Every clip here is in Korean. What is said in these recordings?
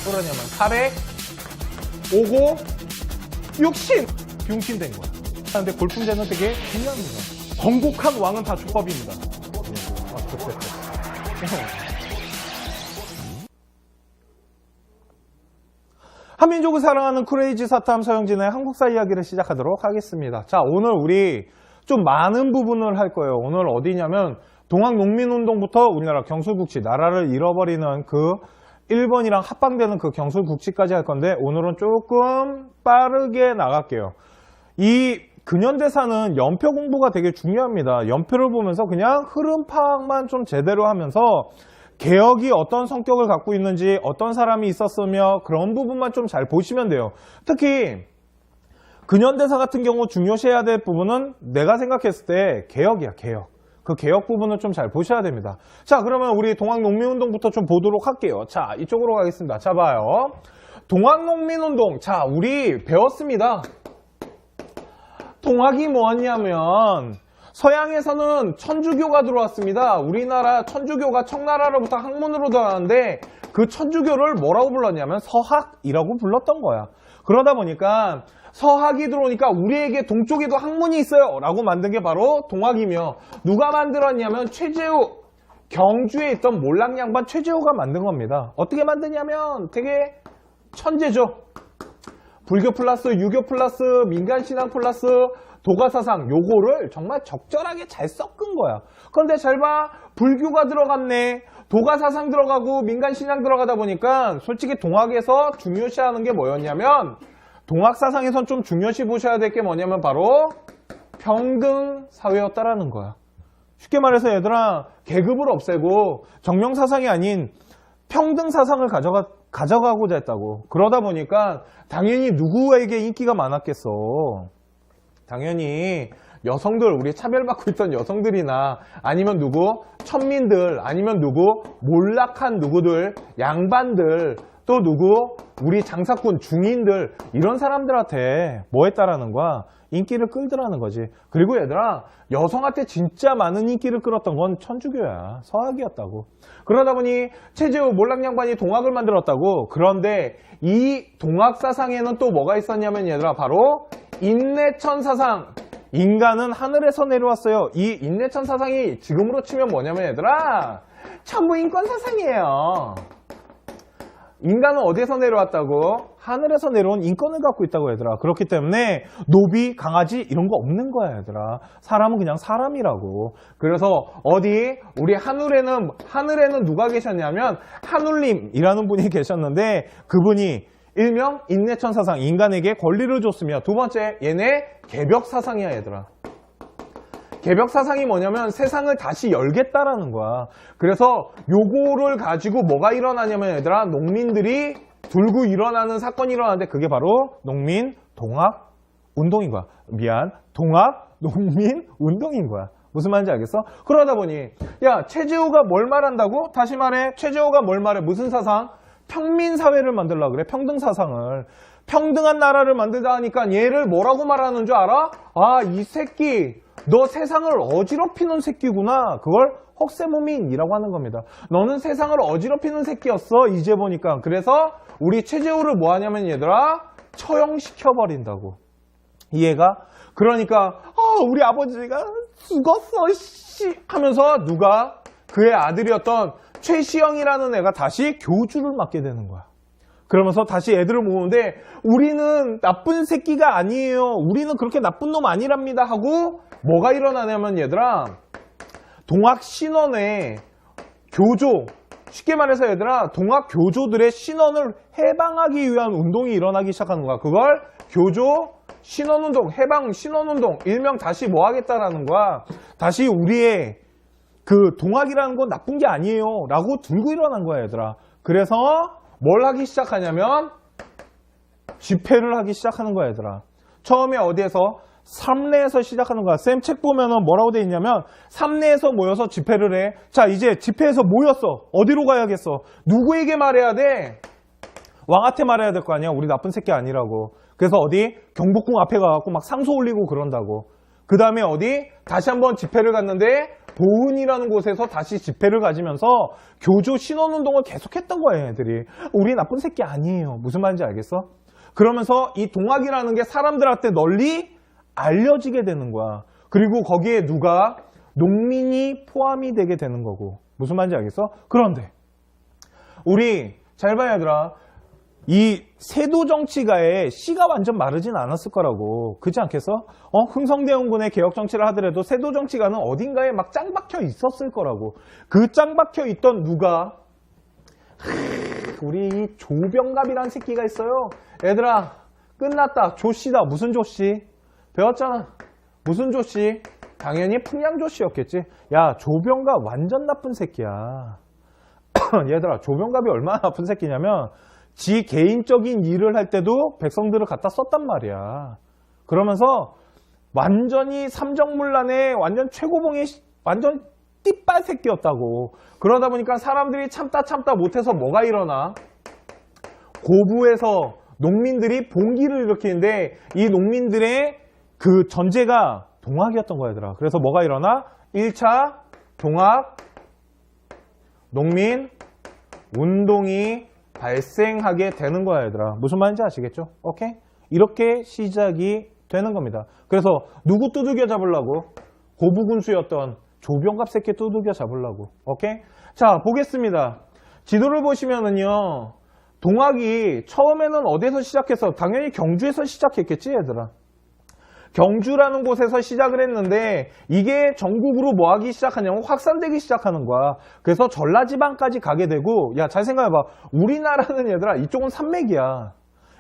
그러냐면 400, 50, 60 병신된 거야. 근데 골품제는 되게 중요합니다. 건국한 왕은 다 족밥입니다. 한민족을 사랑하는 크레이지 사탐 서영진의 한국사 이야기를 시작하도록 하겠습니다. 자, 오늘 우리 좀 많은 부분을 할 거예요. 오늘 어디냐면 동학농민운동부터 우리나라 경술국지, 나라를 잃어버리는 그 일본이랑 합방되는 그 경술국지까지 할 건데 오늘은 조금 빠르게 나갈게요. 이 근현대사는 연표 공부가 되게 중요합니다. 연표를 보면서 그냥 흐름 파악만 좀 제대로 하면서 개혁이 어떤 성격을 갖고 있는지, 어떤 사람이 있었으며 그런 부분만 좀 잘 보시면 돼요. 특히 근현대사 같은 경우 중요시해야 될 부분은 내가 생각했을 때 개혁이야, 개혁. 그 개혁 부분을 좀 잘 보셔야 됩니다. 자, 그러면 우리 동학농민운동부터 좀 보도록 할게요. 자, 이쪽으로 가겠습니다. 자, 봐요. 동학농민운동. 자, 우리 배웠습니다. 동학이 뭐였냐면 서양에서는 천주교가 들어왔습니다. 우리나라 천주교가 청나라로부터 학문으로 들어왔는데 그 천주교를 뭐라고 불렀냐면 서학이라고 불렀던 거야. 그러다 보니까 서학이 들어오니까 우리에게 동쪽에도 학문이 있어요 라고 만든 게 바로 동학이며, 누가 만들었냐면 최재우, 경주에 있던 몰락양반 최재우가 만든 겁니다. 어떻게 만드냐면 되게 천재죠. 불교 플러스 유교 플러스 민간신앙 플러스 도가사상, 요거를 정말 적절하게 잘 섞은 거야. 그런데 잘 봐, 불교가 들어갔네, 도가사상 들어가고 민간신앙 들어가다 보니까 솔직히 동학에서 중요시하는 게 뭐였냐면, 동학사상에선 좀 중요시 보셔야 될 게 뭐냐면 바로 평등사회였다라는 거야. 쉽게 말해서 얘들아, 계급을 없애고 정명사상이 아닌 평등사상을 가져가고자 했다고. 그러다 보니까 당연히 누구에게 인기가 많았겠어. 당연히 여성들, 우리 차별받고 있던 여성들이나 아니면 누구? 천민들, 아니면 누구? 몰락한 누구들, 양반들, 또 누구? 우리 장사꾼, 중인들, 이런 사람들한테 뭐 했다라는 거야? 인기를 끌더라는 거지. 그리고 얘들아, 여성한테 진짜 많은 인기를 끌었던 건 천주교야. 서학이었다고. 그러다 보니 최재우 몰락양반이 동학을 만들었다고. 그런데 이 동학사상에는 또 뭐가 있었냐면 얘들아, 바로 인내천 사상. 인간은 하늘에서 내려왔어요. 이 인내천 사상이 지금으로 치면 뭐냐면 얘들아, 천부인권 사상이에요. 인간은 어디에서 내려왔다고? 하늘에서 내려온 인권을 갖고 있다고 얘들아. 그렇기 때문에 노비, 강아지 이런 거 없는 거야 얘들아. 사람은 그냥 사람이라고. 그래서 어디 우리 하늘에는 누가 계셨냐면 하눌님이라는 분이 계셨는데, 그분이 일명 인내천 사상, 인간에게 권리를 줬으며, 두 번째 얘네 개벽 사상이야 얘들아. 개벽 사상이 뭐냐면 세상을 다시 열겠다라는 거야. 그래서 요거를 가지고 뭐가 일어나냐면 얘들아, 농민들이 들고 일어나는 사건이 일어나는데 그게 바로 농민 동학 운동인 거야. 동학 농민 운동인 거야. 무슨 말인지 알겠어? 그러다 보니 야, 최재우가 뭘 말한다고? 다시 말해, 최재우가 뭘 말해? 무슨 사상? 평민사회를 만들려고 그래. 평등사상을. 평등한 나라를 만들다 하니까 얘를 뭐라고 말하는 줄 알아? 아, 이 새끼, 너 세상을 어지럽히는 새끼구나. 그걸 헉세무민이라고 하는 겁니다. 너는 세상을 어지럽히는 새끼였어, 이제 보니까. 그래서 우리 최재우를 뭐 하냐면 얘들아, 처형시켜버린다고. 이해가? 그러니까 우리 아버지가 죽었어 씨 하면서 누가? 그의 아들이었던 최시영이라는 애가 다시 교주를 맡게 되는 거야. 그러면서 다시 애들을 모으는데, 우리는 나쁜 새끼가 아니에요, 우리는 그렇게 나쁜 놈 아니랍니다 하고 뭐가 일어나냐면 얘들아, 동학 신원의 교조, 쉽게 말해서 얘들아, 동학 교조들의 신원을 해방하기 위한 운동이 일어나기 시작하는 거야. 그걸 교조 신원운동, 해방 신원운동, 일명 다시 뭐 하겠다라는 거야. 다시 우리의 그 동학이라는 건 나쁜 게 아니에요 라고 들고 일어난 거야 얘들아. 그래서 뭘 하기 시작하냐면 집회를 하기 시작하는 거야 얘들아. 처음에 어디에서? 삼례에서 시작하는 거야. 쌤 책 보면은 뭐라고 돼 있냐면 삼례에서 모여서 집회를 해. 자, 이제 집회에서 모였어. 어디로 가야겠어? 누구에게 말해야 돼? 왕한테 말해야 될 거 아니야. 우리 나쁜 새끼 아니라고. 그래서 어디? 경복궁 앞에 가갖고 막 상소 올리고 그런다고. 그 다음에 어디? 다시 한번 집회를 갔는데 보은이라는 곳에서 다시 집회를 가지면서 교조 신원운동을 계속했던 거예요, 애들이. 우리 나쁜 새끼 아니에요. 무슨 말인지 알겠어? 그러면서 이 동학이라는 게 사람들한테 널리 알려지게 되는 거야. 그리고 거기에 누가? 농민이 포함이 되게 되는 거고. 무슨 말인지 알겠어? 그런데 우리 잘 봐야 얘들아. 이 세도 정치가의 씨가 완전 마르진 않았을 거라고. 그렇지 않겠어? 흥성대원군의 개혁 정치를 하더라도 세도 정치가는 어딘가에 막 짱 박혀 있었을 거라고. 그 짱 박혀 있던 누가? 우리 이 조병갑이라는 새끼가 있어요. 얘들아, 끝났다. 조씨다. 무슨 조씨? 배웠잖아. 무슨 조씨? 당연히 풍양조씨였겠지. 야, 조병갑 완전 나쁜 새끼야. 얘들아, 조병갑이 얼마나 나쁜 새끼냐면 지 개인적인 일을 할 때도 백성들을 갖다 썼단 말이야. 그러면서 완전히 삼정문란의 완전 최고봉의 완전 띠빨 새끼였다고. 그러다 보니까 사람들이 참다 못해서 뭐가 일어나? 고부에서 농민들이 봉기를 일으키는데 이 농민들의 그 전제가 동학이었던 거야, 얘들아. 그래서 뭐가 일어나? 1차 동학 농민 운동이 발생하게 되는 거야, 얘들아. 무슨 말인지 아시겠죠? 오케이? 이렇게 시작이 되는 겁니다. 그래서 누구 두들겨 잡으려고? 고부군수였던 조병갑 새끼 두들겨 잡으려고. 오케이? 자, 보겠습니다. 지도를 보시면은요, 동학이 처음에는 어디서 시작해서? 당연히 경주에서 시작했겠지, 얘들아. 경주라는 곳에서 시작을 했는데 이게 전국으로 뭐 하기 시작하냐면 확산되기 시작하는 거야. 그래서 전라지방까지 가게 되고, 야, 잘 생각해봐. 우리나라는 얘들아, 이쪽은 산맥이야.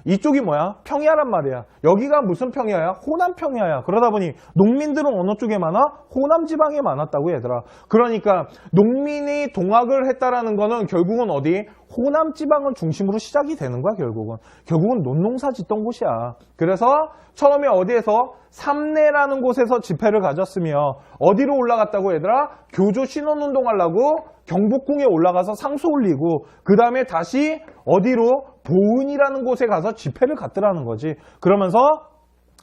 이쪽이 뭐야? 평야란 말이야. 여기가 무슨 평야야? 호남 평야야. 그러다 보니 농민들은 어느 쪽에 많아? 호남 지방에 많았다고, 얘들아. 그러니까 농민이 동학을 했다라는 거는 결국은 어디? 호남 지방을 중심으로 시작이 되는 거야, 결국은. 결국은 논농사 짓던 곳이야. 그래서 처음에 어디에서? 삼내라는 곳에서 집회를 가졌으며 어디로 올라갔다고, 얘들아? 교조 신원운동 하려고 경복궁에 올라가서 상소 올리고 그 다음에 다시 어디로? 보은이라는 곳에 가서 집회를 갔더라는 거지. 그러면서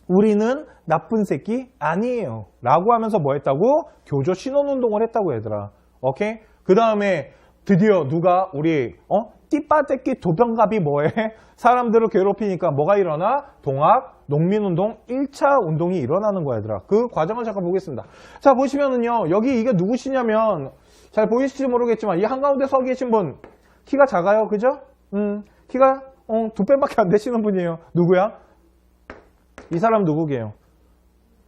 우리는 나쁜 새끼 아니에요 라고 하면서 뭐 했다고? 교조 신원운동을 했다고, 얘들아. 오케이? 그 다음에 드디어 누가? 우리 띠빠떼끼 도병갑이 뭐해? 사람들을 괴롭히니까 뭐가 일어나? 동학 농민운동 1차 운동이 일어나는 거야, 얘들아. 그 과정을 잠깐 보겠습니다. 자, 보시면은요, 여기 이게 누구시냐면 잘 보이실지 모르겠지만 이 한가운데 서 계신 분 키가 작아요, 그죠? 키가 2배밖에 안 되시는 분이에요. 누구야? 이 사람 누구게요?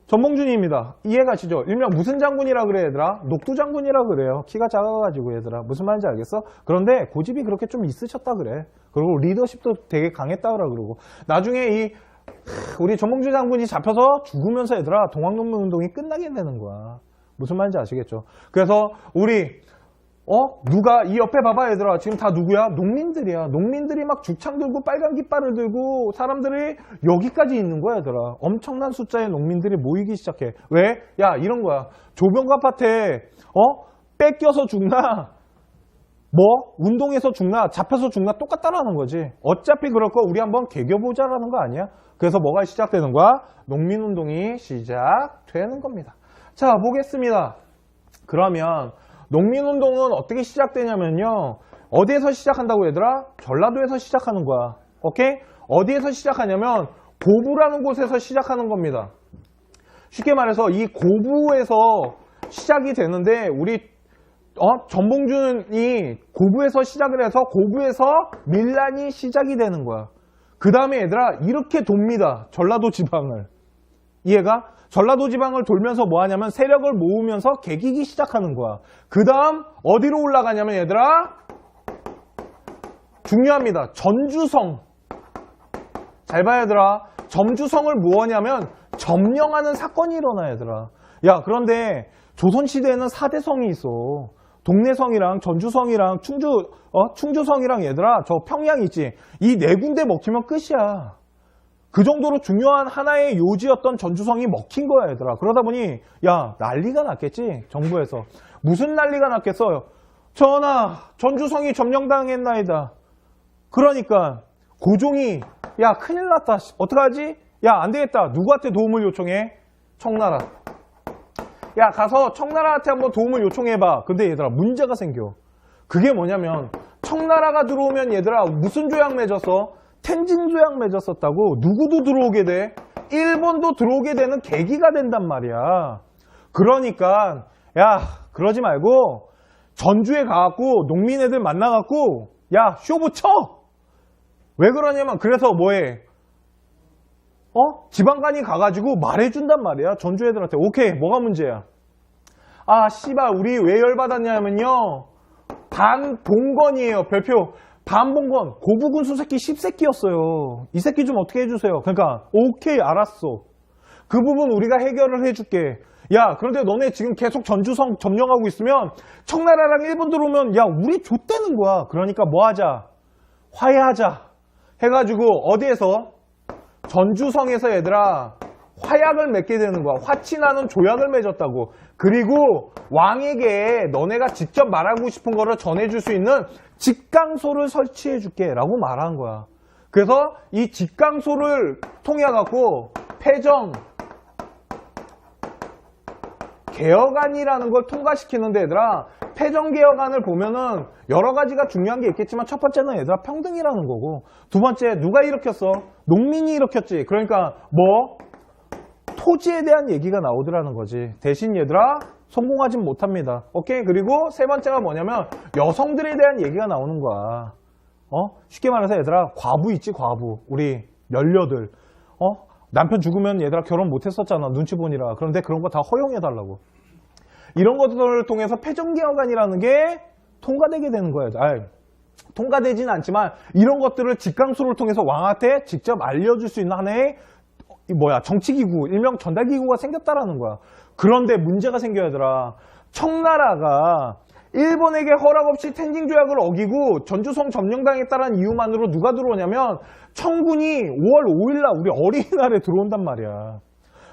전봉준입니다. 이해가시죠? 일명 무슨 장군이라 그래, 얘들아? 녹두 장군이라 그래요. 키가 작아가지고, 얘들아. 무슨 말인지 알겠어? 그런데 고집이 그렇게 좀 있으셨다 그래. 그리고 리더십도 되게 강했다 그러고. 나중에 우리 전봉준 장군이 잡혀서 죽으면서, 얘들아, 동학농민운동이 끝나게 되는 거야. 무슨 말인지 아시겠죠? 그래서 우리 누가 이 옆에 봐봐, 얘들아. 지금 다 누구야? 농민들이야. 농민들이 막 죽창 들고 빨간 깃발을 들고 사람들이 여기까지 있는 거야, 얘들아. 엄청난 숫자의 농민들이 모이기 시작해. 왜? 야, 이런 거야. 조병갑한테 뺏겨서 죽나? 운동해서 죽나? 잡혀서 죽나? 똑같다라는 거지. 어차피 그럴 거 우리 한번 개겨보자라는 거 아니야? 그래서 뭐가 시작되는 거야? 농민운동이 시작되는 겁니다. 자, 보겠습니다. 그러면 농민운동은 어떻게 시작되냐면요, 어디에서 시작한다고, 얘들아? 전라도에서 시작하는 거야. 오케이? 어디에서 시작하냐면 고부라는 곳에서 시작하는 겁니다. 쉽게 말해서 이 고부에서 시작이 되는데 우리 전봉준이 고부에서 시작을 해서 고부에서 밀란이 시작이 되는 거야. 그 다음에 얘들아, 이렇게 돕니다. 전라도 지방을. 이해가? 전라도 지방을 돌면서 뭐 하냐면 세력을 모으면서 개기기 시작하는 거야. 그 다음 어디로 올라가냐면, 얘들아, 중요합니다. 전주성. 잘 봐야, 얘들아. 전주성을 뭐하냐면 점령하는 사건이 일어나, 얘들아. 야, 그런데 조선시대에는 4대 성이 있어. 동래성이랑 전주성이랑 충주성이랑, 얘들아, 저 평양 있지. 이 4군데 먹히면 끝이야. 그 정도로 중요한 하나의 요지였던 전주성이 먹힌 거야, 얘들아. 그러다 보니 야, 난리가 났겠지, 정부에서. 무슨 난리가 났겠어요? 전하, 전주성이 점령당했나이다. 그러니까 고종이 야, 큰일 났다. 어떡하지? 야, 안 되겠다. 누구한테 도움을 요청해? 청나라. 야, 가서 청나라한테 한번 도움을 요청해봐. 근데 얘들아, 문제가 생겨. 그게 뭐냐면, 청나라가 들어오면 얘들아, 무슨 조약 맺었어? 텐진 조약 맺었었다고. 누구도 들어오게 돼? 일본도 들어오게 되는 계기가 된단 말이야. 그러니까, 야, 그러지 말고, 전주에 가갖고, 농민 애들 만나갖고, 야, 쇼부 쳐! 왜 그러냐면, 그래서 뭐해? 지방간이 가가지고 말해준단 말이야. 전주 애들한테. 오케이, 뭐가 문제야? 아, 씨발, 우리 왜 열받았냐면요. 반봉건이에요. 별표. 반봉건. 고부군수 새끼 10새끼였어요. 이 새끼 좀 어떻게 해주세요. 그러니까, 오케이, 알았어. 그 부분 우리가 해결을 해줄게. 야, 그런데 너네 지금 계속 전주성 점령하고 있으면 청나라랑 일본 들어오면 야, 우리 좆되는 거야. 그러니까 뭐 하자? 화해하자. 해가지고 어디에서? 전주성에서 얘들아 화약을 맺게 되는 거야. 화친하는 조약을 맺었다고. 그리고 왕에게 너네가 직접 말하고 싶은 거를 전해줄 수 있는 직강소를 설치해 줄게 라고 말한 거야. 그래서 이 직강소를 통해 갖고 패정 개혁안이라는 걸 통과시키는데 얘들아, 패정개혁안을 보면은 여러 가지가 중요한 게 있겠지만 첫 번째는 얘들아 평등이라는 거고, 두 번째 누가 일으켰어? 농민이 일으켰지. 그러니까 뭐? 토지에 대한 얘기가 나오더라는 거지. 대신 얘들아 성공하진 못합니다. 오케이? 그리고 세 번째가 뭐냐면 여성들에 대한 얘기가 나오는 거야. 쉽게 말해서 얘들아 과부 있지, 과부. 우리 열녀들. 남편 죽으면 얘들아 결혼 못했었잖아. 눈치 보니라. 그런데 그런 거 다 허용해달라고. 이런 것들을 통해서 패정개혁안이라는 게 통과되게 되는 거야. 통과되지는 않지만 이런 것들을 직강소를 통해서 왕한테 직접 알려줄 수 있는 하나의 정치기구, 일명 전달기구가 생겼다라는 거야. 그런데 문제가 생겨야 되더라. 청나라가 일본에게 허락 없이 텐징 조약을 어기고 전주성 점령당했다는 이유만으로 누가 들어오냐면 청군이 5월 5일날 우리 어린이날에 들어온단 말이야.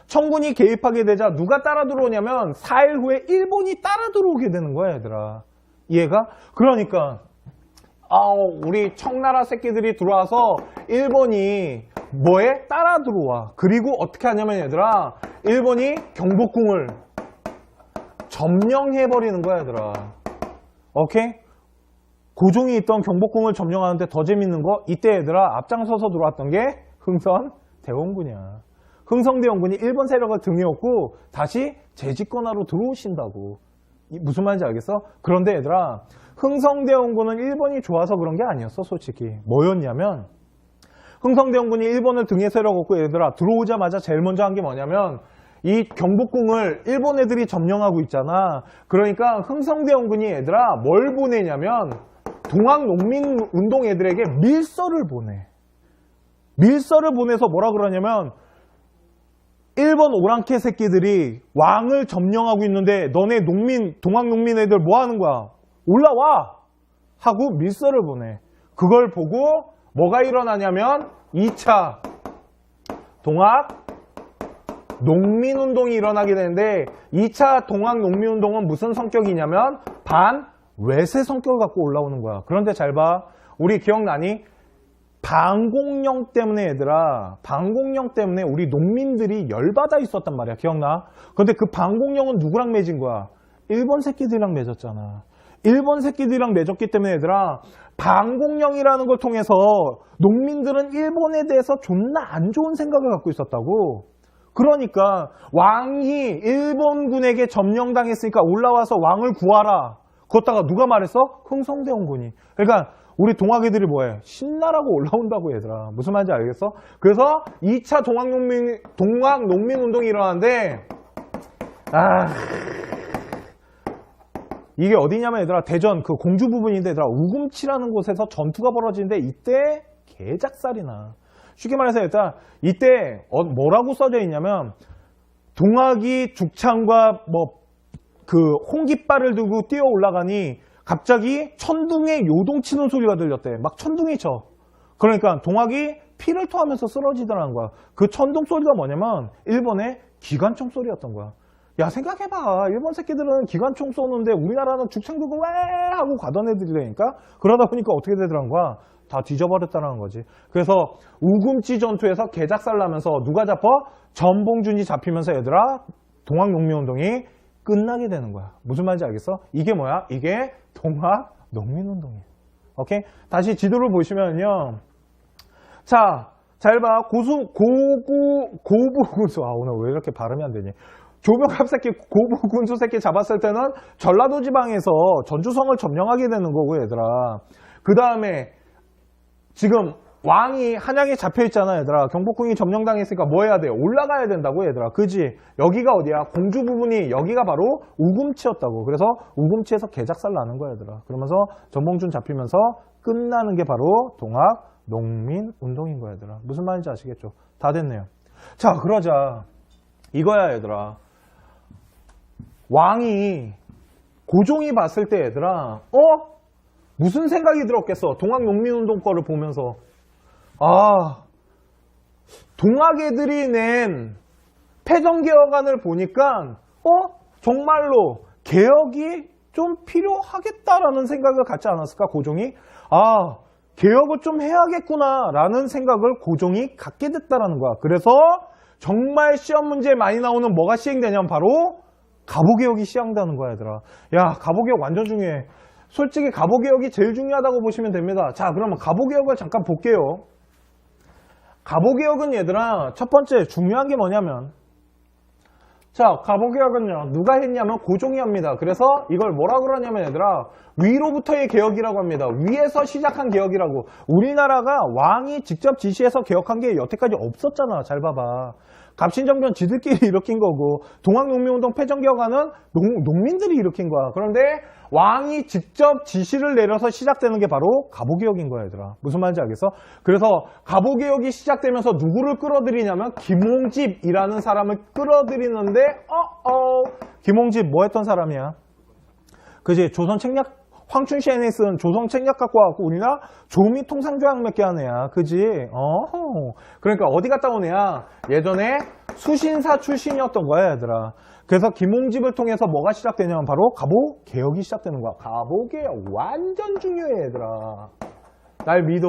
청군이 개입하게 되자 누가 따라 들어오냐면 4일 후에 일본이 따라 들어오게 되는 거야, 얘들아. 이해가? 그러니까 우리 청나라 새끼들이 들어와서 일본이 뭐에? 따라 들어와. 그리고 어떻게 하냐면 얘들아, 일본이 경복궁을 점령해버리는 거야, 얘들아. 오케이? 고종이 있던 경복궁을 점령하는데 더 재밌는 거, 이때 얘들아 앞장서서 들어왔던 게 흥선대원군이야. 흥선대원군이 일본 세력을 등에 업고 다시 재집권하러 들어오신다고. 무슨 말인지 알겠어? 그런데 얘들아, 흥선대원군은 일본이 좋아서 그런 게 아니었어, 솔직히. 뭐였냐면 흥선대원군이 일본을 등에 세력업고 얘들아 들어오자마자 제일 먼저 한 게 뭐냐면 이 경복궁을 일본 애들이 점령하고 있잖아. 그러니까 흥선대원군이 얘들아 뭘 보내냐면 동학농민운동 애들에게 밀서를 보내. 밀서를 보내서 뭐라 그러냐면 일본 오랑캐 새끼들이 왕을 점령하고 있는데 너네 동학농민 애들 뭐 하는 거야? 올라와! 하고 밀서를 보내. 그걸 보고 뭐가 일어나냐면 2차 동학농민운동이 일어나게 되는데 2차 동학농민운동은 무슨 성격이냐면 반외세 성격을 갖고 올라오는 거야. 그런데 잘 봐. 우리 기억나니? 방공령 때문에 얘들아, 방공령 때문에 우리 농민들이 열받아 있었단 말이야. 기억나? 근데 그 방공령은 누구랑 맺은 거야? 일본 새끼들이랑 맺었잖아. 일본 새끼들이랑 맺었기 때문에 얘들아, 방공령이라는 걸 통해서 농민들은 일본에 대해서 존나 안 좋은 생각을 갖고 있었다고. 그러니까 왕이 일본군에게 점령당했으니까 올라와서 왕을 구하라. 그것다가 누가 말했어? 흥선대원군이. 그러니까 우리 동학애들이 뭐해? 신나라고 올라온다고 얘들아. 무슨 말인지 알겠어? 그래서 2차 동학농민운동이 일어나는데 이게 어디냐면 얘들아 대전 그 공주 부분인데 얘들아 우금치라는 곳에서 전투가 벌어지는데 이때 개작살이 나. 쉽게 말해서 얘들아 이때 뭐라고 써져 있냐면 동학이 죽창과 그 홍깃발을 들고 뛰어 올라가니 갑자기 천둥에 요동치는 소리가 들렸대. 막 천둥이 쳐. 그러니까 동학이 피를 토하면서 쓰러지더라는 거야. 그 천둥 소리가 뭐냐면 일본의 기관총 소리였던 거야. 야 생각해봐. 일본 새끼들은 기관총 쏘는데 우리나라는 죽창 들고 왜 하고 가던 애들이라니까. 그러다 보니까 어떻게 되더란 거야. 다 뒤져버렸다는 거지. 그래서 우금치 전투에서 개작살 나면서 누가 잡혀? 전봉준이 잡히면서 얘들아 동학농민운동이 끝나게 되는 거야. 무슨 말인지 알겠어? 이게 뭐야? 이게 동학 농민운동이에요. 오케이? 다시 지도를 보시면요. 자, 잘 봐. 고부군수. 아, 오늘 왜 이렇게 발음이 안 되니? 조병갑 새끼, 고부군수 새끼 잡았을 때는 전라도 지방에서 전주성을 점령하게 되는 거고, 얘들아. 그 다음에 지금 왕이 한양에 잡혀 있잖아, 얘들아. 경복궁이 점령당했으니까 뭐 해야 돼? 올라가야 된다고, 얘들아. 그지? 여기가 어디야? 공주 부분이 여기가 바로 우금치였다고. 그래서 우금치에서 개작살 나는 거야, 얘들아. 그러면서 전봉준 잡히면서 끝나는 게 바로 동학 농민운동인 거야, 얘들아. 무슨 말인지 아시겠죠? 다 됐네요. 자, 그러자. 이거야, 얘들아. 왕이 고종이 봤을 때, 얘들아, 무슨 생각이 들었겠어? 동학 농민운동 거를 보면서. 아, 동학 애들이 낸 패전개혁안을 보니까 정말로 개혁이 좀 필요하겠다라는 생각을 갖지 않았을까, 고종이? 아, 개혁을 좀 해야겠구나라는 생각을 고종이 갖게 됐다라는 거야. 그래서 정말 시험 문제에 많이 나오는 뭐가 시행되냐면 바로 갑오개혁이 시행되는 거야, 얘들아. 야, 갑오개혁 완전 중요해. 솔직히 갑오개혁이 제일 중요하다고 보시면 됩니다. 자, 그러면 갑오개혁을 잠깐 볼게요. 갑오개혁은 얘들아, 첫 번째 중요한 게 뭐냐면, 자, 갑오개혁은요, 누가 했냐면 고종이 합니다. 그래서 이걸 뭐라 그러냐면 얘들아, 위로부터의 개혁이라고 합니다. 위에서 시작한 개혁이라고. 우리나라가 왕이 직접 지시해서 개혁한 게 여태까지 없었잖아. 잘 봐봐. 갑신정변 지들끼리 일으킨 거고, 동학농민운동 패전개혁안은 농민들이 일으킨 거야. 그런데 왕이 직접 지시를 내려서 시작되는 게 바로 갑오개혁인 거야, 얘들아. 무슨 말인지 알겠어? 그래서 갑오개혁이 시작되면서 누구를 끌어들이냐면 김홍집이라는 사람을 끌어들이는데 김홍집 뭐 했던 사람이야? 그지? 조선 책략, 황춘시엔에 쓴 조선 책략 갖고 와갖고 우리나라 조미 통상조약 몇 개 한 애야. 그지? 그러니까 어디 갔다 온 애야? 예전에 수신사 출신이었던 거야, 얘들아. 그래서 김홍집을 통해서 뭐가 시작되냐면 바로 갑오개혁이 시작되는 거야. 갑오개혁 완전 중요해, 얘들아. 날 믿어.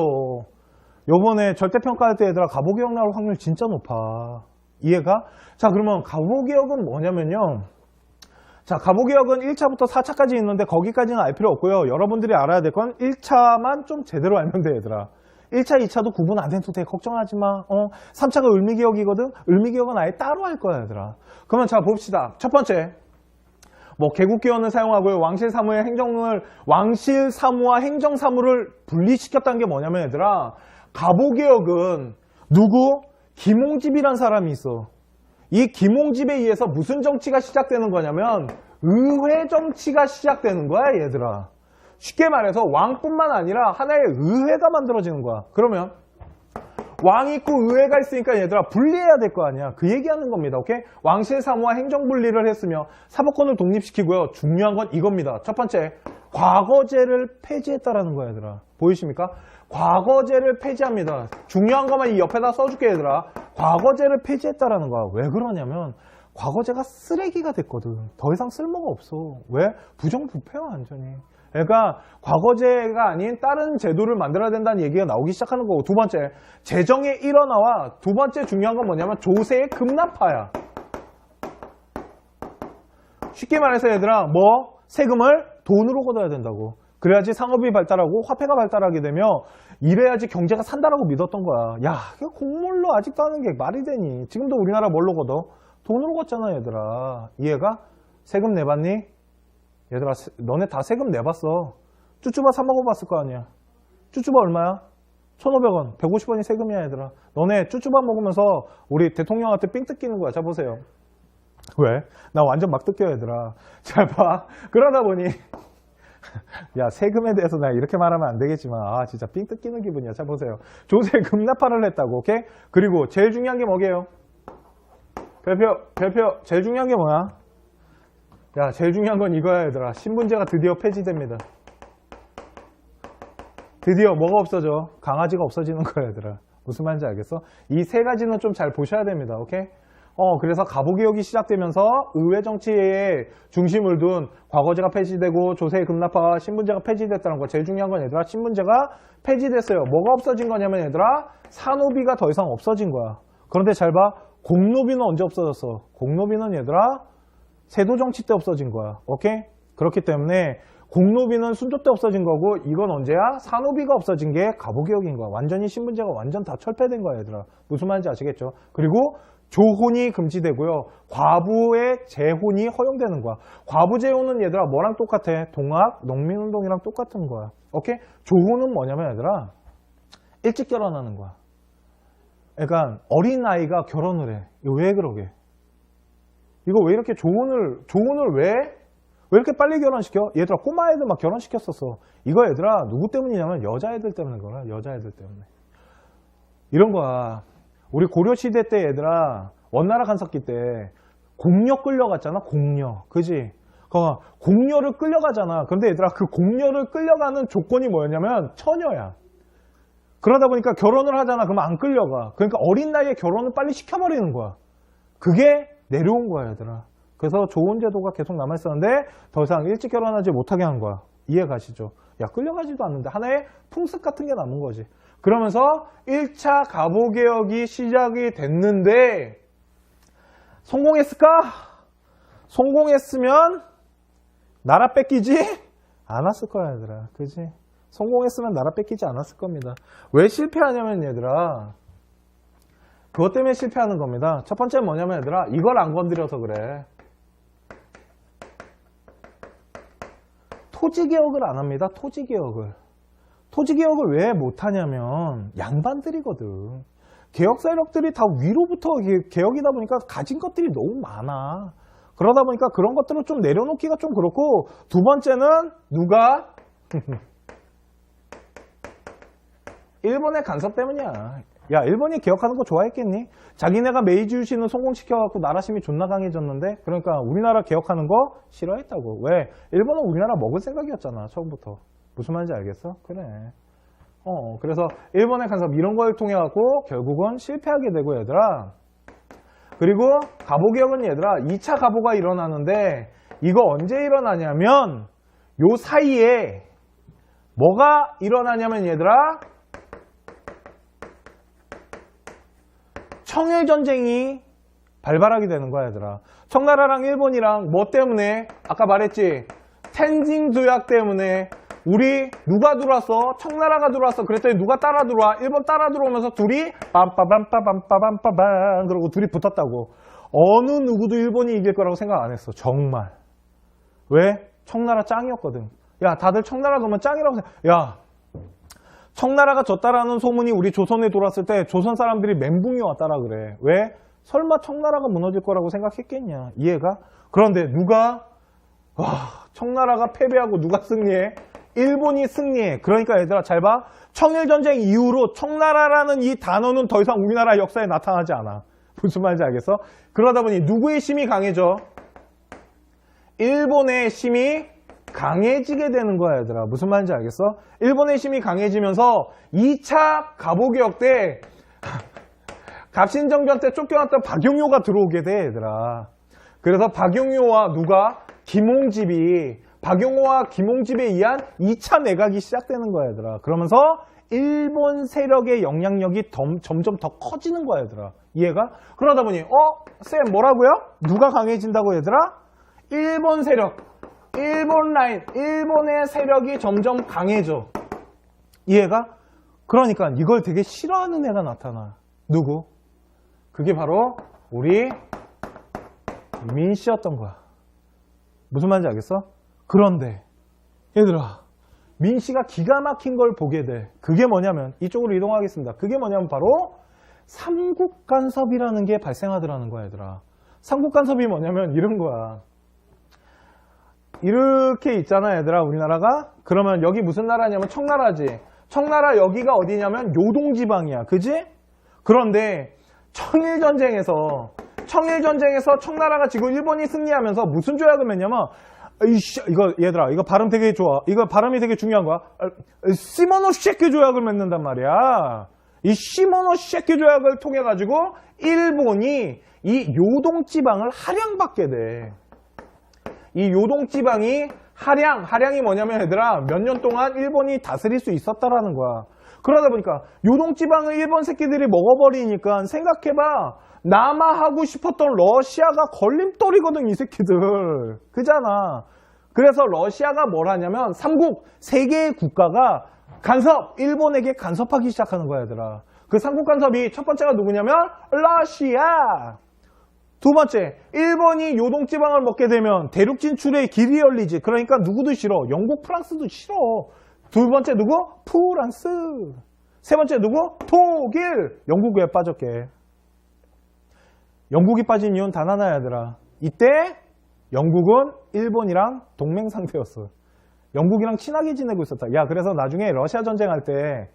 요번에 절대평가할 때 얘들아 갑오개혁 나올 확률 진짜 높아. 이해가? 자, 그러면 갑오개혁은 뭐냐면요. 자, 갑오개혁은 1차부터 4차까지 있는데 거기까지는 알 필요 없고요. 여러분들이 알아야 될 건 1차만 좀 제대로 알면 돼, 얘들아. 1차, 2차도 구분 안 해도 돼. 걱정하지 마. 3차가 을미개혁이거든. 을미개혁은 아예 따로 할 거야, 얘들아. 그러면 자, 봅시다. 첫 번째. 뭐 개국기원을 사용하고요. 왕실사무와 행정사무를 분리시켰다는 게 뭐냐면 얘들아, 갑오개혁은 누구? 김홍집이란 사람이 있어. 이 김홍집에 의해서 무슨 정치가 시작되는 거냐면 의회 정치가 시작되는 거야, 얘들아. 쉽게 말해서 왕뿐만 아니라 하나의 의회가 만들어지는 거야. 그러면 왕이 있고 의회가 있으니까 얘들아 분리해야 될 거 아니야. 그 얘기하는 겁니다. 오케이? 왕실 사무와 행정 분리를 했으며 사법권을 독립시키고요. 중요한 건 이겁니다. 첫 번째, 과거제를 폐지했다라는 거야, 얘들아. 보이십니까? 과거제를 폐지합니다. 중요한 것만 이 옆에다 써줄게, 얘들아. 과거제를 폐지했다라는 거야. 왜 그러냐면 과거제가 쓰레기가 됐거든. 더 이상 쓸모가 없어. 왜? 부정부패야, 완전히. 그러니까 과거제가 아닌 다른 제도를 만들어야 된다는 얘기가 나오기 시작하는 거고, 두 번째, 재정의 일원화와 두 번째 중요한 건 뭐냐면 조세의 급납화야. 쉽게 말해서 얘들아, 세금을 돈으로 걷어야 된다고. 그래야지 상업이 발달하고 화폐가 발달하게 되며 이래야지 경제가 산다라고 믿었던 거야. 야, 이거 곡물로 아직도 하는 게 말이 되니? 지금도 우리나라 뭘로 걷어? 돈으로 걷잖아, 얘들아. 이해가? 세금 내봤니? 얘들아, 너네 다 세금 내봤어. 쭈쭈바 사 먹어봤을 거 아니야. 쭈쭈바 얼마야? 1,500원, 150원이 세금이야, 얘들아. 너네 쭈쭈바 먹으면서 우리 대통령한테 삥 뜯기는 거야. 자, 보세요. 왜? 나 완전 막 뜯겨, 얘들아. 잘 봐. 그러다 보니 야, 세금에 대해서 내가 이렇게 말하면 안 되겠지만 진짜 삥 뜯기는 기분이야. 자, 보세요. 조세 급납화를 했다고. 오케이? 그리고 제일 중요한 게 뭐게요? 별표 제일 중요한 게 뭐야? 야, 제일 중요한 건 이거야, 얘들아. 신분제가 드디어 폐지됩니다. 드디어 뭐가 없어져? 강아지가 없어지는 거야, 얘들아. 무슨 말인지 알겠어? 이 세 가지는 좀 잘 보셔야 됩니다. 오케이? 그래서 갑오개혁이 시작되면서 의회 정치에 중심을 둔 과거제가 폐지되고 조세의 급납화와 신분제가 폐지됐다는 거. 제일 중요한 건 얘들아, 신분제가 폐지됐어요. 뭐가 없어진 거냐면 얘들아, 산후비가 더 이상 없어진 거야. 그런데 잘 봐. 공로비는 언제 없어졌어? 공로비는 얘들아, 세도 정치 때 없어진 거야. 오케이? 그렇기 때문에 공노비는 순조 때 없어진 거고 이건 언제야? 산호비가 없어진 게 갑오개혁인 거야. 완전히 신분제가 완전 다 철폐된 거야, 얘들아. 무슨 말인지 아시겠죠? 그리고 조혼이 금지되고요. 과부의 재혼이 허용되는 거야. 과부 재혼은 얘들아 뭐랑 똑같아? 동학 농민운동이랑 똑같은 거야. 오케이? 조혼은 뭐냐면 얘들아 일찍 결혼하는 거야. 그러니까 어린 아이가 결혼을 해. 이거 왜 그러게? 이거 왜 이렇게 조혼을 왜 이렇게 빨리 결혼시켜? 얘들아 꼬마애들 막 결혼시켰었어. 이거 얘들아 누구 때문이냐면 여자애들 때문에 그래. 여자애들 때문에. 이런 거야. 우리 고려시대 때 얘들아 원나라 간섭기 때 공녀 끌려갔잖아. 공녀. 그지? 공녀를 끌려가잖아. 근데 얘들아 그 공녀를 끌려가는 조건이 뭐였냐면 처녀야. 그러다 보니까 결혼을 하잖아. 그러면 안 끌려가. 그러니까 어린 나이에 결혼을 빨리 시켜버리는 거야. 그게 내려온 거야, 얘들아. 그래서 조혼 제도가 계속 남아있었는데 더 이상 일찍 결혼하지 못하게 한 거야. 이해 가시죠? 야, 끌려가지도 않는데 하나의 풍습 같은 게 남은 거지. 그러면서 1차 갑오개혁이 시작이 됐는데 성공했을까? 성공했으면 나라 뺏기지 않았을 거야, 얘들아. 그지? 성공했으면 나라 뺏기지 않았을 겁니다. 왜 실패하냐면 얘들아 그것 때문에 실패하는 겁니다. 첫 번째는 뭐냐면 얘들아 이걸 안 건드려서 그래. 토지개혁을 안 합니다. 토지개혁을 왜 못하냐면 양반들이거든. 개혁 세력들이 다 위로부터 개혁이다 보니까 가진 것들이 너무 많아. 그러다 보니까 그런 것들을 좀 내려놓기가 좀 그렇고, 두 번째는 누가? 일본의 간섭 때문이야. 야, 일본이 개혁하는 거 좋아했겠니? 자기네가 메이지 유신을 성공시켜갖고 나라심이 존나 강해졌는데, 그러니까 우리나라 개혁하는 거 싫어했다고. 왜? 일본은 우리나라 먹을 생각이었잖아, 처음부터. 무슨 말인지 알겠어? 그래. 그래서 일본의 간섭 이런 걸 통해갖고 결국은 실패하게 되고, 얘들아. 그리고 갑오개혁은 얘들아 2차 갑오가 일어나는데, 이거 언제 일어나냐면 요 사이에 뭐가 일어나냐면 얘들아 청일전쟁이 발발하게 되는 거야, 얘들아. 청나라랑 일본이랑 뭐 때문에? 아까 말했지. 텐징 조약 때문에. 우리 누가 들어왔어? 청나라가 들어왔어. 그랬더니 누가 따라 들어와? 일본 따라 들어오면서 둘이 빰빠밤빠밤빠밤빠밤 그러고 둘이 붙었다고. 어느 누구도 일본이 이길 거라고 생각 안 했어. 정말. 왜? 청나라 짱이었거든. 야, 다들 청나라 그러면 짱이라고 생각. 야, 청나라가 졌다라는 소문이 우리 조선에 돌았을 때 조선 사람들이 멘붕이 왔다라 그래. 왜? 설마 청나라가 무너질 거라고 생각했겠냐. 이해가? 그런데 누가? 와, 청나라가 패배하고 누가 승리해? 일본이 승리해. 그러니까 얘들아 잘 봐. 청일전쟁 이후로 청나라라는 이 단어는 더 이상 우리나라 역사에 나타나지 않아. 무슨 말인지 알겠어? 그러다 보니 누구의 힘이 강해져? 일본의 힘이 강해지게 되는 거야, 얘들아. 무슨 말인지 알겠어? 일본의 힘이 강해지면서 2차 갑오개혁 때 갑신정변 때 쫓겨났던 박용효가 들어오게 돼, 얘들아. 그래서 박용효와 누가? 김홍집이, 박용호와 김홍집에 의한 2차 내각이 시작되는 거야, 얘들아. 그러면서 일본 세력의 영향력이 점점 더 커지는 거야, 얘들아. 이해가? 그러다 보니 쌤 뭐라고요? 누가 강해진다고, 얘들아? 일본 세력, 일본 라인, 일본의 세력이 점점 강해져. 이해가? 그러니까 이걸 되게 싫어하는 애가 나타나. 누구? 그게 바로 우리 민씨였던 거야. 무슨 말인지 알겠어? 그런데 얘들아 민씨가 기가 막힌 걸 보게 돼. 그게 뭐냐면, 이쪽으로 이동하겠습니다. 그게 뭐냐면 바로 삼국간섭이라는 게 발생하더라는 거야, 얘들아. 삼국간섭이 뭐냐면 이런 거야. 이렇게 있잖아, 얘들아, 우리나라가. 그러면 여기 무슨 나라냐면 청나라지. 청나라 여기가 어디냐면 요동지방이야. 그지? 그런데 청일전쟁에서 청나라가 지금 일본이 승리하면서 무슨 조약을 맺냐면, 이거 얘들아, 이거 발음 되게 좋아. 이거 발음이 되게 중요한 거야. 시모노세키 조약을 맺는단 말이야. 이 시모노세키 조약을 통해 가지고 일본이 이 요동지방을 할양받게 돼. 이 요동지방이 할양이 뭐냐면 얘들아 몇 년 동안 일본이 다스릴 수 있었다라는 거야. 그러다 보니까 요동지방을 일본 새끼들이 먹어버리니까 생각해봐. 남하하고 싶었던 러시아가 걸림돌이거든, 이 새끼들. 그잖아. 그래서 러시아가 뭘 하냐면 삼국 세 개의 국가가 일본에게 간섭하기 시작하는 거야, 얘들아. 그 삼국 간섭이 첫 번째가 누구냐면 러시아. 두 번째, 일본이 요동지방을 먹게 되면 대륙 진출의 길이 열리지. 그러니까 누구도 싫어. 영국, 프랑스도 싫어. 두 번째 누구? 프랑스. 세 번째 누구? 독일. 영국 왜 빠졌게? 영국이 빠진 이유는 단 하나야, 얘들아. 이때 영국은 일본이랑 동맹 상태였어. 영국이랑 친하게 지내고 있었다. 야, 그래서 나중에 러시아 전쟁할 때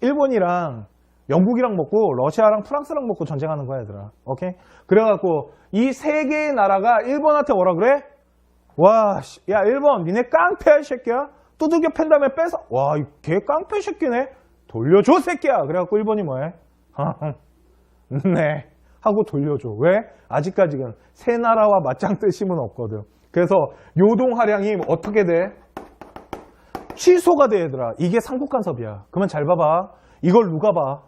일본이랑 영국이랑 먹고 러시아랑 프랑스랑 먹고 전쟁하는 거야, 얘들아. 오케이? 그래갖고 이 세 개의 나라가 일본한테 뭐라 그래? 와, 야, 일본 니네 깡패야, 이 새끼야. 두들겨 팬 다음에 뺏어. 와, 걔 깡패 새끼네. 돌려줘, 새끼야. 그래갖고 일본이 뭐해? 네. 하고 돌려줘. 왜? 아직까지는 세 나라와 맞짱 뜰 힘은 없거든. 그래서 요동 하량이 어떻게 돼? 취소가 돼, 얘들아. 이게 삼국 간섭이야. 그러면 잘 봐봐. 이걸 누가 봐?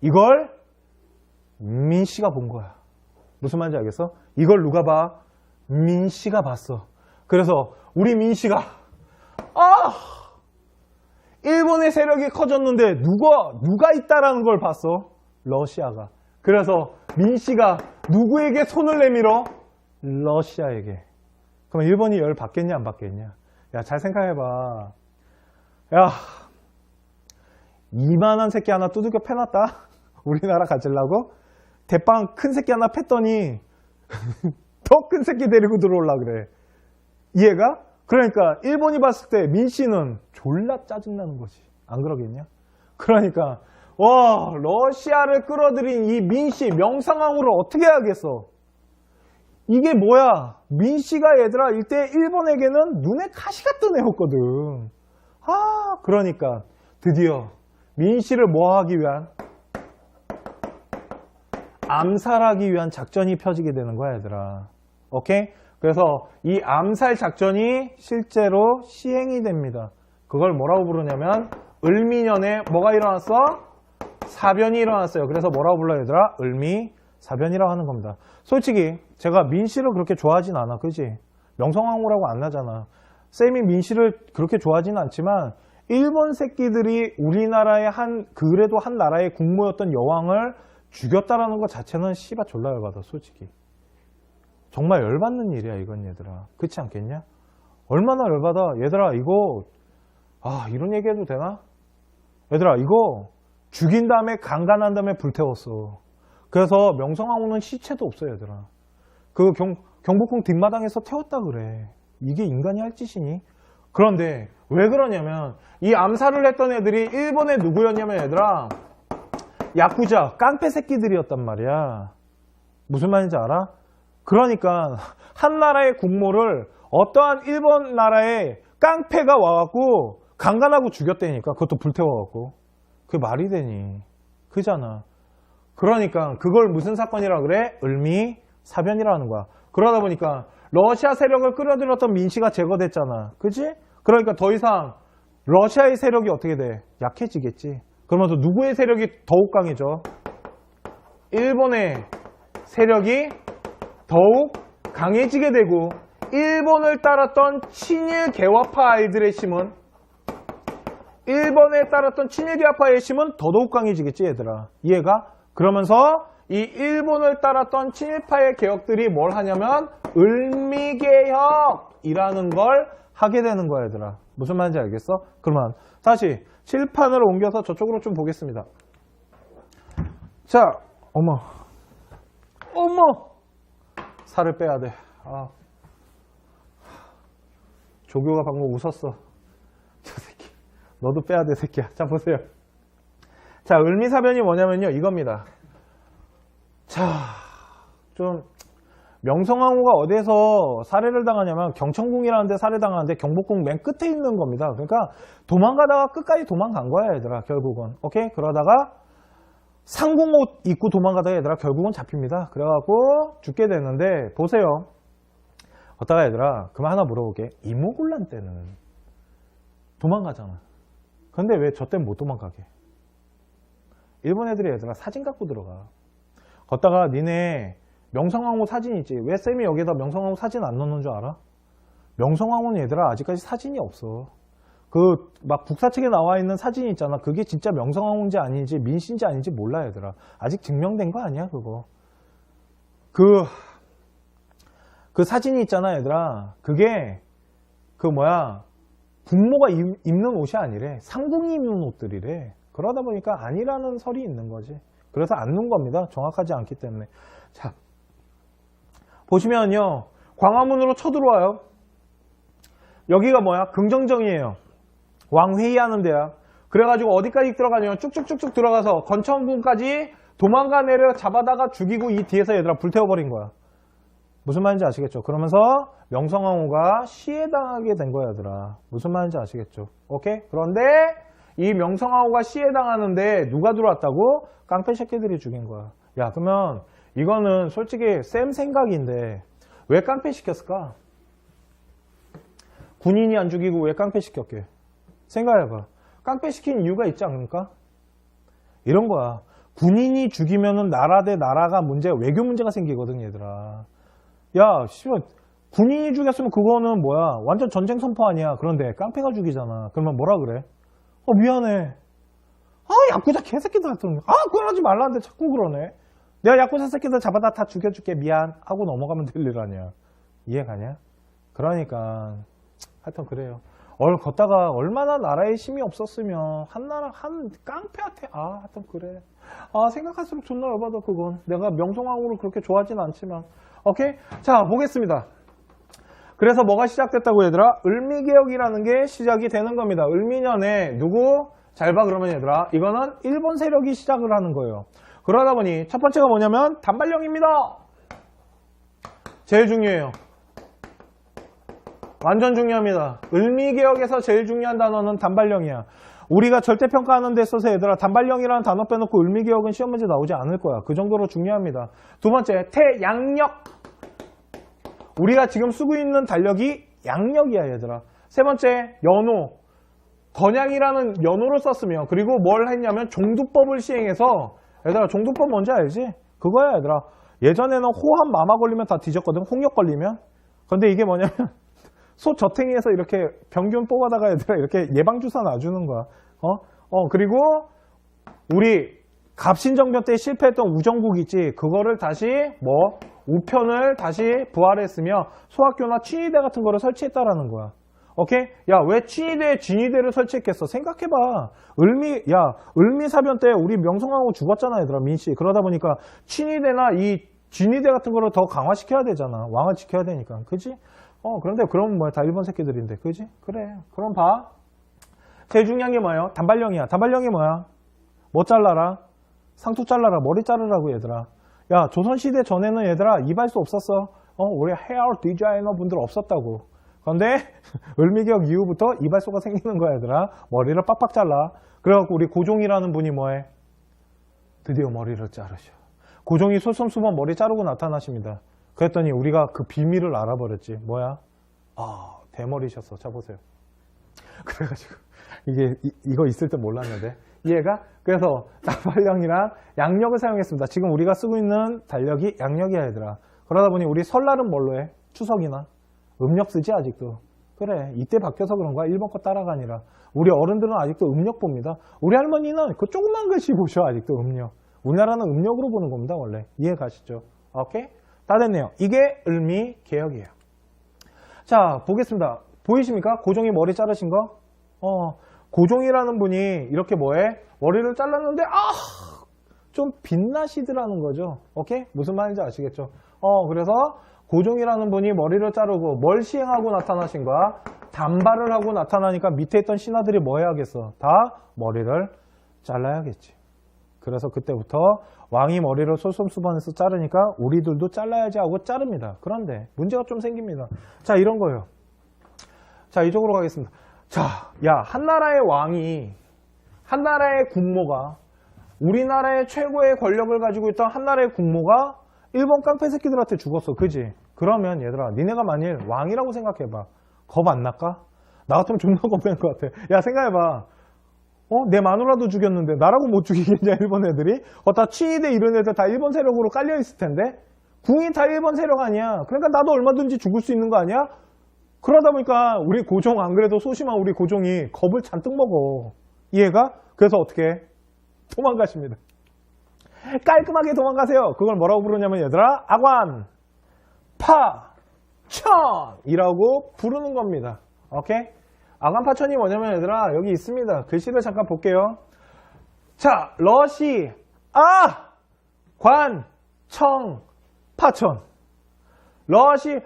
이걸 민씨가 본 거야. 무슨 말인지 알겠어? 이걸 누가 봐? 민씨가 봤어. 그래서 우리 민씨가 일본의 세력이 커졌는데 누가 있다라는 걸 봤어? 러시아가. 그래서 민씨가 누구에게 손을 내밀어? 러시아에게. 그럼 일본이 열 받겠냐 안 받겠냐? 야, 잘 생각해봐. 야, 이만한 새끼 하나 두들겨 패놨다. 우리나라 가지려고? 대빵 큰 새끼 하나 팼더니 더 큰 새끼 데리고 들어올라 그래. 이해가? 그러니까 일본이 봤을 때 민씨는 졸라 짜증나는 거지. 안 그러겠냐? 그러니까 와, 러시아를 끌어들인 이 민씨 명상황후를 어떻게 해야겠어? 이게 뭐야? 민씨가 얘들아 이때 일본에게는 눈에 가시가 뜬 애였거든. 그러니까 드디어 민씨를 뭐 하기 위한? 암살하기 위한 작전이 펴지게 되는 거야, 얘들아. 오케이? 그래서 이 암살 작전이 실제로 시행이 됩니다. 그걸 뭐라고 부르냐면 을미년에 뭐가 일어났어? 사변이 일어났어요. 그래서 뭐라고 불러요, 얘들아? 을미사변이라고 하는 겁니다. 솔직히 제가 민씨를 그렇게 좋아하진 않아. 그지? 명성황후라고 안 나잖아. 쌤이 민씨를 그렇게 좋아하진 않지만 일본 새끼들이 우리나라의 그래도 한 나라의 국모였던 여왕을 죽였다라는 것 자체는 씨바 졸라 열받아, 솔직히. 정말 열받는 일이야, 이건, 얘들아. 그렇지 않겠냐? 얼마나 열받아. 얘들아, 이거, 이런 얘기 해도 되나? 얘들아, 이거 죽인 다음에 강간한 다음에 불태웠어. 그래서 명성황후는 시체도 없어, 얘들아. 그 경복궁 뒷마당에서 태웠다 그래. 이게 인간이 할 짓이니? 그런데 왜 그러냐면 이 암살을 했던 애들이 일본의 누구였냐면, 얘들아, 야쿠자, 깡패 새끼들이었단 말이야. 무슨 말인지 알아? 그러니까 한 나라의 국모를 어떠한 일본 나라의 깡패가 와갖고 강간하고 죽였다니까. 그것도 불태워갖고. 그게 말이 되니? 그잖아. 그러니까 그걸 무슨 사건이라 그래? 을미사변이라는 거야. 그러다 보니까 러시아 세력을 끌어들였던 민씨가 제거됐잖아. 그치? 그러니까 더 이상 러시아의 세력이 어떻게 돼? 약해지겠지. 그러면서 누구의 세력이 더욱 강해져? 일본의 세력이 더욱 강해지게 되고, 일본을 따랐던 친일 개화파 아이들의 힘은, 일본에 따랐던 친일 개화파의 힘은 더더욱 강해지겠지, 얘들아. 이해가? 그러면서 이 일본을 따랐던 친일파의 개혁들이 뭘 하냐면 을미개혁이라는 걸 하게 되는 거야, 얘들아. 무슨 말인지 알겠어? 그러면 다시 칠판을 옮겨서 저쪽으로 좀 보겠습니다. 자, 어머 살을 빼야 돼. 조교가 방금 웃었어. 저 새끼 너도 빼야 돼, 새끼야. 자, 보세요. 자, 을미사변이 뭐냐면요, 이겁니다. 자, 좀 명성황후가 어디에서 살해를 당하냐면 경천궁이라는 데 살해당하는데 경복궁 맨 끝에 있는 겁니다. 그러니까 도망가다가 끝까지 도망간 거야, 얘들아. 결국은. 오케이? 그러다가 상궁옷 입고 도망가다가 얘들아 결국은 잡힙니다. 그래갖고 죽게 되는데, 보세요. 어따가 얘들아, 그만 하나 물어볼게. 이모군란 때는 도망가잖아. 근데 왜 저 때는 못 도망가게? 일본 애들이 얘들아 사진 갖고 들어가. 걷다가 니네 명성황후 사진 있지. 왜 쌤이 여기다 명성황후 사진 안 넣는 줄 알아? 명성황후는 얘들아 아직까지 사진이 없어. 그 막 국사 책에 나와 있는 사진이 있잖아. 그게 진짜 명성황후인지 아닌지 민씨인지 아닌지 몰라 얘들아. 아직 증명된 거 아니야 그거. 그 사진이 있잖아 얘들아. 그게 국모가 입는 옷이 아니래. 상궁이 입는 옷들이래. 그러다 보니까 아니라는 설이 있는 거지. 그래서 안 넣은 겁니다. 정확하지 않기 때문에. 자, 보시면요. 광화문으로 쳐들어와요. 여기가 긍정정이에요. 왕 회의하는 데야. 그래가지고 어디까지 들어가냐면 쭉쭉쭉쭉 들어가서 건천궁까지 도망간 애를 잡아다가 죽이고 이 뒤에서 얘들아 불태워버린 거야. 무슨 말인지 아시겠죠? 그러면서 명성황후가 시해당하게 된 거야 얘들아. 무슨 말인지 아시겠죠? 오케이? 그런데 이 명성황후가 시해당하는데 누가 들어왔다고? 깡패 새끼들이 죽인 거야. 야 그러면 이거는 솔직히 쌤 생각인데 왜 깡패 시켰을까? 군인이 안 죽이고 왜 깡패 시켰게? 생각해봐. 깡패 시킨 이유가 있지 않습니까? 이런 거야. 군인이 죽이면은 나라 대 나라가 외교 문제가 생기거든 얘들아. 야 씨발 군인이 죽였으면 그거는 완전 전쟁 선포 아니야. 그런데 깡패가 죽이잖아. 그러면 뭐라 그래? 미안해. 야쿠자 개새끼들 그러지 말라는데 자꾸 그러네. 내가 야쿠자 새끼들 잡아다 다 죽여줄게 미안 하고 넘어가면 될 일 아니야. 이해가냐? 그러니까 하여튼 그래요. 걷다가 얼마나 나라에 힘이 없었으면 한 깡패한테 하여튼 그래. 생각할수록 존나 열받아 그건. 내가 명성황후를 그렇게 좋아하진 않지만. 오케이? 자 보겠습니다. 그래서 뭐가 시작됐다고 얘들아? 을미개혁이라는 게 시작이 되는 겁니다. 을미년에 누구? 잘 봐 그러면 얘들아. 이거는 일본 세력이 시작을 하는 거예요. 그러다 보니 첫 번째가 뭐냐면 단발령입니다. 제일 중요해요. 완전 중요합니다. 을미개혁에서 제일 중요한 단어는 단발령이야. 우리가 절대평가하는 데 있어서 얘들아 단발령이라는 단어 빼놓고 을미개혁은 시험 문제 나오지 않을 거야. 그 정도로 중요합니다. 두 번째 태양력. 우리가 지금 쓰고 있는 달력이 양력이야 얘들아. 세 번째 연호. 건양이라는 연호를 썼으며 그리고 뭘 했냐면 종두법을 시행해서 얘들아 종두법 뭔지 알지? 그거야 얘들아. 예전에는 호암 마마 걸리면 다 뒤졌거든. 홍역 걸리면. 근데 이게 뭐냐면 소 저탱이에서 이렇게 병균 뽑아다가 얘들아 이렇게 예방주사 놔주는 거야. 그리고 우리 갑신정변 때 실패했던 우정국 있지. 그거를 다시 우편을 다시 부활했으며 소학교나 친위대 같은 거를 설치했다라는 거야. 오케이? 야, 왜 친위대에 진위대를 설치했겠어? 생각해봐. 을미사변 때 우리 명성황후 죽었잖아, 얘들아, 민씨. 그러다 보니까 친위대나 이 진위대 같은 거를 더 강화시켜야 되잖아. 왕을 지켜야 되니까. 그지? 그런데 그럼 다 일본 새끼들인데. 그지? 그래. 그럼 봐. 제일 중요한 게 뭐예요? 단발령이야. 단발령이 뭐야? 뭐 잘라라? 상투 잘라라. 머리 자르라고, 얘들아. 야, 조선시대 전에는 얘들아, 이발소 없었어. 우리 헤어 디자이너 분들 없었다고. 그런데 을미개혁 이후부터 이발소가 생기는 거야 얘들아. 머리를 빡빡 잘라. 그래갖고 우리 고종이라는 분이 뭐해? 드디어 머리를 자르셔. 고종이 솔선수범 머리 자르고 나타나십니다. 그랬더니 우리가 그 비밀을 알아버렸지. 뭐야? 대머리셨어. 자 보세요. 그래가지고 이거 있을 때 몰랐는데 이해가? 그래서 단발령이랑 양력을 사용했습니다. 지금 우리가 쓰고 있는 달력이 양력이야 얘들아. 그러다 보니 우리 설날은 뭘로 해? 추석이나 음력 쓰지 아직도. 그래 이때 바뀌어서 그런 거야. 일본 거 따라가니라. 우리 어른들은 아직도 음력 봅니다. 우리 할머니는 그 조그만 글씨 보셔. 아직도 음력. 우리나라는 음력으로 보는 겁니다 원래. 이해 가시죠? 오케이? 다 됐네요. 이게 을미개혁이에요. 자 보겠습니다. 보이십니까? 고종이 머리 자르신 거? 고종이라는 분이 이렇게 머리를 잘랐는데 좀 빛나시더라는 거죠. 오케이? 무슨 말인지 아시겠죠? 그래서 고종이라는 분이 머리를 자르고 뭘 시행하고 나타나신 거야? 단발을 하고 나타나니까 밑에 있던 신하들이 뭐 해야겠어? 다 머리를 잘라야겠지. 그래서 그때부터 왕이 머리를 솔선수범해서 자르니까 우리들도 잘라야지 하고 자릅니다. 그런데 문제가 좀 생깁니다. 자 이런 거예요. 자 이쪽으로 가겠습니다. 자, 한나라의 왕이, 한나라의 국모가, 우리나라의 최고의 권력을 가지고 있던 한나라의 국모가 일본 깡패 새끼들한테 죽었어. 그지? 그러면 얘들아, 니네가 만일 왕이라고 생각해봐. 겁 안 날까? 나 같으면 존나 겁날 것 같아. 야, 생각해봐. 내 마누라도 죽였는데 나라고 못 죽이겠냐 일본 애들이? 다 친위대 이런 애들 다 일본 세력으로 깔려 있을 텐데 궁이 다 일본 세력 아니야. 그러니까 나도 얼마든지 죽을 수 있는 거 아니야? 그러다 보니까 우리 고종 안 그래도 소심한 우리 고종이 겁을 잔뜩 먹어. 이해가? 그래서 어떻게 해? 도망가십니다. 깔끔하게 도망가세요. 그걸 뭐라고 부르냐면 얘들아 아관 파천이라고 부르는 겁니다. 오케이? 아관파천이 뭐냐면 얘들아 여기 있습니다. 글씨를 잠깐 볼게요. 자, 러시 관청 파천. 러시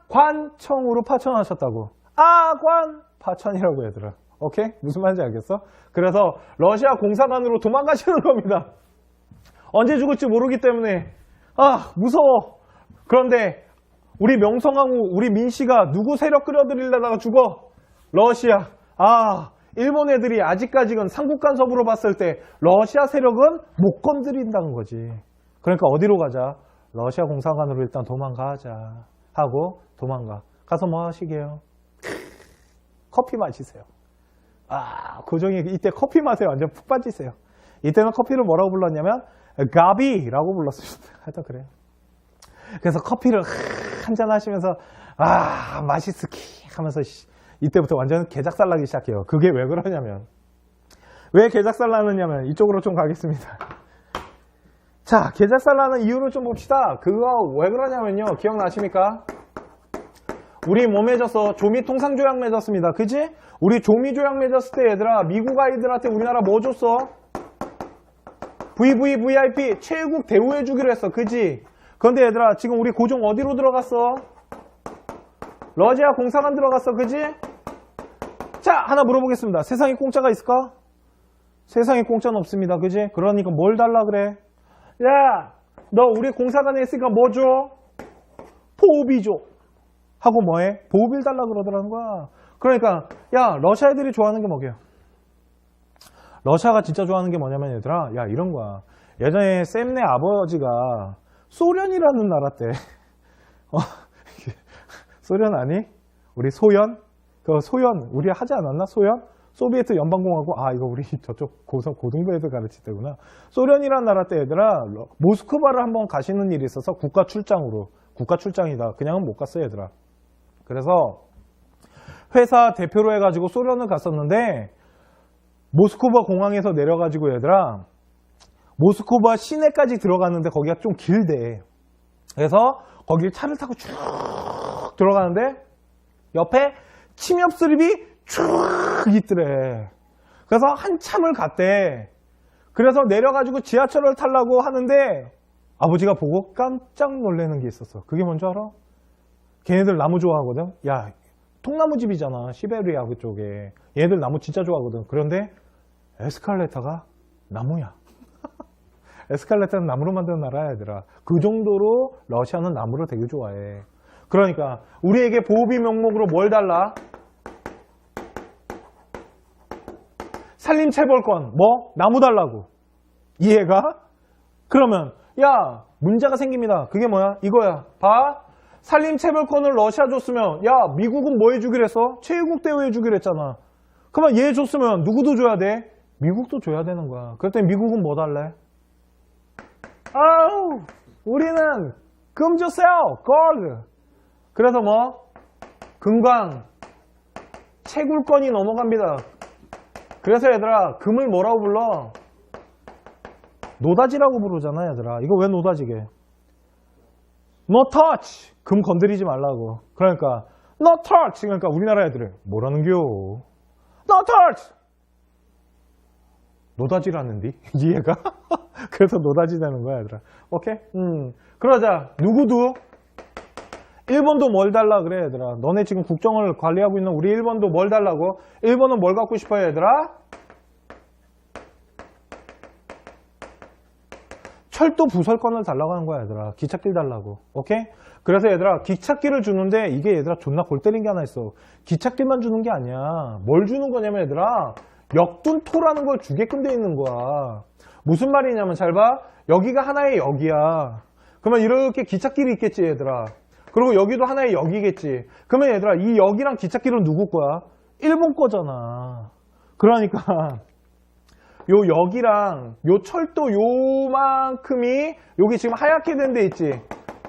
관청으로 파천하셨다고. 아관파천이라고 얘들아. 오케이? 무슨 말인지 알겠어? 그래서 러시아 공사관으로 도망가시는 겁니다. 언제 죽을지 모르기 때문에 무서워. 그런데 우리 명성황후 우리 민씨가 누구 세력 끌어들이려다가 죽어? 러시아. 일본 애들이 아직까지는 삼국간섭으로 봤을 때 러시아 세력은 못 건드린다는 거지. 그러니까 어디로 가자? 러시아 공사관으로 일단 도망가자 하고 도망가. 가서 뭐 하시게요? 커피 마시세요. 고종이 이때 커피 맛에 완전 푹 빠지세요. 이때는 커피를 뭐라고 불렀냐면 가비라고 불렀습니다. 하여튼 그래요. 그래서 커피를 한잔 하시면서 맛있스키 하면서 이때부터 완전 개작살 나기 시작해요. 그게 왜 그러냐면 왜 개작살 나느냐면 이쪽으로 좀 가겠습니다. 자, 개작살 나는 이유를 좀 봅시다. 그거 왜 그러냐면요. 기억나십니까? 우리 뭐 맺었어? 조미통상조약 맺었습니다. 그지? 우리 조미조약 맺었을 때 얘들아 미국 아이들한테 우리나라 뭐 줬어? VVVIP 최애국 대우해 주기로 했어. 그지? 그런데 얘들아 지금 우리 고종 어디로 들어갔어? 러시아 공사관 들어갔어. 그지? 자, 하나 물어보겠습니다. 세상에 공짜가 있을까? 세상에 공짜는 없습니다. 그지? 그러니까 뭘 달라 그래? 야, 너 우리 공사관에 있으니까 뭐 줘? 보호비 줘. 하고 뭐해? 보호비를 달라 그러더라는 거야. 그러니까 야, 러시아 애들이 좋아하는 게 뭐게요? 러시아가 진짜 좋아하는 게 뭐냐면 얘들아 이런 거야. 예전에 쌤네 아버지가 소련이라는 나라 때 소련 아니? 우리 소연? 그 소연 우리 하지 않았나? 소연? 소비에트 연방공화국. 이거 우리 저쪽 고등부 애들 가르칠 때구나. 소련이라는 나라 때 얘들아 모스크바를 한번 가시는 일이 있어서 국가 출장이다. 그냥은 못 갔어 얘들아. 그래서 회사 대표로 해가지고 소련을 갔었는데 모스크바 공항에서 내려가지고 얘들아 모스크바 시내까지 들어가는데 거기가 좀 길대. 그래서 거기 차를 타고 쭉 들어가는데 옆에 침엽 수립이 쭉 있더래. 그래서 한참을 갔대. 그래서 내려가지고 지하철을 타려고 하는데 아버지가 보고 깜짝 놀라는 게 있었어. 그게 뭔지 알아? 걔네들 나무 좋아하거든. 야, 통나무집이잖아. 시베리아 그쪽에. 얘네들 나무 진짜 좋아하거든. 그런데 에스컬레이터가 나무야. 에스컬레이터는 나무로 만드는 나라야 얘들아. 그 정도로 러시아는 나무를 되게 좋아해. 그러니까 우리에게 보호비 명목으로 뭘 달라? 산림체벌권. 뭐? 나무 달라고. 이해가? 그러면 야, 문제가 생깁니다. 그게 뭐야? 이거야. 봐. 산림체벌권을 러시아 줬으면 야, 미국은 뭐 해주기로 했어? 최애국 대우해 주기로 했잖아. 그러면 얘 줬으면 누구도 줘야 돼? 미국도 줘야 되는 거야. 그랬더니 미국은 뭐 달래? 우리는 금 주세요. 골드. 그래서 뭐? 금광 채굴권이 넘어갑니다. 그래서 얘들아 금을 뭐라고 불러? 노다지라고 부르잖아 얘들아. 이거 왜 노다지게? No touch. 금 건드리지 말라고. 그러니까 No touch. 그러니까 우리나라 애들은 뭐라는겨? No touch. 노다지라는디? 이해가? 그래서 노다지 되는 거야 얘들아. 오케이? 그러자 누구도 일본도 뭘 달라 그래 얘들아. 너네 지금 국정을 관리하고 있는 우리 일본도 뭘 달라고? 일본은 뭘 갖고 싶어요 얘들아? 철도 부설권을 달라고 하는 거야 얘들아. 기찻길 달라고. 오케이? 그래서 얘들아 기찻길을 주는데 이게 얘들아 존나 골 때린 게 하나 있어. 기찻길만 주는 게 아니야. 뭘 주는 거냐면 얘들아 역둔토라는 걸 주게끔 돼 있는 거야. 무슨 말이냐면 잘 봐. 여기가 하나의 역이야. 그러면 이렇게 기찻길이 있겠지 얘들아. 그리고 여기도 하나의 역이겠지. 그러면 얘들아 이 역이랑 기찻길은 누구 거야? 일본 거잖아. 그러니까 여기랑 요 철도 요만큼이 여기 지금 하얗게 된 데 있지.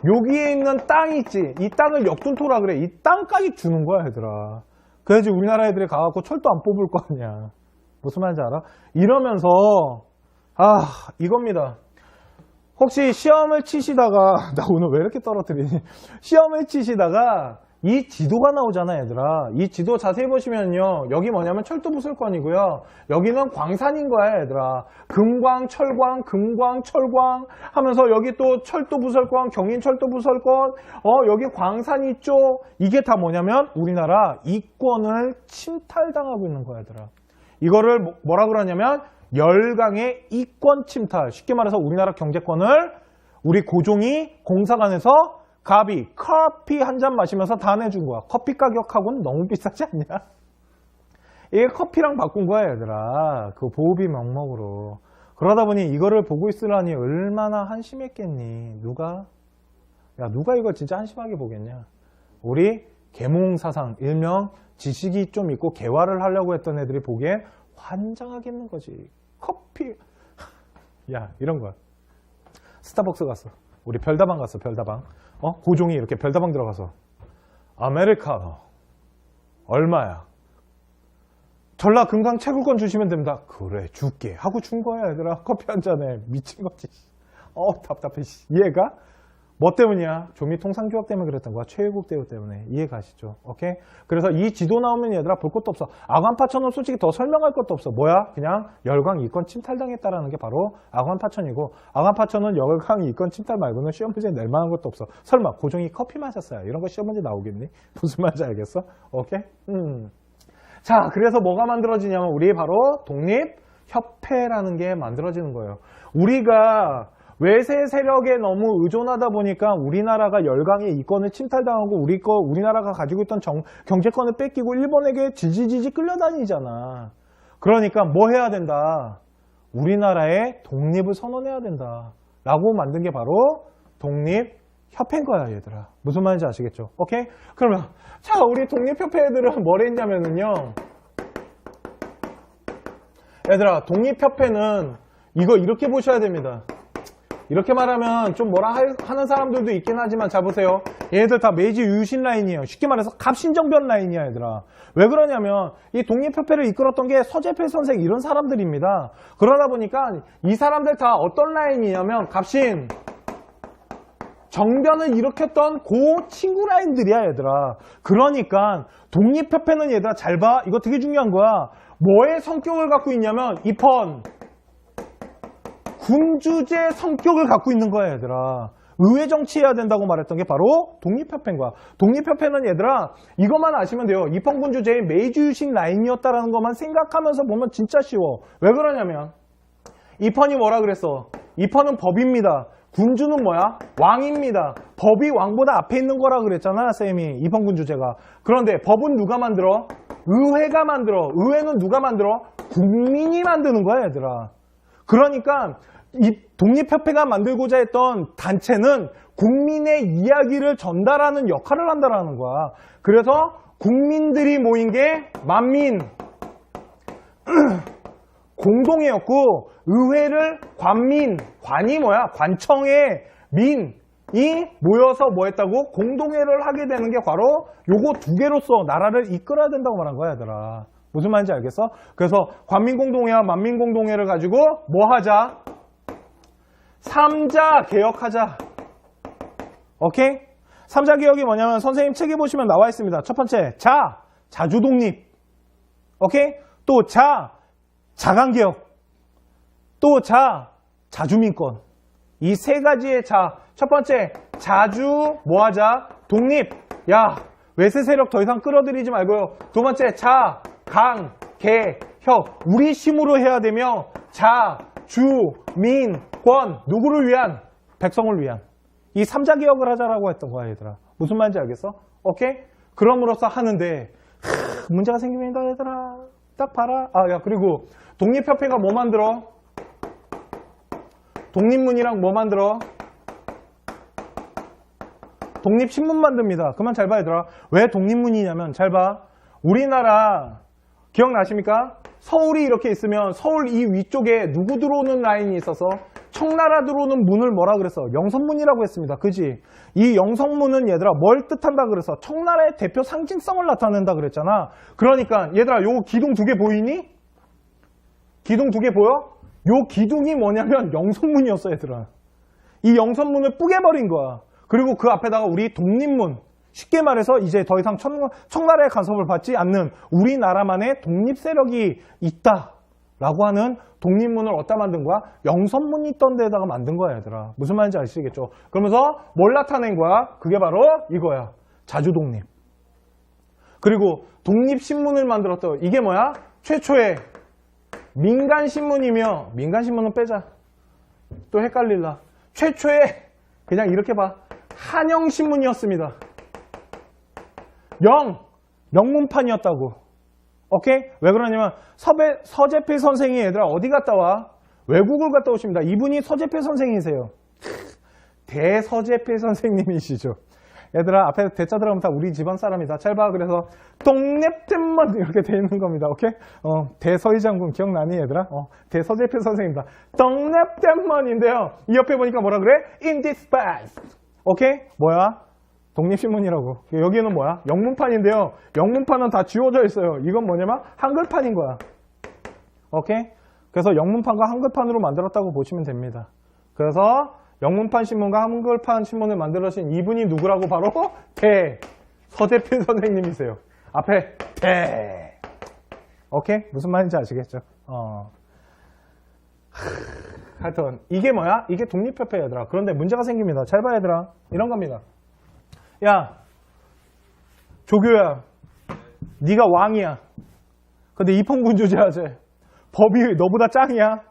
여기에 있는 땅이 있지. 이 땅을 역둔토라 그래. 이 땅까지 주는 거야, 얘들아. 그래야지 우리나라 애들이 가갖고 철도 안 뽑을 거 아니야. 무슨 말인지 알아? 이러면서 이겁니다. 혹시 시험을 치시다가 나 오늘 왜 이렇게 떨어뜨리니? 시험을 치시다가 이 지도가 나오잖아, 얘들아. 이 지도 자세히 보시면요, 여기 뭐냐면 철도 부설권이고요, 여기는 광산인 거야, 얘들아. 금광, 철광, 금광, 철광 하면서 여기 또 철도 부설권, 경인철도 부설권, 여기 광산 있죠. 이게 다 뭐냐면 우리나라 이권을 침탈당하고 있는 거야, 얘들아. 이거를 뭐라 그러냐면 열강의 이권 침탈. 쉽게 말해서 우리나라 경제권을 우리 고종이 공사관에서 갑이 커피 한 잔 마시면서 다 내준 거야. 커피 가격하고는 너무 비싸지 않냐? 이게 커피랑 바꾼 거야, 얘들아. 그 보호비 명목으로. 그러다 보니 이거를 보고 있으라니 얼마나 한심했겠니? 누가 이걸 진짜 한심하게 보겠냐? 우리 계몽사상, 일명 지식이 좀 있고 개화를 하려고 했던 애들이 보기엔 환장하겠는 거지. 커피. 야, 이런 거야. 스타벅스 갔어. 우리 별다방 갔어, 별다방. 고종이 이렇게 별다방 들어가서 아메리카노 얼마야? 전라 금강 채굴권 주시면 됩니다. 그래, 줄게 하고 준 거야, 얘들아. 커피 한 잔에. 미친 거지. 답답해. 이해가? 뭐 때문이야? 조미 통상교육 때문에 그랬던 거야. 최애국 대우 때문에. 이해가시죠? 오케이? 그래서 이 지도 나오면 얘들아 볼 것도 없어. 아관파천은 솔직히 더 설명할 것도 없어. 뭐야? 그냥 열강 이권 침탈당했다라는 게 바로 아관파천이고, 아관파천은 열강 이권 침탈 말고는 시험 문제에 낼 만한 것도 없어. 설마 고종이 커피 마셨어요, 이런 거 시험 문제 나오겠니? 무슨 말인지 알겠어? 오케이? 자, 그래서 뭐가 만들어지냐면 우리 바로 독립협회라는 게 만들어지는 거예요. 우리가 외세 세력에 너무 의존하다 보니까 우리나라가 열강의 이권을 침탈당하고 우리나라가 가지고 있던 경제권을 뺏기고 일본에게 질질질질 끌려다니잖아. 그러니까 뭐 해야 된다? 우리나라의 독립을 선언해야 된다. 라고 만든 게 바로 독립협회인 거야, 얘들아. 무슨 말인지 아시겠죠? 오케이? 그러면 자, 우리 독립협회 애들은 뭘 했냐면은요, 얘들아, 독립협회는 이거 이렇게 보셔야 됩니다. 이렇게 말하면 좀 뭐라 하는 사람들도 있긴 하지만, 자 보세요. 얘들 다 메이지 유신 라인이에요. 쉽게 말해서 갑신정변 라인이야, 얘들아. 왜 그러냐면 이 독립협회를 이끌었던 게 서재필 선생 이런 사람들입니다. 그러다 보니까 이 사람들 다 어떤 라인이냐면 갑신 정변을 일으켰던 그 친구 라인들이야, 얘들아. 그러니까 독립협회는 얘들아 잘 봐. 이거 되게 중요한 거야. 뭐의 성격을 갖고 있냐면 입헌 군주제 성격을 갖고 있는 거야, 얘들아. 의회 정치해야 된다고 말했던 게 바로 독립협회인 거야. 독립협회는 얘들아 이것만 아시면 돼요. 입헌군주제의 메이주유신 라인이었다라는 것만 생각하면서 보면 진짜 쉬워. 왜 그러냐면 입헌이 뭐라 그랬어? 입헌은 법입니다. 군주는 뭐야? 왕입니다. 법이 왕보다 앞에 있는 거라 그랬잖아, 쌤이. 입헌군주제가. 그런데 법은 누가 만들어? 의회가 만들어. 의회는 누가 만들어? 국민이 만드는 거야, 얘들아. 그러니까 이 독립협회가 만들고자 했던 단체는 국민의 이야기를 전달하는 역할을 한다라는 거야. 그래서 국민들이 모인 게 만민 공동회였고, 의회를 관민, 관이 뭐야? 관청의 민이 모여서 뭐 했다고? 공동회를 하게 되는 게 바로 요거 두 개로서 나라를 이끌어야 된다고 말한 거야, 얘들아. 무슨 말인지 알겠어? 그래서 관민공동회와 만민공동회를 가지고 뭐 하자? 3자 개혁하자. 오케이? 3자 개혁이 뭐냐면 선생님 책에 보시면 나와 있습니다. 첫 번째, 자주독립. 오케이? 또 자강개혁. 또 자주민권. 이 세 가지의 첫 번째, 뭐 하자? 독립. 야, 외세 세력 더 이상 끌어들이지 말고요. 두 번째, 개혁. 우리 힘으로 해야 되며, 민권. 누구를 위한? 백성을 위한. 이 3자 개혁을 하자라고 했던 거야, 얘들아. 무슨 말인지 알겠어? 오케이? 그럼으로써 하는데 문제가 생깁니다, 얘들아. 딱 봐라. 야, 그리고 독립협회가 뭐 만들어? 독립문이랑 뭐 만들어? 독립신문 만듭니다. 그만 잘 봐, 얘들아. 왜 독립문이냐면 잘 봐. 우리나라 기억나십니까? 서울이 이렇게 있으면 서울 이 위쪽에 누구 들어오는 라인이 있어서 청나라 들어오는 문을 뭐라 그랬어? 영선문이라고 했습니다. 그지? 이 영선문은 얘들아 뭘 뜻한다 그래서 청나라의 대표 상징성을 나타낸다 그랬잖아. 그러니까 얘들아 요 기둥 두 개 보이니? 기둥 두 개 보여? 요 기둥이 뭐냐면 영선문이었어 얘들아. 이 영선문을 뿌개버린 거야. 그리고 그 앞에다가 우리 독립문, 쉽게 말해서 이제 더 이상 청나라의 간섭을 받지 않는 우리나라만의 독립 세력이 있다라고 하는 독립문을 어디다 만든 거야? 영선문이 있던 데다가 만든 거야 얘들아. 무슨 말인지 아시겠죠? 그러면서 뭘 나타낸 거야? 그게 바로 이거야. 자주독립. 그리고 독립신문을 만들었던 이게 뭐야? 최초의 민간신문이며, 민간신문은 빼자. 또 헷갈릴라. 최초의 그냥 이렇게 봐. 한영신문이었습니다. 영문판이었다고. 오케이? 왜 그러냐면 서재필 선생이 얘들아 어디 갔다 와? 외국을 갔다 오십니다. 이분이 서재필 선생이세요. 대서재필 선생님이시죠. 얘들아 앞에 대자 들어가면 다 우리 집안 사람이다. 잘 봐. 그래서 독립신문 이렇게 돼 있는 겁니다. 오케이? 대서희 장군 기억나니 얘들아? 대서재필 선생입니다. 독립신문인데요. 이 옆에 보니까 뭐라 그래? In this past. 오케이? 뭐야? 독립신문이라고. 여기는 뭐야? 영문판인데요. 영문판은 다 지워져 있어요. 이건 뭐냐면 한글판인 거야. 오케이? 그래서 영문판과 한글판으로 만들었다고 보시면 됩니다. 그래서 영문판 신문과 한글판 신문을 만들어신 이분이 누구라고? 바로 서재필 선생님이세요. 앞에 오케이? 무슨 말인지 아시겠죠? 하여튼 이게 뭐야? 이게 독립협회 얘들아. 그런데 문제가 생깁니다. 잘 봐 얘들아. 이런 겁니다. 야, 조교야, 네가 왕이야. 근데 입헌군주제하지. 법이 너보다 짱이야.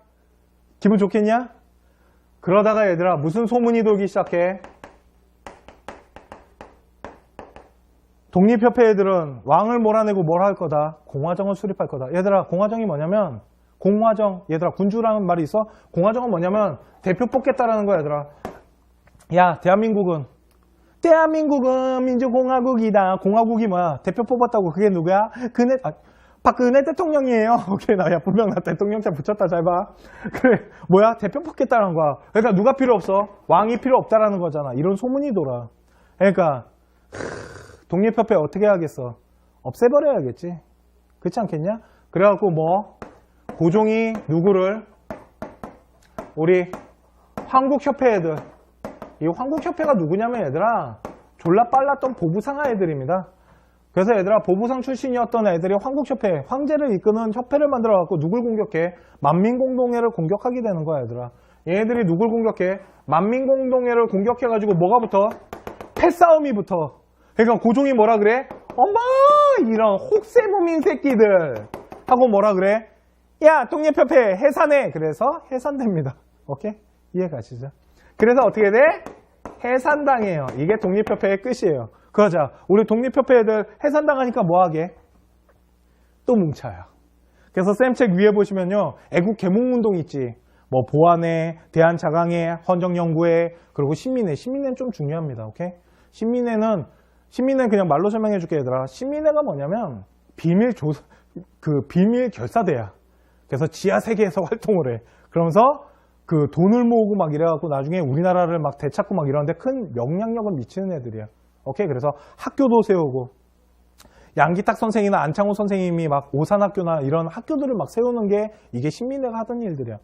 기분 좋겠냐? 그러다가 얘들아 무슨 소문이 돌기 시작해? 독립협회 애들은 왕을 몰아내고 뭘 할 거다? 공화정을 수립할 거다. 얘들아 공화정이 뭐냐면 공화정, 얘들아 군주라는 말이 있어? 공화정은 뭐냐면 대표 뽑겠다라는 거야 얘들아. 야, 대한민국은 민주공화국이다. 공화국이 뭐야? 대표 뽑았다고. 그게 누구야? 박근혜 대통령이에요. 오케이, 나야 분명 나 대통령차 붙였다. 잘 봐. 그래, 뭐야? 대표 뽑겠다는 거야. 그러니까 누가 필요 없어? 왕이 필요 없다라는 거잖아. 이런 소문이 돌아. 그러니까 독립협회 어떻게 하겠어? 없애버려야겠지. 그렇지 않겠냐? 그래갖고 뭐 고종이 누구를 우리 한국협회 애들, 이 한국협회가 누구냐면 얘들아 졸라 빨랐던 보부상하 애들입니다. 그래서 얘들아 보부상 출신이었던 애들이 한국협회, 황제를 이끄는 협회를 만들어갖고 누굴 공격해? 만민공동회를 공격하게 되는 거야 얘들아. 얘네들이 누굴 공격해? 만민공동회를 공격해가지고 뭐가 붙어? 패싸움이 붙어. 그러니까 고종이 뭐라 그래? 어머 이런 혹세무민 새끼들 하고 뭐라 그래? 야 독립협회 해산해. 그래서 해산됩니다. 오케이? 이해 가시죠? 그래서 어떻게 돼? 해산당해요. 이게 독립협회의 끝이에요. 그러자 우리 독립협회 애들 해산당하니까 뭐하게? 또 뭉쳐요. 그래서 쌤책 위에 보시면요 애국 개몽운동 있지. 뭐 보안회, 대한자강회, 헌정연구회, 그리고 신민회. 신민회는 좀 중요합니다. 오케이? 신민회는 그냥 말로 설명해 줄게 얘들아. 신민회가 뭐냐면 비밀 결사대야. 그래서 지하 세계에서 활동을 해. 그러면서 그 돈을 모으고 막 이래갖고 나중에 우리나라를 막 되찾고 막 이러는데 큰 영향력을 미치는 애들이야. 오케이? 그래서 학교도 세우고 양기탁 선생이나 안창호 선생님이 막 오산학교나 이런 학교들을 막 세우는 게 이게 신민회가 하던 일들이야.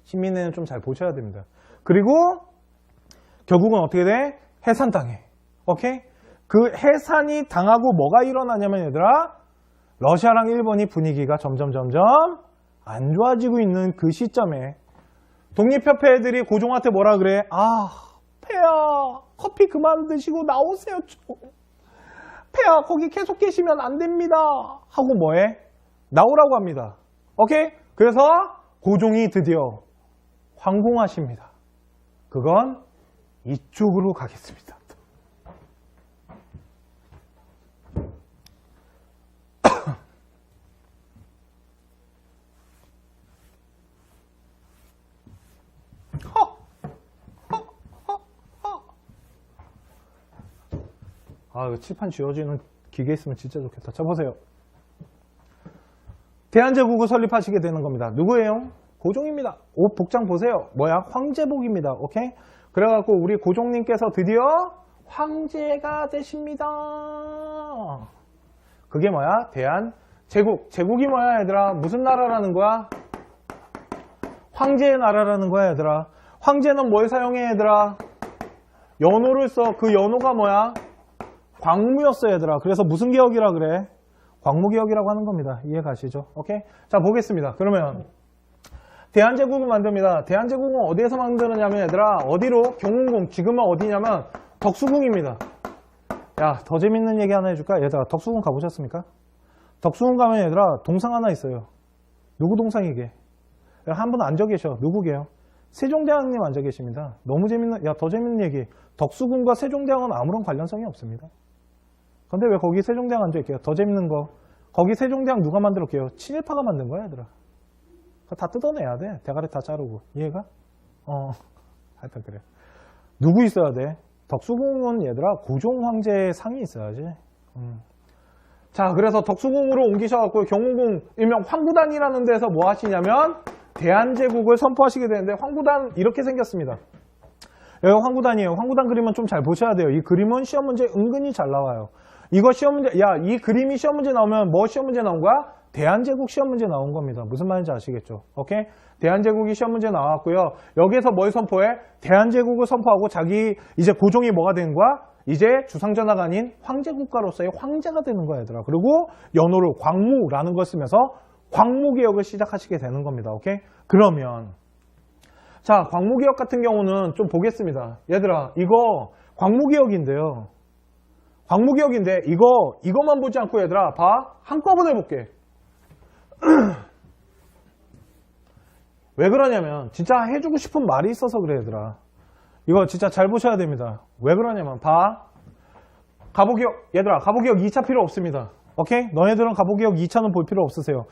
신민회는 좀 잘 보셔야 됩니다. 그리고 결국은 어떻게 돼? 해산당해. 오케이? 그 해산이 당하고 뭐가 일어나냐면 얘들아 러시아랑 일본이 분위기가 점점 안 좋아지고 있는 그 시점에 독립협회 애들이 고종한테 뭐라 그래? 아, 폐하 커피 그만 드시고 나오세요 좀. 폐하 거기 계속 계시면 안 됩니다 하고 뭐해? 나오라고 합니다. 오케이? 그래서 고종이 드디어 황공하십니다. 그건 이쪽으로 가겠습니다. 아, 이거 칠판 지워지는 기계 있으면 진짜 좋겠다. 자, 보세요. 대한제국을 설립하시게 되는 겁니다. 누구예요? 고종입니다. 옷 복장 보세요. 뭐야? 황제복입니다. 오케이? 그래갖고 우리 고종님께서 드디어 황제가 되십니다. 그게 뭐야? 대한제국. 제국이 뭐야 얘들아? 무슨 나라라는 거야? 황제의 나라라는 거야 얘들아. 황제는 뭘 사용해 얘들아? 연호를 써. 그 연호가 뭐야? 광무였어 얘들아. 그래서 무슨 개혁이라 그래? 광무개혁이라고 하는 겁니다. 이해 가시죠? 오케이? 자 보겠습니다. 그러면 대한제국을 만듭니다. 대한제국은 어디에서 만드느냐면 얘들아 어디로? 경운궁. 지금은 어디냐면 덕수궁입니다. 야 더 재밌는 얘기 하나 해줄까? 얘들아 덕수궁 가보셨습니까? 덕수궁 가면 얘들아 동상 하나 있어요. 누구 동상이게? 한 분 앉아 계셔. 누구게요? 세종대왕님 앉아 계십니다. 너무 재밌는, 야 더 재밌는 얘기. 덕수궁과 세종대왕은 아무런 관련성이 없습니다. 근데 왜 거기 세종대왕 앉아있게요? 더 재밌는 거. 거기 세종대왕 누가 만들었게요? 친일파가 만든 거야, 얘들아. 그거 다 뜯어내야 돼. 대가리 다 자르고. 이해가? 하여튼 그래. 누구 있어야 돼? 덕수궁은 얘들아, 고종 황제의 상이 있어야지. 자, 그래서 덕수궁으로 옮기셔갖고 경운궁, 일명 황구단이라는 데서 뭐 하시냐면, 대한제국을 선포하시게 되는데, 황구단 이렇게 생겼습니다. 여기 황구단이에요. 황구단 그림은 좀 잘 보셔야 돼요. 이 그림은 시험 문제 은근히 잘 나와요. 이거 시험 문제, 야, 이 그림이 시험 문제 나오면 뭐 시험 문제 나온 거야? 대한제국 시험 문제 나온 겁니다. 무슨 말인지 아시겠죠? 오케이? 대한제국이 시험 문제 나왔고요. 여기서 뭘 선포해? 대한제국을 선포하고 자기 이제 고종이 뭐가 되는 거야? 이제 주상전하가 아닌 황제국가로서의 황제가 되는 거야, 얘들아. 그리고 연호를 광무라는 걸 쓰면서 광무개혁을 시작하시게 되는 겁니다. 오케이? 그러면 자, 광무개혁 같은 경우는 좀 보겠습니다. 얘들아, 이거 광무개혁인데요. 광무개혁인데 이거만 보지 않고 얘들아 봐. 한꺼번에 볼게. 왜 그러냐면 진짜 해주고 싶은 말이 있어서 그래 얘들아. 이거 진짜 잘 보셔야 됩니다. 왜 그러냐면 봐. 가보개혁 얘들아 가보개혁 2차 필요 없습니다. 오케이? 너네들은 가보개혁 2차는 볼 필요 없으세요.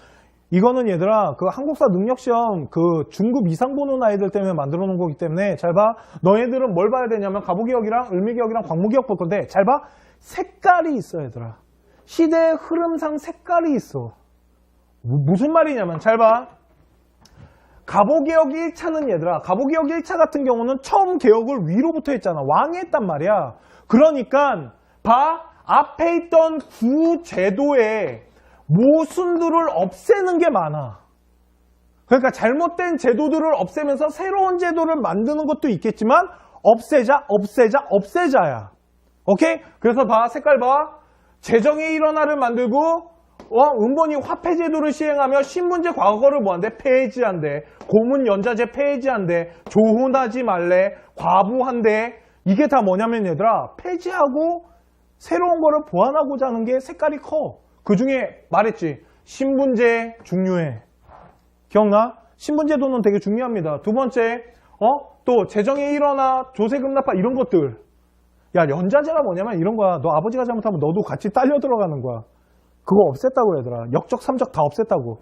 이거는 얘들아 그 한국사 능력시험 그 중급 이상 보는 아이들 때문에 만들어 놓은 거기 때문에 잘 봐. 너희들은 뭘 봐야 되냐면 가보개혁이랑 을미개혁이랑 광무개혁 볼 건데 잘 봐. 색깔이 있어 얘들아. 시대의 흐름상 색깔이 있어. 무슨 말이냐면 잘 봐. 가보개혁 1차는 얘들아 가보개혁 1차 같은 경우는 처음 개혁을 위로부터 했잖아. 왕이 했단 말이야. 그러니까 봐. 앞에 있던 구제도의 모순들을 없애는 게 많아. 그러니까 잘못된 제도들을 없애면서 새로운 제도를 만드는 것도 있겠지만 없애자야. 오케이? 그래서 봐. 색깔 봐. 재정의 일원화를 만들고 은본이 화폐 제도를 시행하며 신분제 과거를 뭐한대? 폐지한대. 고문 연자제 폐지한대. 조훈하지 말래. 과부한대. 이게 다 뭐냐면 얘들아 폐지하고 새로운 거를 보완하고자 하는 게 색깔이 커. 그 중에 말했지. 신분제 중요해. 기억나? 신분제도는 되게 중요합니다. 두 번째, 또 재정의 일원화, 조세금 납파 이런 것들. 야, 연자제가 뭐냐면 이런 거야. 너 아버지가 잘못하면 너도 같이 딸려 들어가는 거야. 그거 없앴다고 얘들아. 역적, 삼적 다 없앴다고.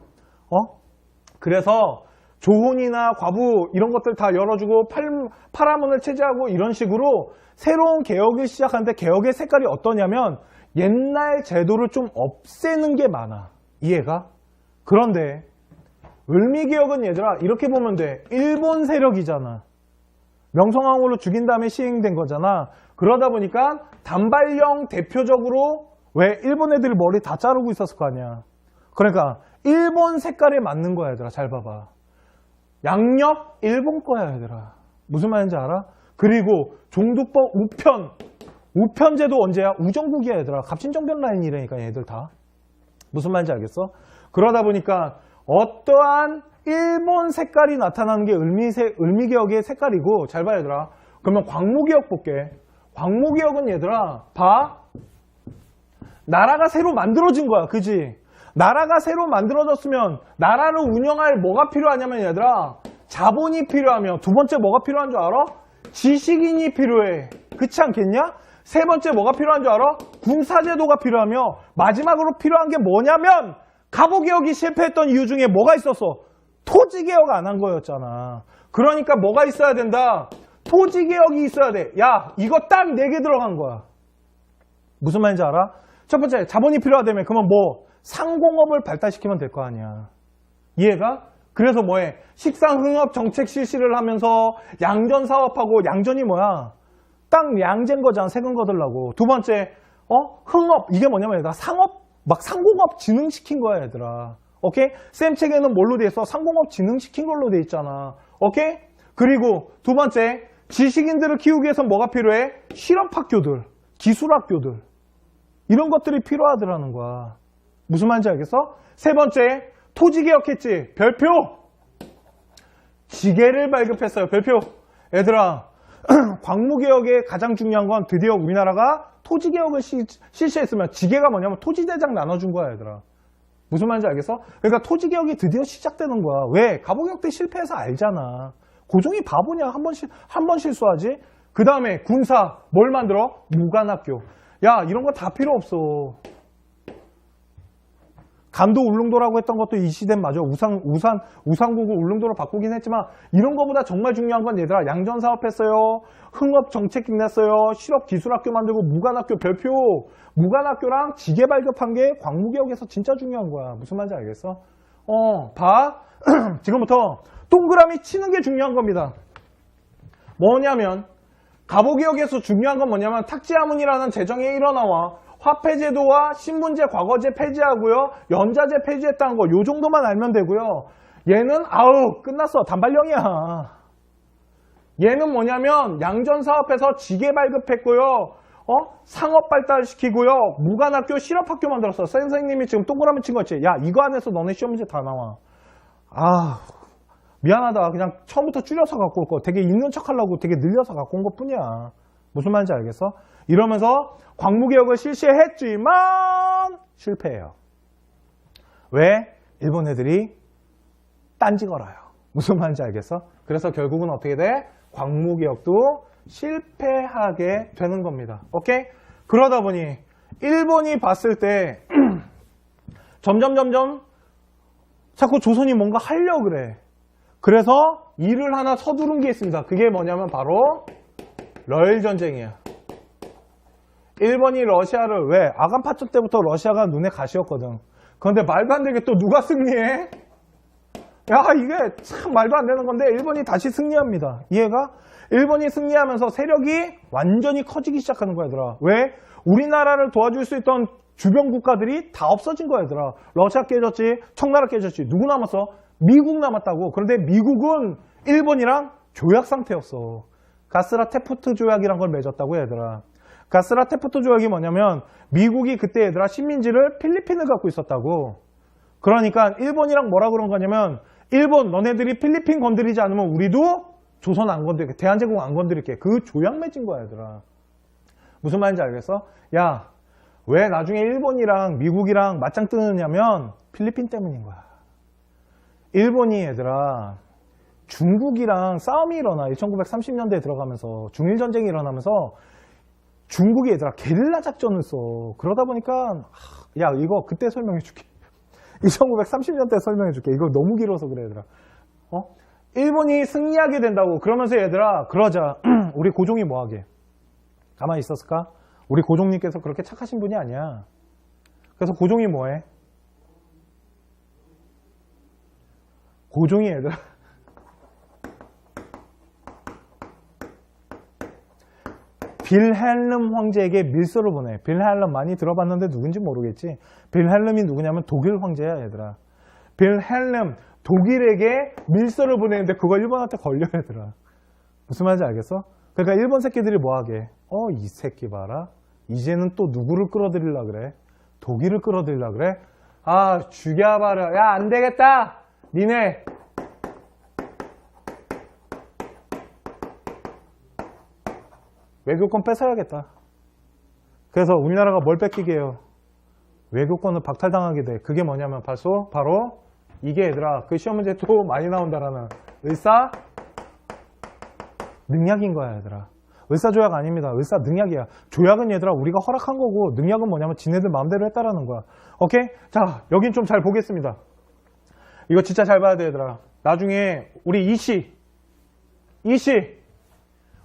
그래서 조혼이나 과부 이런 것들 다 열어주고 파라문을 체제하고 이런 식으로 새로운 개혁을 시작하는데 개혁의 색깔이 어떠냐면 옛날 제도를 좀 없애는 게 많아. 이해가? 그런데 을미개혁은 얘들아 이렇게 보면 돼. 일본 세력이잖아. 명성황후를 죽인 다음에 시행된 거잖아. 그러다 보니까 단발령 대표적으로 왜 일본 애들이 머리 다 자르고 있었을 거 아니야. 그러니까 일본 색깔에 맞는 거야 얘들아. 잘 봐봐. 양력 일본 거야 얘들아. 무슨 말인지 알아? 그리고 종두법 우편제도 언제야? 우정국이야 얘들아. 갑신정변 라인이라니까 얘들 다. 무슨 말인지 알겠어? 그러다 보니까 어떠한 일본 색깔이 나타나는 게 을미개혁의 색깔이고 잘 봐 얘들아. 그러면 광무개혁 볼게. 광무개혁은 얘들아 봐. 나라가 새로 만들어진 거야. 그지? 나라가 새로 만들어졌으면 나라를 운영할 뭐가 필요하냐면 얘들아 자본이 필요하며 두 번째 뭐가 필요한 줄 알아? 지식인이 필요해. 그렇지 않겠냐? 세 번째 뭐가 필요한 줄 알아? 군사제도가 필요하며 마지막으로 필요한 게 뭐냐면 가보개혁이 실패했던 이유 중에 뭐가 있었어? 토지개혁 안 한 거였잖아. 그러니까 뭐가 있어야 된다? 토지개혁이 있어야 돼. 야 이거 딱 4개 들어간 거야. 무슨 말인지 알아? 첫 번째 자본이 필요하다며. 그러면 뭐? 상공업을 발달시키면 될 거 아니야. 이해가? 그래서 뭐해? 식상흥업 정책 실시를 하면서 양전 사업하고, 양전이 뭐야? 땅 양재인 거잖아. 세금 거들라고. 두 번째, 흥업. 이게 뭐냐면 얘들아, 상업, 막 상공업 진흥시킨 거야, 얘들아. 오케이? 쌤 책에는 뭘로 돼 있어? 상공업 진흥시킨 걸로 돼 있잖아. 오케이? 그리고 두 번째, 지식인들을 키우기 위해서 뭐가 필요해? 실업학교들, 기술학교들. 이런 것들이 필요하더라는 거야. 무슨 말인지 알겠어? 세 번째, 토지개혁했지. 별표. 지게를 발급했어요. 별표. 얘들아, 광무개혁의 가장 중요한 건 드디어 우리나라가 토지개혁을 실시했으면, 지게가 뭐냐면 토지대장 나눠준 거야, 얘들아. 무슨 말인지 알겠어? 그러니까 토지개혁이 드디어 시작되는 거야. 왜? 갑오개혁 때 실패해서 알잖아. 고종이 바보냐? 한 번 실수하지? 그 다음에 군사, 뭘 만들어? 무관학교. 야, 이런 거 다 필요 없어. 감도 울릉도라고 했던 것도 이 시대는 맞아. 우산국을 울릉도로 바꾸긴 했지만, 이런 거보다 정말 중요한 건 얘들아, 양전 사업했어요. 흥업 정책 냈어요. 실업 기술학교 만들고, 무관학교 별표. 무관학교랑 지게 발급한 게 광무개혁에서 진짜 중요한 거야. 무슨 말인지 알겠어? 봐. 지금부터 동그라미 치는 게 중요한 겁니다. 뭐냐면, 갑오개혁에서 중요한 건 뭐냐면, 탁지하문이라는 제정이 일어나와 화폐제도와 신분제 과거제 폐지하고요. 연자제 폐지했다는 거 요 정도만 알면 되고요. 얘는 아우 끝났어. 단발령이야. 얘는 뭐냐면 양전 사업에서 지게 발급했고요. 상업 발달시키고요. 무관학교 실업학교 만들었어. 선생님이 지금 동그라미 친 거 있지. 야, 이거 안에서 너네 시험 문제 다 나와. 아, 미안하다. 그냥 처음부터 줄여서 갖고 올 거. 되게 있는 척 하려고 되게 늘려서 갖고 온 것 뿐이야. 무슨 말인지 알겠어? 이러면서 광무개혁을 실시했지만 실패해요. 왜? 일본 애들이 딴지 걸어요. 무슨 말인지 알겠어? 그래서 결국은 어떻게 돼? 광무개혁도 실패하게 되는 겁니다. 오케이? 그러다 보니 일본이 봤을 때 점점 자꾸 조선이 뭔가 하려고 그래. 그래서 일을 하나 서두른 게 있습니다. 그게 뭐냐면 바로 러일 전쟁이야. 일본이 러시아를 왜? 아간파초 때부터 러시아가 눈에 가시였거든. 그런데 말도 안 되게 또 누가 승리해? 야, 이게 참 말도 안 되는 건데 일본이 다시 승리합니다. 이해가? 일본이 승리하면서 세력이 완전히 커지기 시작하는 거야, 얘들아. 왜? 우리나라를 도와줄 수 있던 주변 국가들이 다 없어진 거야, 얘들아. 러시아 깨졌지, 청나라 깨졌지. 누구 남았어? 미국 남았다고. 그런데 미국은 일본이랑 조약 상태였어. 가스라테프트 조약이란 걸 맺었다고, 얘들아. 가스라테프트 조약이 뭐냐면 미국이 그때 얘들아 식민지를 필리핀을 갖고 있었다고. 그러니까 일본이랑 뭐라 그런 거냐면, 일본 너네들이 필리핀 건드리지 않으면 우리도 조선 안 건드릴게, 대한제국 안 건드릴게. 그 조약 맺은 거야, 얘들아. 무슨 말인지 알겠어? 야, 왜 나중에 일본이랑 미국이랑 맞짱 뜨느냐면 필리핀 때문인 거야. 일본이 얘들아 중국이랑 싸움이 일어나. 1930년대에 들어가면서 중일전쟁이 일어나면서 중국이 얘들아 게릴라 작전을 써. 그러다 보니까 야, 이거 그때 설명해 줄게. 1930년대 설명해 줄게. 이거 너무 길어서 그래, 얘들아. 일본이 승리하게 된다고. 그러면서 얘들아 그러자. 우리 고종이 뭐하게? 가만히 있었을까? 우리 고종님께서 그렇게 착하신 분이 아니야. 그래서 고종이 뭐해? 고종이 얘들아 빌헬름 황제에게 밀서를 보내. 빌헬름 많이 들어봤는데 누군지 모르겠지. 빌헬름이 누구냐면 독일 황제야, 얘들아. 빌헬름 독일에게 밀서를 보내는데 그걸 일본한테 걸려, 얘들아. 무슨 말인지 알겠어? 그러니까 일본 새끼들이 뭐하게? 이 새끼 봐라. 이제는 또 누구를 끌어들이려 그래? 독일을 끌어들이려 그래? 아, 죽여버려. 야, 안 되겠다. 니네 외교권 뺏어야겠다. 그래서 우리나라가 뭘 뺏기게 해요? 외교권을 박탈당하게 돼. 그게 뭐냐면 바로 이게 얘들아 그 시험 문제 또 많이 나온다라는 을사 능약인 거야, 얘들아. 을사조약 아닙니다. 을사 능약이야. 조약은 얘들아 우리가 허락한 거고, 능약은 뭐냐면 지네들 마음대로 했다라는 거야. 오케이? 자, 여긴 좀 잘 보겠습니다. 이거 진짜 잘 봐야 돼, 얘들아. 나중에 우리 이씨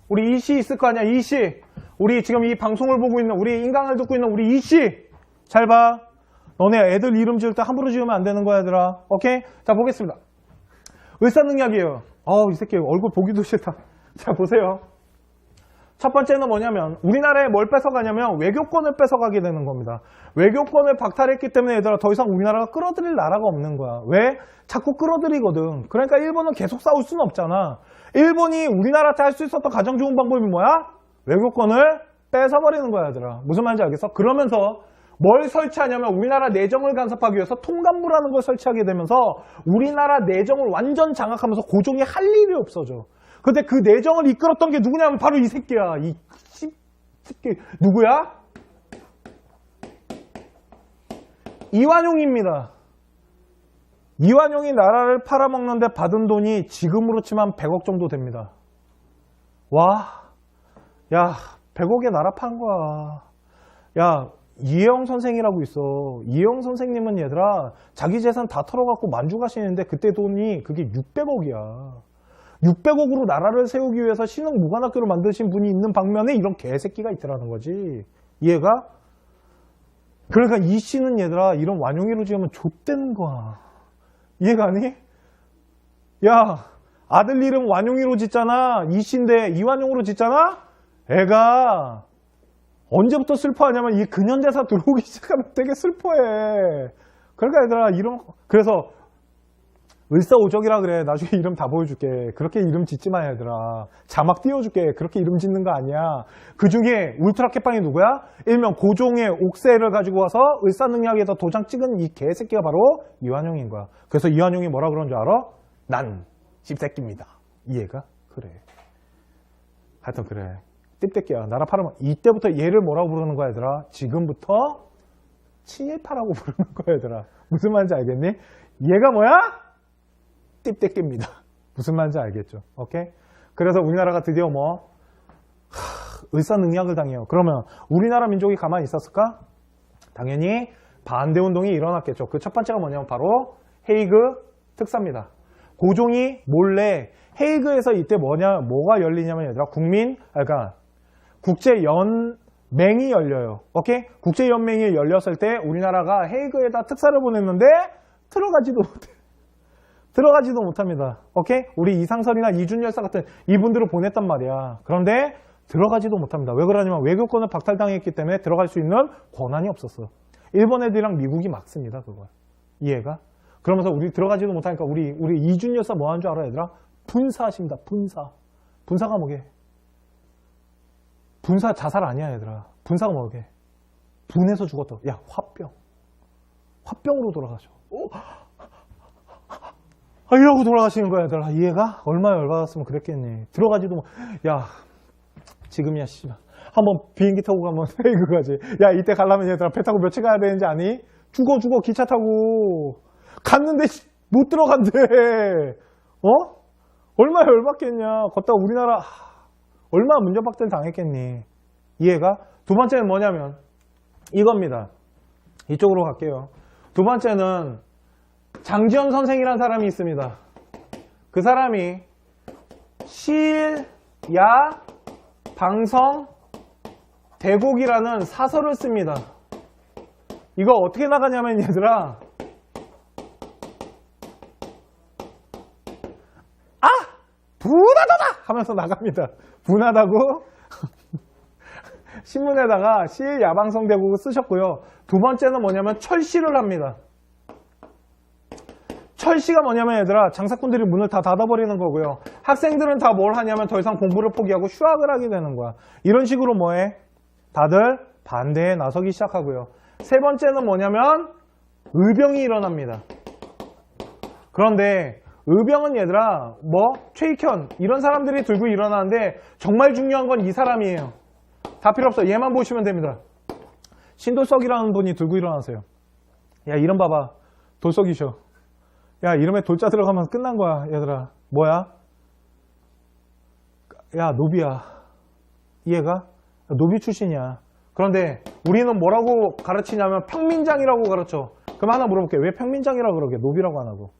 우리 이씨 있을 거 아니야. 이씨, 우리 지금 이 방송을 보고 있는, 우리 인강을 듣고 있는 우리 이씨 잘 봐. 너네 애들 이름 지을 때 함부로 지으면 안 되는 거야, 얘들아. 오케이? 자, 보겠습니다. 을사능약이에요. 이 새끼 얼굴 보기도 싫다. 자, 보세요. 첫 번째는 뭐냐면 우리나라에 뭘 뺏어가냐면 외교권을 뺏어가게 되는 겁니다. 외교권을 박탈했기 때문에 얘들아 더 이상 우리나라가 끌어들일 나라가 없는 거야. 왜? 자꾸 끌어들이거든. 그러니까 일본은 계속 싸울 수는 없잖아. 일본이 우리나라한테 할 수 있었던 가장 좋은 방법이 뭐야? 외교권을 뺏어버리는 거야, 얘들아. 무슨 말인지 알겠어? 그러면서 뭘 설치하냐면 우리나라 내정을 간섭하기 위해서 통감부라는 걸 설치하게 되면서 우리나라 내정을 완전 장악하면서 고종이 할 일이 없어져. 근데 그 내정을 이끌었던 게 누구냐면 바로 이 새끼야. 이 새끼 누구야? 이완용입니다. 이완용이 나라를 팔아먹는데 받은 돈이 지금으로 치면 100억 정도 됩니다. 와, 야 100억에 나라 판 거야. 야 이혜영 선생이라고 있어. 이혜영 선생님은 얘들아 자기 재산 다 털어갖고 만주 가시는데 그때 돈이 그게 600억이야. 600억으로 나라를 세우기 위해서 신흥 무관학교를 만드신 분이 있는 방면에 이런 개새끼가 있더라는 거지. 이해가? 그러니까 이 씨는 얘들아 이런 완용이로 지으면 좆되는 거야. 이해가 아니? 야 아들 이름 완용이로 짓잖아. 이 씨인데 이완용으로 짓잖아? 애가 언제부터 슬퍼하냐면 이 근현대사 들어오기 시작하면 되게 슬퍼해. 그러니까 얘들아 이런 그래서 을사오적이라 그래. 나중에 이름 다 보여줄게. 그렇게 이름 짓지 마, 얘들아. 자막 띄워줄게. 그렇게 이름 짓는 거 아니야. 그 중에 울트라 캣빵이 누구야? 일명 고종의 옥새를 가지고 와서 을사능약에서 도장 찍은 이 개새끼가 바로 이완용인 거야. 그래서 이완용이 뭐라 그런 줄 알아? 난 씹새끼입니다. 이해가? 그래. 하여튼 그래. 띠새끼야. 나라 팔으면 이때부터 얘를 뭐라고 부르는 거야, 얘들아? 지금부터 친일파라고 부르는 거야, 얘들아. 무슨 말인지 알겠니? 얘가 뭐야? 띠떼끼입니다. 무슨 말인지 알겠죠? 오케이? 그래서 우리나라가 드디어 을사능약을 당해요. 그러면 우리나라 민족이 가만히 있었을까? 당연히 반대운동이 일어났겠죠. 그 첫 번째가 뭐냐면 바로 헤이그 특사입니다. 고종이 몰래 헤이그에서 이때 뭐가 열리냐면 얘들아 그러니까 국제연맹이 열려요. 오케이? 국제연맹이 열렸을 때 우리나라가 헤이그에다 특사를 보냈는데 들어가지도 못합니다. 오케이? 우리 이상설이나 이준열사 같은 이분들을 보냈단 말이야. 그런데 들어가지도 못합니다. 왜 그러냐면 외교권을 박탈당했기 때문에 들어갈 수 있는 권한이 없었어. 일본 애들이랑 미국이 막습니다. 그걸. 이해가? 그러면서 우리 들어가지도 못하니까 우리 이준열사 뭐 하는 줄 알아, 얘들아? 분사하십니다. 분사가 뭐게? 분사 자살 아니야, 얘들아. 분사가 뭐게? 분해서 죽었다. 야, 화병으로 돌아가죠. 이러고 돌아가시는 거야, 얘들아. 이해가? 얼마나 열받았으면 그랬겠니. 들어가지도 뭐, 야, 지금이야, 씨발. 한번 비행기 타고 가면 헤이그 가지. 야, 이때 가려면 얘들아, 배 타고 며칠 가야 되는지 아니? 죽어, 기차 타고. 갔는데, 못 들어간대. 얼마나 열받겠냐. 걷다가 우리나라, 얼마나 문전박대를 당했겠니. 이해가? 두 번째는 뭐냐면, 이겁니다. 이쪽으로 갈게요. 두 번째는, 장지현 선생이라는 사람이 있습니다. 그 사람이 시일, 야, 방성, 대곡이라는 사설을 씁니다. 이거 어떻게 나가냐면 얘들아 분하다다 하면서 나갑니다. 분하다고 신문에다가 시일, 야방성, 대곡을 쓰셨고요. 두 번째는 뭐냐면 철시를 합니다. 철시가 뭐냐면 얘들아 장사꾼들이 문을 다 닫아버리는 거고요. 학생들은 다 뭘 하냐면 더 이상 공부를 포기하고 휴학을 하게 되는 거야. 이런 식으로 뭐해? 다들 반대에 나서기 시작하고요. 세 번째는 뭐냐면 의병이 일어납니다. 그런데 의병은 얘들아 최익현 이런 사람들이 들고 일어나는데 정말 중요한 건 이 사람이에요. 다 필요 없어. 얘만 보시면 됩니다. 신돌석이라는 분이 들고 일어나세요. 야 이름 봐봐. 돌석이셔. 야 이름에 돌자 들어가면 끝난 거야 얘들아. 뭐야? 야 노비야. 이해가? 노비 출신이야. 그런데 우리는 뭐라고 가르치냐면 평민장이라고 가르쳐. 그럼 하나 물어볼게. 왜 평민장이라고 그러게? 노비라고 안 하고.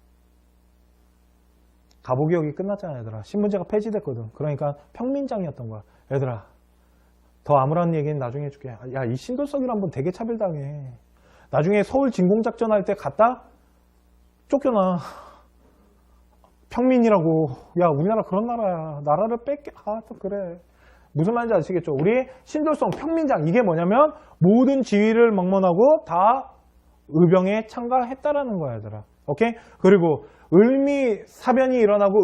가보기역이 끝났잖아 얘들아. 신문제가 폐지됐거든. 그러니까 평민장이었던 거야. 얘들아 더 암울한 얘기는 나중에 해줄게. 야 이 신돌석이란 분 되게 차별당해. 나중에 서울 진공작전 할 때 갔다 쫓겨나. 평민이라고. 야, 우리나라 그런 나라야. 나라를 뺏게. 또 그래. 무슨 말인지 아시겠죠? 우리 신돌성 평민장, 이게 뭐냐면 모든 지위를 막론하고 다 의병에 참가했다라는 거야, 얘들아. 오케이? 그리고 을미 사변이 일어나고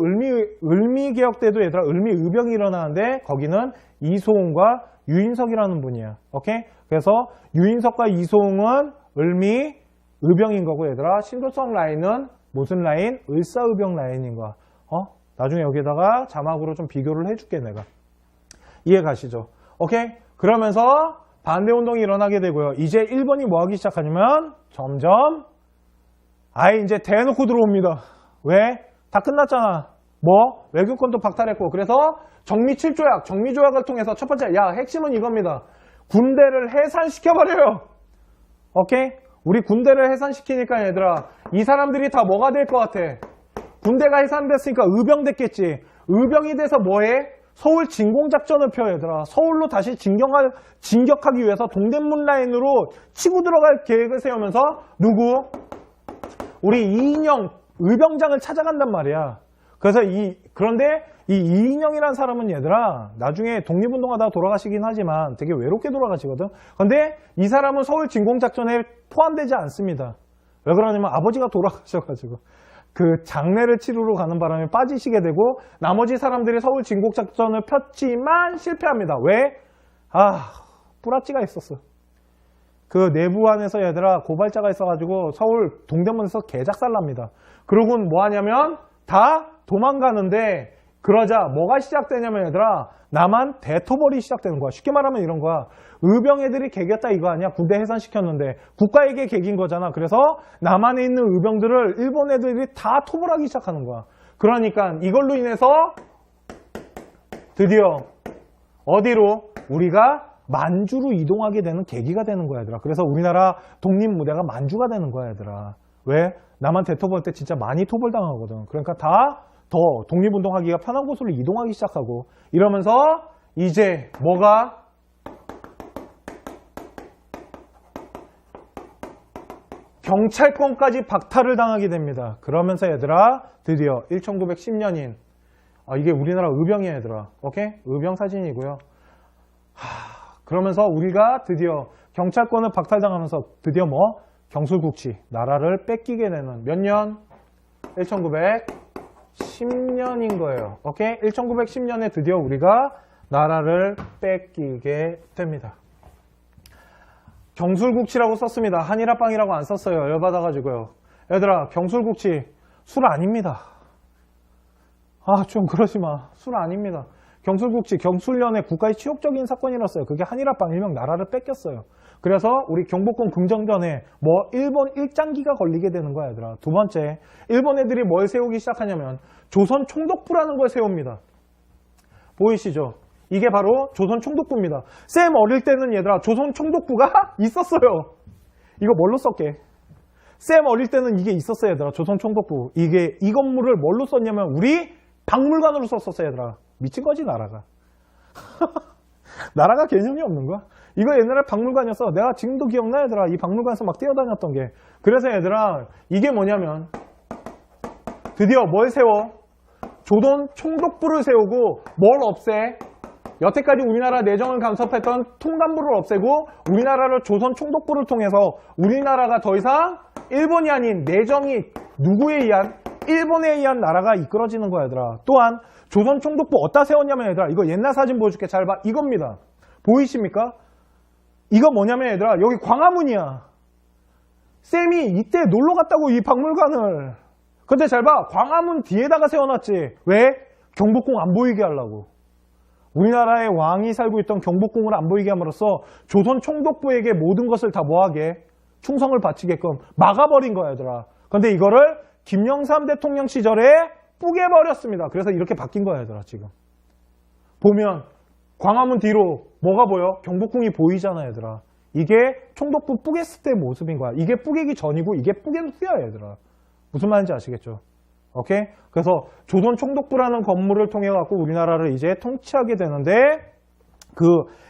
을미 개혁 때도 얘들아 을미 의병이 일어나는데 거기는 이소홍과 유인석이라는 분이야. 오케이? 그래서 유인석과 이소홍은 을미 의병인 거고, 얘들아 신도성 라인은 무슨 라인? 을사의병 라인인 거야. 나중에 여기다가 자막으로 좀 비교를 해줄게, 내가. 이해 가시죠? 오케이? 그러면서 반대운동이 일어나게 되고요. 이제 일본이 뭐 하기 시작하냐면 점점 아예 이제 대놓고 들어옵니다. 왜? 다 끝났잖아. 뭐? 외교권도 박탈했고. 그래서 정미 7조약, 정미조약을 통해서 첫 번째, 핵심은 이겁니다. 군대를 해산시켜버려요. 오케이? 우리 군대를 해산시키니까 얘들아, 이 사람들이 다 뭐가 될 것 같아? 군대가 해산됐으니까 의병 됐겠지. 의병이 돼서 뭐해? 서울 진공작전을 펴, 얘들아. 서울로 다시 진격하기 위해서 동대문 라인으로 치고 들어갈 계획을 세우면서 누구? 우리 이인영 의병장을 찾아간단 말이야. 그래서 그런데 이 이인영이라는 사람은 얘들아 나중에 독립운동하다가 돌아가시긴 하지만 되게 외롭게 돌아가시거든. 근데 이 사람은 서울 진공작전에 포함되지 않습니다. 왜 그러냐면 아버지가 돌아가셔가지고 그 장례를 치르러 가는 바람에 빠지시게 되고 나머지 사람들이 서울 진공작전을 폈지만 실패합니다. 왜? 뿌라찌가 있었어. 그 내부안에서 얘들아 고발자가 있어가지고 서울 동대문에서 개작살납니다. 그러고는 뭐 하냐면 다 도망가는데 그러자 뭐가 시작되냐면 얘들아 남한 대토벌이 시작되는 거야. 쉽게 말하면 이런 거야. 의병 애들이 개겼다 이거 아니야? 군대 해산시켰는데 국가에게 개긴 거잖아. 그래서 남한에 있는 의병들을 일본 애들이 다 토벌하기 시작하는 거야. 그러니까 이걸로 인해서 드디어 어디로? 우리가 만주로 이동하게 되는 계기가 되는 거야, 얘들아. 그래서 우리나라 독립무대가 만주가 되는 거야, 얘들아. 왜? 남한 대토벌 때 진짜 많이 토벌당하거든. 그러니까 다 더 독립운동하기가 편한 곳으로 이동하기 시작하고 이러면서 이제 뭐가? 경찰권까지 박탈을 당하게 됩니다. 그러면서 얘들아 드디어 1910년인 이게 우리나라 의병이야, 얘들아. 오케이? 의병 사진이고요. 그러면서 우리가 드디어 경찰권을 박탈당하면서 드디어 뭐? 경술국치, 나라를 뺏기게 되는 몇 년? 1910년인 거예요. 오케이? 1910년에 드디어 우리가 나라를 뺏기게 됩니다. 경술국치라고 썼습니다. 한일합방이라고 안 썼어요. 열받아가지고요. 얘들아, 경술국치 술 아닙니다. 좀 그러지 마. 술 아닙니다. 경술국치, 경술련의 국가의 치욕적인 사건이었어요. 그게 한일합방 일명 나라를 뺏겼어요. 그래서 우리 경복궁 궁정전에 일본 일장기가 걸리게 되는 거야, 얘들아. 두 번째, 일본 애들이 뭘 세우기 시작하냐면 조선 총독부라는 걸 세웁니다. 보이시죠? 이게 바로 조선 총독부입니다. 쌤 어릴 때는 얘들아 조선 총독부가 있었어요. 이거 뭘로 썼게? 쌤 어릴 때는 이게 있었어요, 얘들아. 조선 총독부. 이 건물을 뭘로 썼냐면 우리 박물관으로 썼었어요, 얘들아. 미친 거지, 나라가. 나라가 개념이 없는 거야. 이거 옛날에 박물관이었어. 내가 지금도 기억나, 얘들아. 이 박물관에서 막 뛰어다녔던 게. 그래서 얘들아, 이게 뭐냐면 드디어 뭘 세워? 조선 총독부를 세우고 뭘 없애? 여태까지 우리나라 내정을 간섭했던 통감부를 없애고 우리나라를 조선 총독부를 통해서 우리나라가 더 이상 일본이 아닌 내정이 누구에 의한? 일본에 의한 나라가 이끌어지는 거야, 얘들아. 또한 조선 총독부 어디다 세웠냐면 얘들아, 이거 옛날 사진 보여줄게. 잘 봐. 이겁니다. 보이십니까? 이거 뭐냐면 얘들아, 여기 광화문이야. 쌤이 이때 놀러 갔다고 이 박물관을. 근데 잘 봐. 광화문 뒤에다가 세워놨지. 왜? 경복궁 안 보이게 하려고. 우리나라의 왕이 살고 있던 경복궁을 안 보이게 함으로써 조선 총독부에게 모든 것을 다 뭐하게? 충성을 바치게끔 막아버린 거야, 얘들아. 근데 이거를 김영삼 대통령 시절에 뿌개버렸습니다. 그래서 이렇게 바뀐 거야, 얘들아, 지금. 보면 광화문 뒤로 뭐가 보여? 경복궁이 보이잖아, 얘들아. 이게 총독부 뿌갰을 때 모습인 거야. 이게 뿌개기 전이고 이게 뿌개는 후야, 얘들아. 무슨 말인지 아시겠죠? 오케이? 그래서 조선 총독부라는 건물을 통해 갖고 우리나라를 이제 통치하게 되는데 그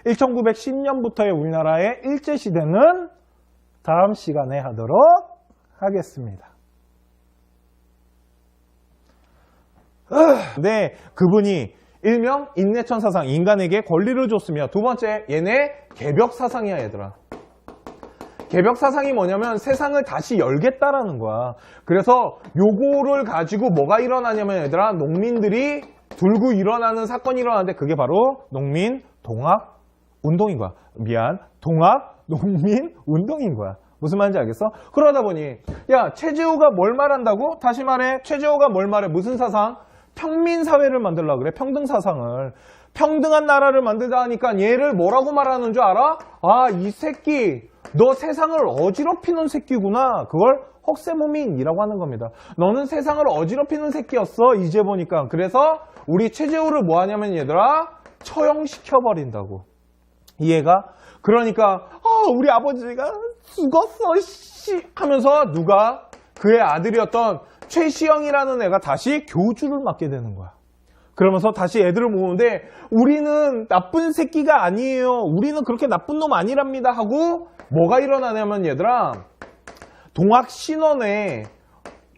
1910년부터의 우리나라의 일제시대는 다음 시간에 하도록 하겠습니다. 네, 그분이 일명 인내천사상, 인간에게 권리를 줬으며, 두 번째, 얘네 개벽사상이야, 얘들아. 개벽사상이 뭐냐면 세상을 다시 열겠다라는 거야. 그래서 요거를 가지고 뭐가 일어나냐면, 얘들아, 농민들이 들고 일어나는 사건이 일어나는데, 그게 바로 농민 동학 운동인 거야. 동학 농민 운동인 거야. 무슨 말인지 알겠어? 그러다 보니, 야, 최재호가 뭘 말한다고? 다시 말해, 최재호가 뭘 말해? 무슨 사상? 평민사회를 만들려고 그래. 평등사상을. 평등한 나라를 만들자 하니까 얘를 뭐라고 말하는 줄 알아? 아, 이 새끼, 너 세상을 어지럽히는 새끼구나. 그걸 헉세무민이라고 하는 겁니다. 너는 세상을 어지럽히는 새끼였어, 이제 보니까. 그래서 우리 최재호를 뭐 하냐면, 얘들아, 처형시켜버린다고. 이해가? 그러니까 우리 아버지가 죽었어 씨 하면서 누가? 그의 아들이었던 최시영이라는 애가 다시 교주를 맡게 되는 거야. 그러면서 다시 애들을 모으는데, 우리는 나쁜 새끼가 아니에요, 우리는 그렇게 나쁜 놈 아니랍니다 하고 뭐가 일어나냐면, 얘들아, 동학 신원의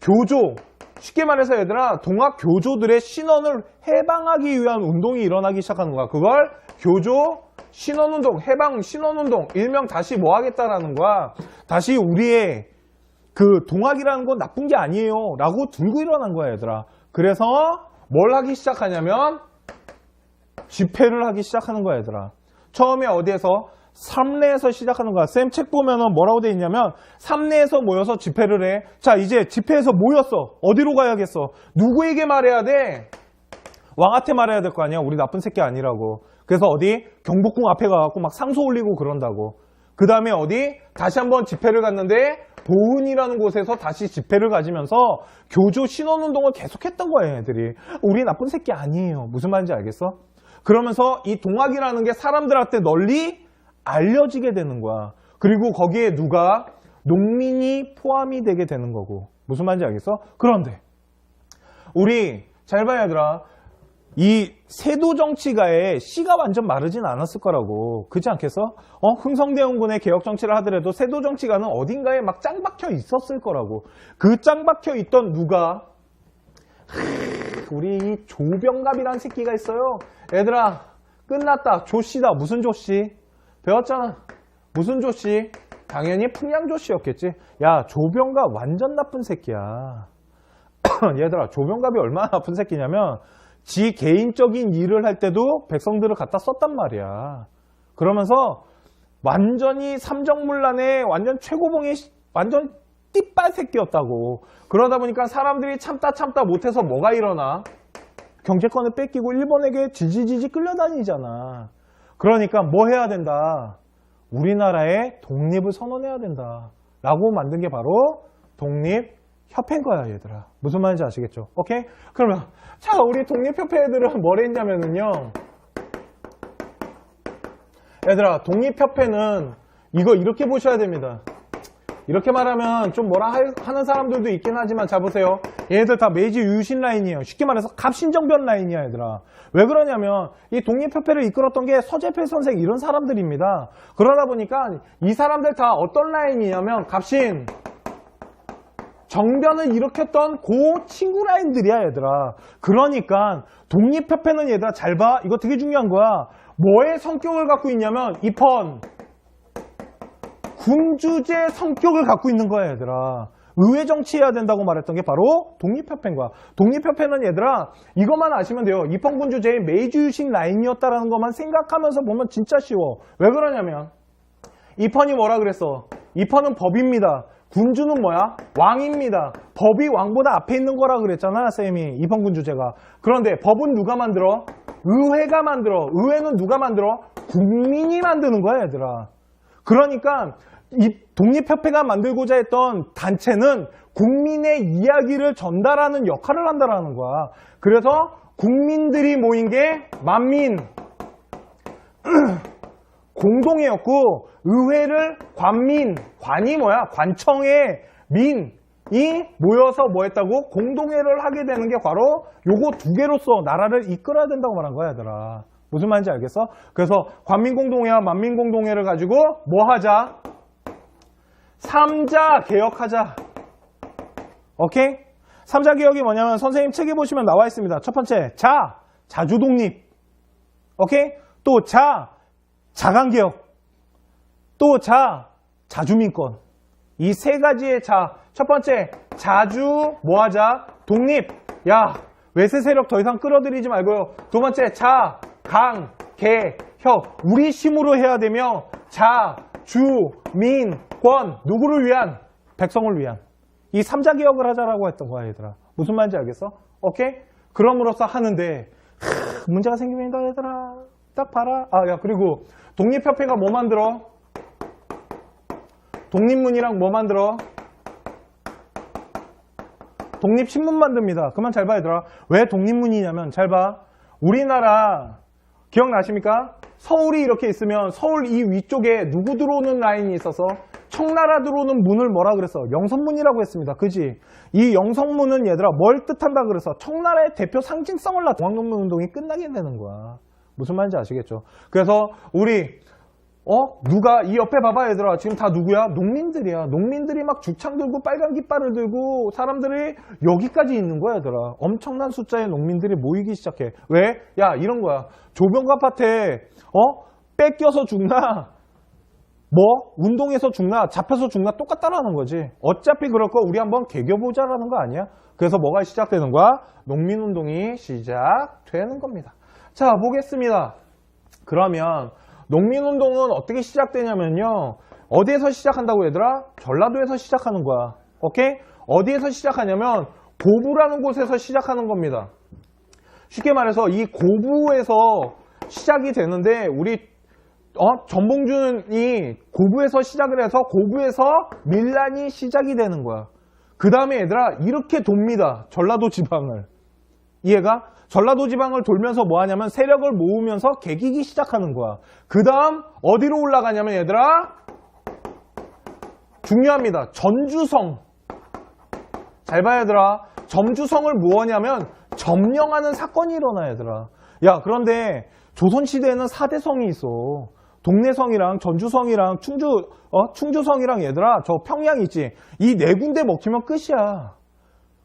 교조, 쉽게 말해서 얘들아, 동학 교조들의 신원을 해방하기 위한 운동이 일어나기 시작하는 거야. 그걸 교조 신원운동, 해방 신원운동, 일명 다시 뭐 하겠다라는 거야. 다시 우리의 그 동학이라는 건 나쁜 게 아니에요 라고 들고 일어난 거야, 얘들아. 그래서 뭘 하기 시작하냐면 집회를 하기 시작하는 거야, 얘들아. 처음에 어디에서? 삼례에서 시작하는 거야. 쌤 책 보면은 뭐라고 돼 있냐면, 삼례에서 모여서 집회를 해. 자, 이제 집회에서 모였어. 어디로 가야겠어? 누구에게 말해야 돼? 왕한테 말해야 될 거 아니야? 우리 나쁜 새끼 아니라고. 그래서 어디? 경복궁 앞에 가갖고 막 상소 올리고 그런다고. 그 다음에 어디? 다시 한번 집회를 갔는데 보은이라는 곳에서 다시 집회를 가지면서 교조 신원운동을 계속했던 거예요, 애들이. 우리 나쁜 새끼 아니에요. 무슨 말인지 알겠어? 그러면서 이 동학이라는 게 사람들한테 널리 알려지게 되는 거야. 그리고 거기에 누가? 농민이 포함이 되게 되는 거고. 무슨 말인지 알겠어? 그런데 우리 잘 봐야 얘들아, 이 세도 정치가의 씨가 완전 마르진 않았을 거라고. 그렇지 않겠어? 흥성대원군의 개혁 정치를 하더라도 세도 정치가는 어딘가에 막 짱 박혀 있었을 거라고. 그 짱 박혀 있던 누가? 우리 이 조병갑이라는 새끼가 있어요. 얘들아, 끝났다. 조씨다. 무슨 조씨? 배웠잖아. 무슨 조씨? 당연히 풍양조씨였겠지. 야, 조병갑 완전 나쁜 새끼야. 얘들아, 조병갑이 얼마나 나쁜 새끼냐면, 지 개인적인 일을 할 때도 백성들을 갖다 썼단 말이야. 그러면서 완전히 삼정문란의 완전 최고봉의 완전 띠빨 새끼였다고. 그러다 보니까 사람들이 참다 못해서 뭐가 일어나? 경제권을 뺏기고 일본에게 지지지지 끌려다니잖아. 그러니까 뭐 해야 된다? 우리나라의 독립을 선언해야 된다 라고 만든 게 바로 독립협회인 거야, 얘들아. 무슨 말인지 아시겠죠? 오케이? 그러면 자, 우리 독립협회 애들은 뭘 했냐면은요, 얘들아, 독립협회는 이거 이렇게 보셔야 됩니다. 이렇게 말하면 좀 뭐라 하는 사람들도 있긴 하지만, 자 보세요. 얘네들 다 메이지 유신 라인이에요. 쉽게 말해서 갑신정변 라인이야, 얘들아. 왜 그러냐면 이 독립협회를 이끌었던 게 서재필 선생 이런 사람들입니다. 그러다 보니까 이 사람들 다 어떤 라인이냐면 갑신 정변을 일으켰던 그 친구 라인들이야, 얘들아. 그러니까 독립협회는 얘들아 잘 봐. 이거 되게 중요한 거야. 뭐의 성격을 갖고 있냐면 입헌 군주제 성격을 갖고 있는 거야, 얘들아. 의회 정치해야 된다고 말했던 게 바로 독립협회인 거야. 독립협회는 얘들아 이것만 아시면 돼요. 입헌군주제의 메이지 유신 라인이었다라는 것만 생각하면서 보면 진짜 쉬워. 왜 그러냐면 입헌이 뭐라 그랬어? 입헌은 법입니다. 군주는 뭐야? 왕입니다. 법이 왕보다 앞에 있는 거라 그랬잖아, 쌤이. 입헌군주제가. 그런데 법은 누가 만들어? 의회가 만들어. 의회는 누가 만들어? 국민이 만드는 거야, 얘들아. 그러니까 이 독립협회가 만들고자 했던 단체는 국민의 이야기를 전달하는 역할을 한다라는 거야. 그래서 국민들이 모인 게 만민 공동회였고, 의회를 관민, 관이 뭐야? 관청의 민이 모여서 뭐 했다고? 공동회를 하게 되는 게 바로 요거 두 개로서 나라를 이끌어야 된다고 말한 거야, 얘들아. 무슨 말인지 알겠어? 그래서 관민공동회와 만민공동회를 가지고 뭐 하자? 삼자 개혁하자. 오케이? 삼자 개혁이 뭐냐면 선생님 책에 보시면 나와 있습니다. 첫 번째, 자주 독립. 오케이? 또 자강 개혁. 또 자주민권. 이 세 가지의 첫 번째, 자주 뭐 하자? 독립. 야, 외세 세력 더 이상 끌어들이지 말고요. 두 번째, 강, 개, 혁. 우리 힘으로 해야 되며, 주민권. 누구를 위한? 백성을 위한. 이 삼자 개혁을 하자라고 했던 거야, 얘들아. 무슨 말인지 알겠어? 오케이? 그럼으로써 하는데, 문제가 생깁니다, 얘들아. 딱 봐라. 야, 그리고 독립협회가 뭐 만들어? 독립문이랑 뭐 만들어? 독립신문 만듭니다. 그만 잘 봐, 얘들아. 왜 독립문이냐면, 잘 봐. 우리나라, 기억나십니까? 서울이 이렇게 있으면 서울 이 위쪽에 누구 들어오는 라인이 있어서 청나라 들어오는 문을 뭐라 그랬어? 영성문이라고 했습니다. 그지? 이 영성문은 얘들아 뭘 뜻한다 그래서 청나라의 대표 상징성을 중앙농민 운동이 끝나게 되는 거야. 무슨 말인지 아시겠죠? 그래서 우리 누가 이 옆에 봐봐 얘들아. 지금 다 누구야? 농민들이야. 농민들이 막 죽창 들고 빨간 깃발을 들고 사람들이 여기까지 있는 거야 얘들아. 엄청난 숫자의 농민들이 모이기 시작해. 왜? 야 이런 거야. 조병갑한테 뺏겨서 죽나? 뭐? 운동에서 죽나? 잡혀서 죽나? 똑같다라는 거지. 어차피 그럴 거 우리 한번 개겨보자라는 거 아니야? 그래서 뭐가 시작되는 거야? 농민운동이 시작되는 겁니다. 자 보겠습니다. 그러면 농민운동은 어떻게 시작되냐면요. 어디에서 시작한다고 얘들아? 전라도에서 시작하는 거야. 오케이? 어디에서 시작하냐면 고부라는 곳에서 시작하는 겁니다. 쉽게 말해서 이 고부에서 시작이 되는데 우리 전봉준이 고부에서 시작을 해서 고부에서 밀란이 시작이 되는 거야. 그 다음에 얘들아 이렇게 돕니다. 전라도 지방을. 이해가? 전라도 지방을 돌면서 뭐 하냐면 세력을 모으면서 개기기 시작하는 거야. 그 다음 어디로 올라가냐면 얘들아 중요합니다. 전주성. 잘 봐야 얘들아. 전주성을 뭐하냐면 점령하는 사건이 일어나 얘들아. 야 그런데 조선시대에는 4대 성이 있어. 동래성이랑 전주성이랑 충주성이랑 얘들아 저 평양 있지. 이 네 군데 먹히면 끝이야.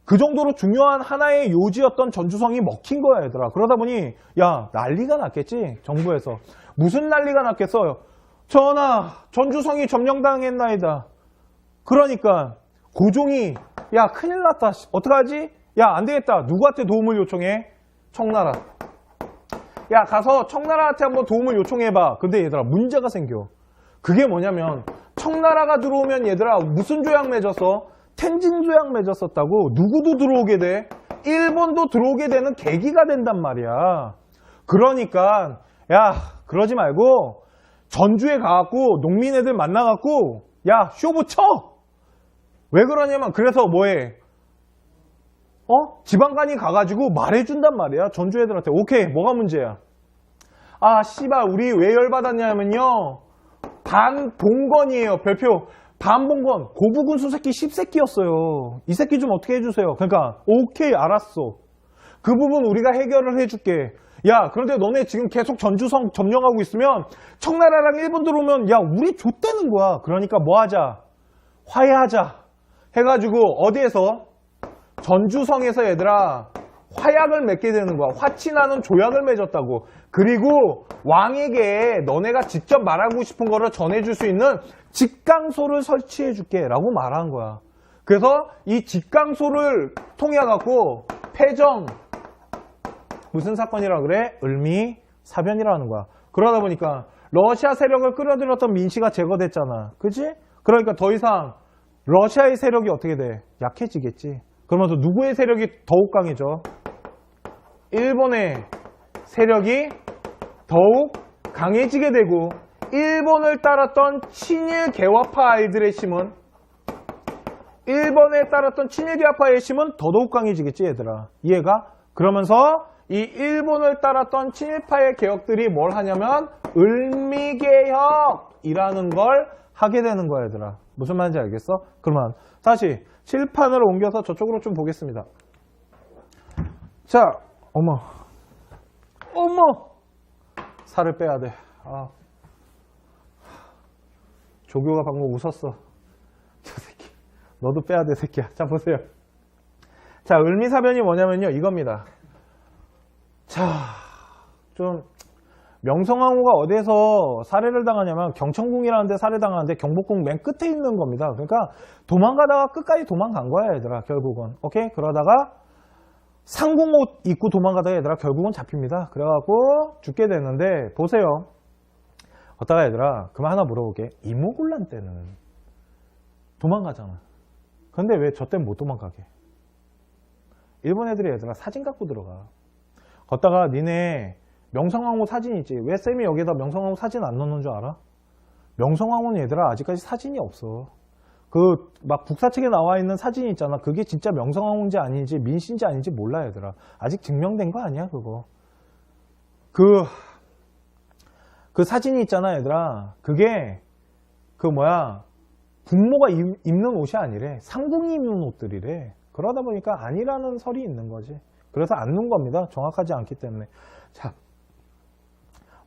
그 정도로 중요한 하나의 요지였던 전주성이 먹힌 거야 얘들아. 그러다 보니 야 난리가 났겠지. 정부에서. 무슨 난리가 났겠어요. 전하 전주성이 점령당했나이다. 그러니까 고종이 야 큰일 났다. 어떡하지? 야 안되겠다. 누구한테 도움을 요청해? 청나라. 야 가서 청나라한테 한번 도움을 요청해봐. 근데 얘들아 문제가 생겨. 그게 뭐냐면 청나라가 들어오면 얘들아 무슨 조약 맺었어? 텐진 조약 맺었었다고. 누구도 들어오게 돼? 일본도 들어오게 되는 계기가 된단 말이야. 그러니까 야 그러지 말고 전주에 가갖고 농민 애들 만나갖고 야 쇼부 쳐. 왜 그러냐면 그래서 뭐해? 지방간이 가가지고 말해준단 말이야. 전주 애들한테. 오케이 뭐가 문제야? 아 씨발 우리 왜 열받았냐면요. 반봉건이에요. 별표 반봉건. 고부군수 새끼 10새끼였어요. 이 새끼 좀 어떻게 해주세요. 그러니까 오케이 알았어. 그 부분 우리가 해결을 해줄게. 야 그런데 너네 지금 계속 전주성 점령하고 있으면 청나라랑 일본 들어오면 야 우리 좆되는 거야. 그러니까 뭐하자? 화해하자 해가지고 어디에서? 전주성에서 얘들아 화약을 맺게 되는 거야. 화친하는 조약을 맺었다고. 그리고 왕에게 너네가 직접 말하고 싶은 거를 전해줄 수 있는 직강소를 설치해 줄게 라고 말한 거야. 그래서 이 직강소를 통해 갖고 패정 무슨 사건이라 그래? 을미사변이라는 거야. 그러다 보니까 러시아 세력을 끌어들였던 민씨가 제거됐잖아. 그치? 그러니까 더 이상 러시아의 세력이 어떻게 돼? 약해지겠지. 그러면서 누구의 세력이 더욱 강해져? 일본의 세력이 더욱 강해지게 되고 일본을 따랐던 친일 개화파 아이들의 힘은 일본에 따랐던 친일 개화파의 힘은 더더욱 강해지겠지 얘들아. 이해가? 그러면서 이 일본을 따랐던 친일파의 개혁들이 뭘 하냐면 을미개혁이라는 걸 하게 되는 거야 얘들아. 무슨 말인지 알겠어? 그러면 다시 칠판을 옮겨서 저쪽으로 좀 보겠습니다. 자, 어머 살을 빼야 돼. 조교가 방금 웃었어. 너도 빼야 돼, 새끼야. 자, 보세요. 자, 을미사변이 뭐냐면요. 이겁니다. 자, 좀, 명성황후가 어디에서 살해를 당하냐면 경천궁이라는 데 살해당하는데 경복궁 맨 끝에 있는 겁니다. 그러니까 도망가다가 끝까지 도망간 거야, 얘들아, 결국은. 오케이? 그러다가 상궁옷 입고 도망가다가 얘들아, 결국은 잡힙니다. 그래갖고 죽게 되는데, 보세요. 어따가 얘들아, 그만 하나 물어볼게. 이모군란 때는 도망가잖아. 근데 왜 저 때는 못 도망가게? 일본 애들이 얘들아, 사진 갖고 들어가. 걷다가 니네 명성황후 사진 있지? 왜 쌤이 여기다 명성황후 사진 안 넣는 줄 알아? 명성황후는 얘들아 아직까지 사진이 없어. 그 막 북사책에 나와 있는 사진이 있잖아. 그게 진짜 명성황후인지 아닌지 민씨인지 아닌지 몰라 얘들아. 아직 증명된 거 아니야 그거. 그 사진이 있잖아 얘들아. 그게 그 뭐야 국모가 입는 옷이 아니래. 상궁이 입는 옷들이래. 그러다 보니까 아니라는 설이 있는 거지. 그래서 안 넣은 겁니다. 정확하지 않기 때문에. 자,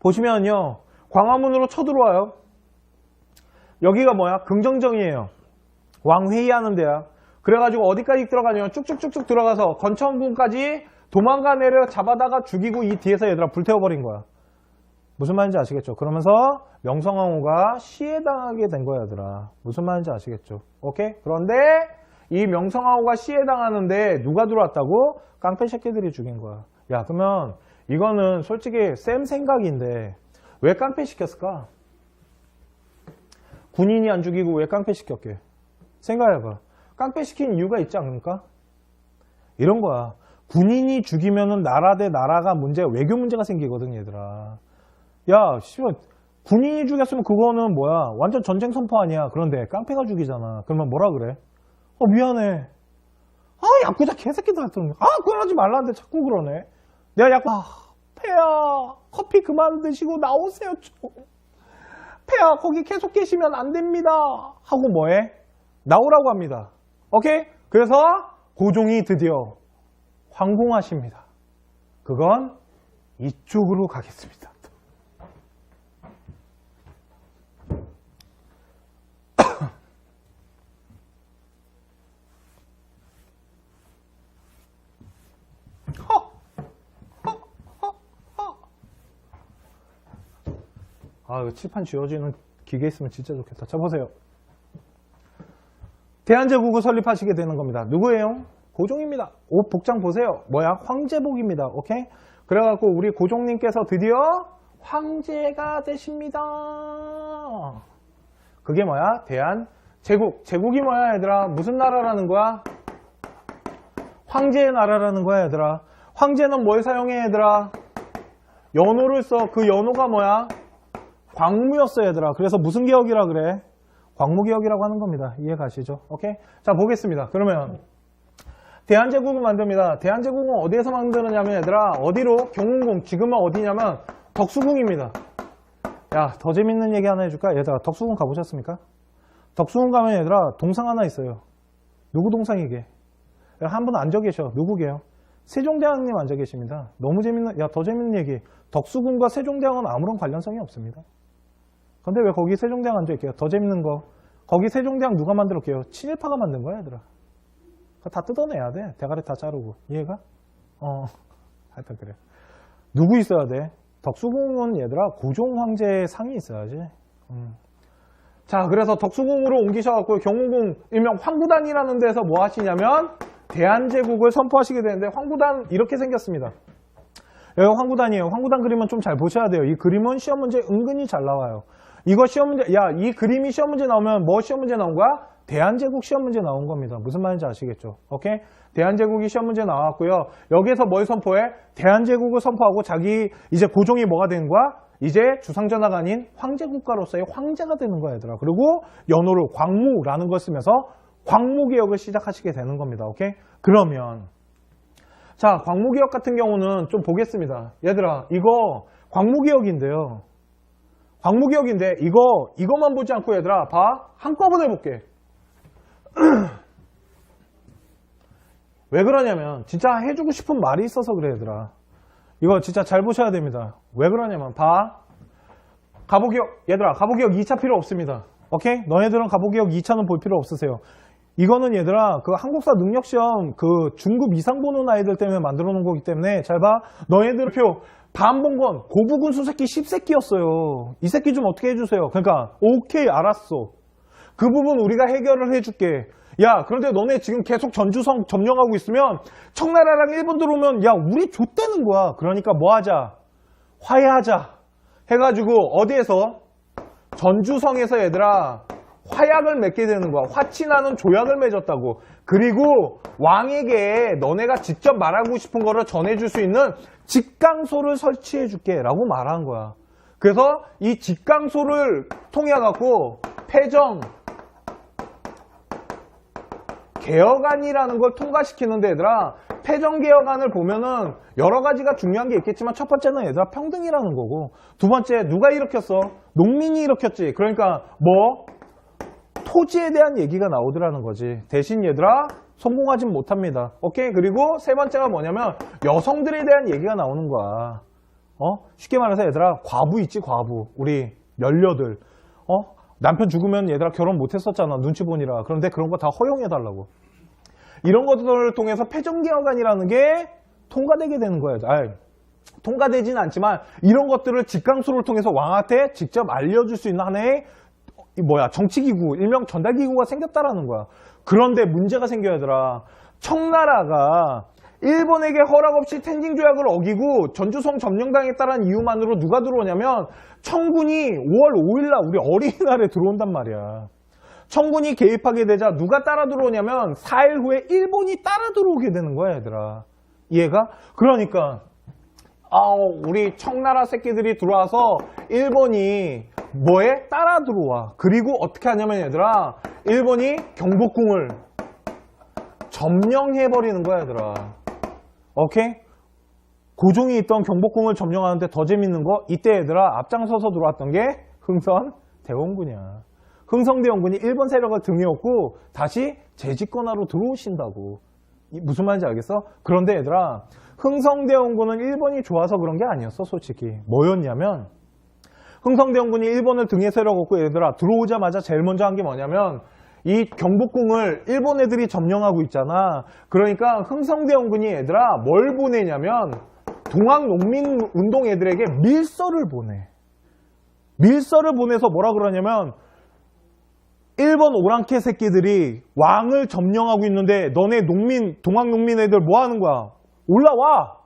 보시면요. 광화문으로 쳐들어와요. 여기가 뭐야? 긍정정이에요. 왕 회의하는 데야. 그래가지고 어디까지 들어가냐면 쭉쭉쭉쭉 들어가서 건천궁까지 도망간 애를 잡아다가 죽이고 이 뒤에서 얘들아 불태워버린 거야. 무슨 말인지 아시겠죠? 그러면서 명성황후가 시해당하게 된 거야 얘들아. 무슨 말인지 아시겠죠? 오케이? 그런데 이 명성황후가 시해당하는데 누가 들어왔다고? 깡패 새끼들이 죽인 거야. 야 그러면 이거는 솔직히 쌤 생각인데 왜 깡패 시켰을까? 군인이 안 죽이고 왜 깡패 시켰게? 생각해봐. 깡패 시킨 이유가 있지 않습니까? 이런 거야. 군인이 죽이면은 나라 대 나라가 외교 문제가 생기거든 얘들아. 야 씨발 군인이 죽였으면 그거는 뭐야 완전 전쟁 선포 아니야. 그런데 깡패가 죽이잖아. 그러면 뭐라 그래? 미안해. 야구자 개새끼들 같은 그러지 말라는데 자꾸 그러네. 내가 폐야 커피 그만 드시고 나오세요 좀. 폐야 거기 계속 계시면 안 됩니다 하고 뭐해? 나오라고 합니다. 오케이? 그래서 고종이 드디어 황궁하십니다. 그건 이쪽으로 가겠습니다. 이거 칠판 지워지는 기계 있으면 진짜 좋겠다. 자, 보세요. 대한제국을 설립하시게 되는 겁니다. 누구예요? 고종입니다. 옷 복장 보세요. 뭐야? 황제복입니다. 오케이? 그래갖고 우리 고종님께서 드디어 황제가 되십니다. 그게 뭐야? 대한제국. 제국이 뭐야, 얘들아? 무슨 나라라는 거야? 황제의 나라라는 거야, 얘들아. 황제는 뭘 사용해, 얘들아? 연호를 써. 그 연호가 뭐야? 광무였어 얘들아. 그래서 무슨 개혁이라 그래? 광무개혁이라고 하는 겁니다. 이해 가시죠? 오케이? 자 보겠습니다. 그러면 대한제국을 만듭니다. 대한제국은 어디에서 만드느냐면 얘들아 어디로? 경운궁. 지금은 어디냐면 덕수궁입니다. 야 더 재밌는 얘기 하나 해줄까? 얘들아 덕수궁 가보셨습니까? 덕수궁 가면 얘들아 동상 하나 있어요. 누구 동상이게? 한 분 앉아 계셔. 누구게요? 세종대왕님 앉아 계십니다. 너무 재밌는 더 재밌는 얘기. 덕수궁과 세종대왕은 아무런 관련성이 없습니다. 근데 왜 거기 세종대왕 앉아있게요? 더 재밌는 거. 거기 세종대왕 누가 만들었게요? 친일파가 만든 거야, 얘들아. 그거 다 뜯어내야 돼. 대가리 다 자르고. 이해가? 하여튼 그래. 누구 있어야 돼? 덕수궁은 얘들아, 고종 황제의 상이 있어야지. 자, 그래서 덕수궁으로 옮기셔갖고 경운궁, 일명 황구단이라는 데서 뭐 하시냐면, 대한제국을 선포하시게 되는데, 황구단 이렇게 생겼습니다. 여기 황구단이에요. 황구단 그림은 좀 잘 보셔야 돼요. 이 그림은 시험 문제 은근히 잘 나와요. 이거 시험 문제, 이 그림이 시험 문제 나오면 뭐 시험 문제 나온 거야? 대한제국 시험 문제 나온 겁니다. 무슨 말인지 아시겠죠? 오케이? 대한제국이 시험 문제 나왔고요. 여기에서 뭘 선포해? 대한제국을 선포하고 자기 이제 고종이 뭐가 되는 거야? 이제 주상전하가 아닌 황제국가로서의 황제가 되는 거야, 얘들아. 그리고 연호를 광무라는 걸 쓰면서 광무개혁을 시작하시게 되는 겁니다. 오케이? 그러면 자, 광무개혁 같은 경우는 좀 보겠습니다. 얘들아, 이거 광무개혁인데요. 광무개혁인데 이거만 보지 않고 얘들아 봐. 한꺼번에 볼게. 왜 그러냐면 진짜 해주고 싶은 말이 있어서 그래 얘들아. 이거 진짜 잘 보셔야 됩니다. 왜 그러냐면 봐. 가보개혁 얘들아 가보개혁 2차 필요 없습니다. 오케이? 너네들은 가보개혁 2차는 볼 필요 없으세요. 이거는 얘들아 그 한국사 능력시험 그 중급 이상 보는 아이들 때문에 만들어 놓은 거기 때문에 잘 봐. 너희들 표 반봉건 고부군수 새끼 10새끼였어요. 이 새끼 좀 어떻게 해주세요. 그러니까 오케이 알았어. 그 부분 우리가 해결을 해줄게. 야 그런데 너네 지금 계속 전주성 점령하고 있으면 청나라랑 일본 들어오면 야 우리 좆되는 거야. 그러니까 뭐 하자. 화해하자 해가지고 어디에서 전주성에서 얘들아 화약을 맺게 되는 거야. 화친하는 조약을 맺었다고. 그리고 왕에게 너네가 직접 말하고 싶은 거를 전해줄 수 있는 직강소를 설치해 줄게 라고 말한 거야. 그래서 이 직강소를 통해 갖고 패정 개혁안이라는 걸 통과시키는데 얘들아 패정개혁안을 보면은 여러 가지가 중요한 게 있겠지만 첫 번째는 얘들아 평등이라는 거고 두 번째 누가 일으켰어? 농민이 일으켰지. 그러니까 뭐 토지에 대한 얘기가 나오더라는 거지. 대신 얘들아 성공하진 못합니다. 오케이? 그리고 세 번째가 뭐냐면 여성들에 대한 얘기가 나오는 거야. 쉽게 말해서 얘들아 과부 있지 과부. 우리 연료들. 남편 죽으면 얘들아 결혼 못했었잖아. 눈치 보니라. 그런데 그런 거 다 허용해달라고. 이런 것들을 통해서 패정개혁안이라는 게 통과되게 되는 거야. 통과되지는 않지만 이런 것들을 직강소를 통해서 왕한테 직접 알려줄 수 있는 하나의 정치기구, 일명 전달기구가 생겼다라는 거야. 그런데 문제가 생겨야 되더라. 청나라가 일본에게 허락 없이 텐징 조약을 어기고 전주성 점령당했다는 이유만으로 누가 들어오냐면 청군이 5월 5일날 우리 어린이날에 들어온단 말이야. 청군이 개입하게 되자 누가 따라 들어오냐면 4일 후에 일본이 따라 들어오게 되는 거야 얘들아. 이해가? 그러니까 우리 청나라 새끼들이 들어와서 일본이 뭐에? 따라 들어와. 그리고 어떻게 하냐면 얘들아 일본이 경복궁을 점령해버리는 거야 얘들아. 오케이? 고종이 있던 경복궁을 점령하는데 더 재밌는 거 이때 얘들아 앞장서서 들어왔던 게 흥선대원군이야. 흥선대원군이 일본 세력을 등에 업고 다시 재집권하러 들어오신다고. 무슨 말인지 알겠어? 그런데 얘들아 흥선대원군은 일본이 좋아서 그런 게 아니었어 솔직히. 뭐였냐면 흥선대원군이 일본을 등에 세력업고 얘들아 들어오자마자 제일 먼저 한 게 뭐냐면 이 경복궁을 일본 애들이 점령하고 있잖아. 그러니까 흥선대원군이 얘들아 뭘 보내냐면 동학농민운동 애들에게 밀서를 보내. 밀서를 보내서 뭐라 그러냐면 일본 오랑캐 새끼들이 왕을 점령하고 있는데 너네 동학농민 애들 뭐 하는 거야? 올라와!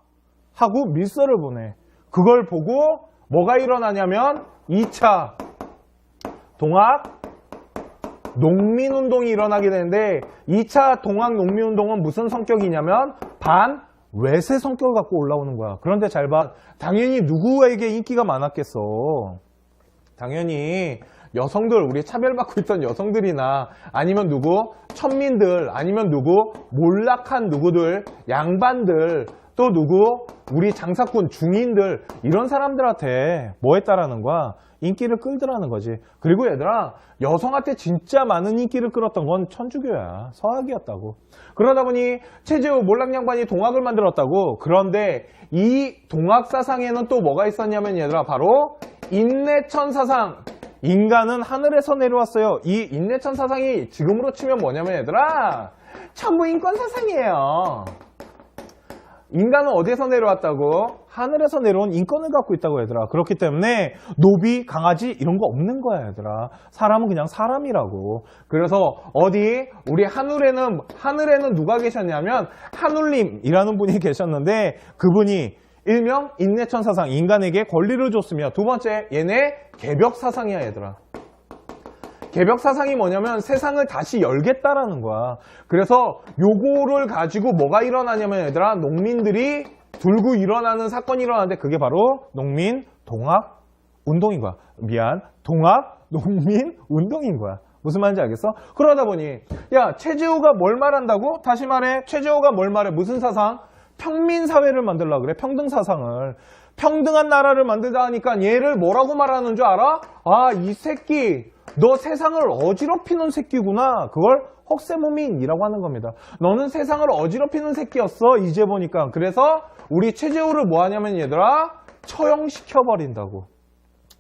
하고 밀서를 보내. 그걸 보고 뭐가 일어나냐면 2차 동학농민운동이 일어나게 되는데 2차 동학농민운동은 무슨 성격이냐면 반외세 성격을 갖고 올라오는 거야. 그런데 잘 봐. 당연히 누구에게 인기가 많았겠어? 당연히 여성들, 우리 차별받고 있던 여성들이나 아니면 누구? 천민들, 아니면 누구? 몰락한 누구들, 양반들, 또 누구? 우리 장사꾼, 중인들 이런 사람들한테 뭐 했다라는 거야? 인기를 끌더라는 거지. 그리고 얘들아 여성한테 진짜 많은 인기를 끌었던 건 천주교야. 서학이었다고. 그러다 보니 최재우 몰락양반이 동학을 만들었다고. 그런데 이 동학 사상에는 또 뭐가 있었냐면 얘들아 바로 인내천 사상. 인간은 하늘에서 내려왔어요. 이 인내천 사상이 지금으로 치면 뭐냐면 얘들아 천부인권 사상이에요. 인간은 어디에서 내려왔다고? 하늘에서 내려온 인권을 갖고 있다고 얘들아. 그렇기 때문에 노비, 강아지 이런 거 없는 거야 얘들아. 사람은 그냥 사람이라고. 그래서 우리 하늘에는 누가 계셨냐면 하눌림이라는 분이 계셨는데 그분이 일명 인내천 사상, 인간에게 권리를 줬으며 두 번째 얘네 개벽 사상이야 얘들아. 개벽 사상이 뭐냐면 세상을 다시 열겠다라는 거야. 그래서 요거를 가지고 뭐가 일어나냐면 얘들아 농민들이 들고 일어나는 사건이 일어나는데 그게 바로 농민 동학 운동인 거야. 동학 농민 운동인 거야. 무슨 말인지 알겠어? 그러다 보니 야 최재우가 뭘 말한다고? 다시 말해. 최재우가 뭘 말해? 무슨 사상? 평민 사회를 만들려고 그래. 평등 사상을. 평등한 나라를 만들다 하니까 얘를 뭐라고 말하는 줄 알아? 이 새끼 너 세상을 어지럽히는 새끼구나. 그걸 헉세무민이라고 하는 겁니다. 너는 세상을 어지럽히는 새끼였어 이제 보니까. 그래서 우리 최재우를 뭐 하냐면 얘들아 처형시켜버린다고.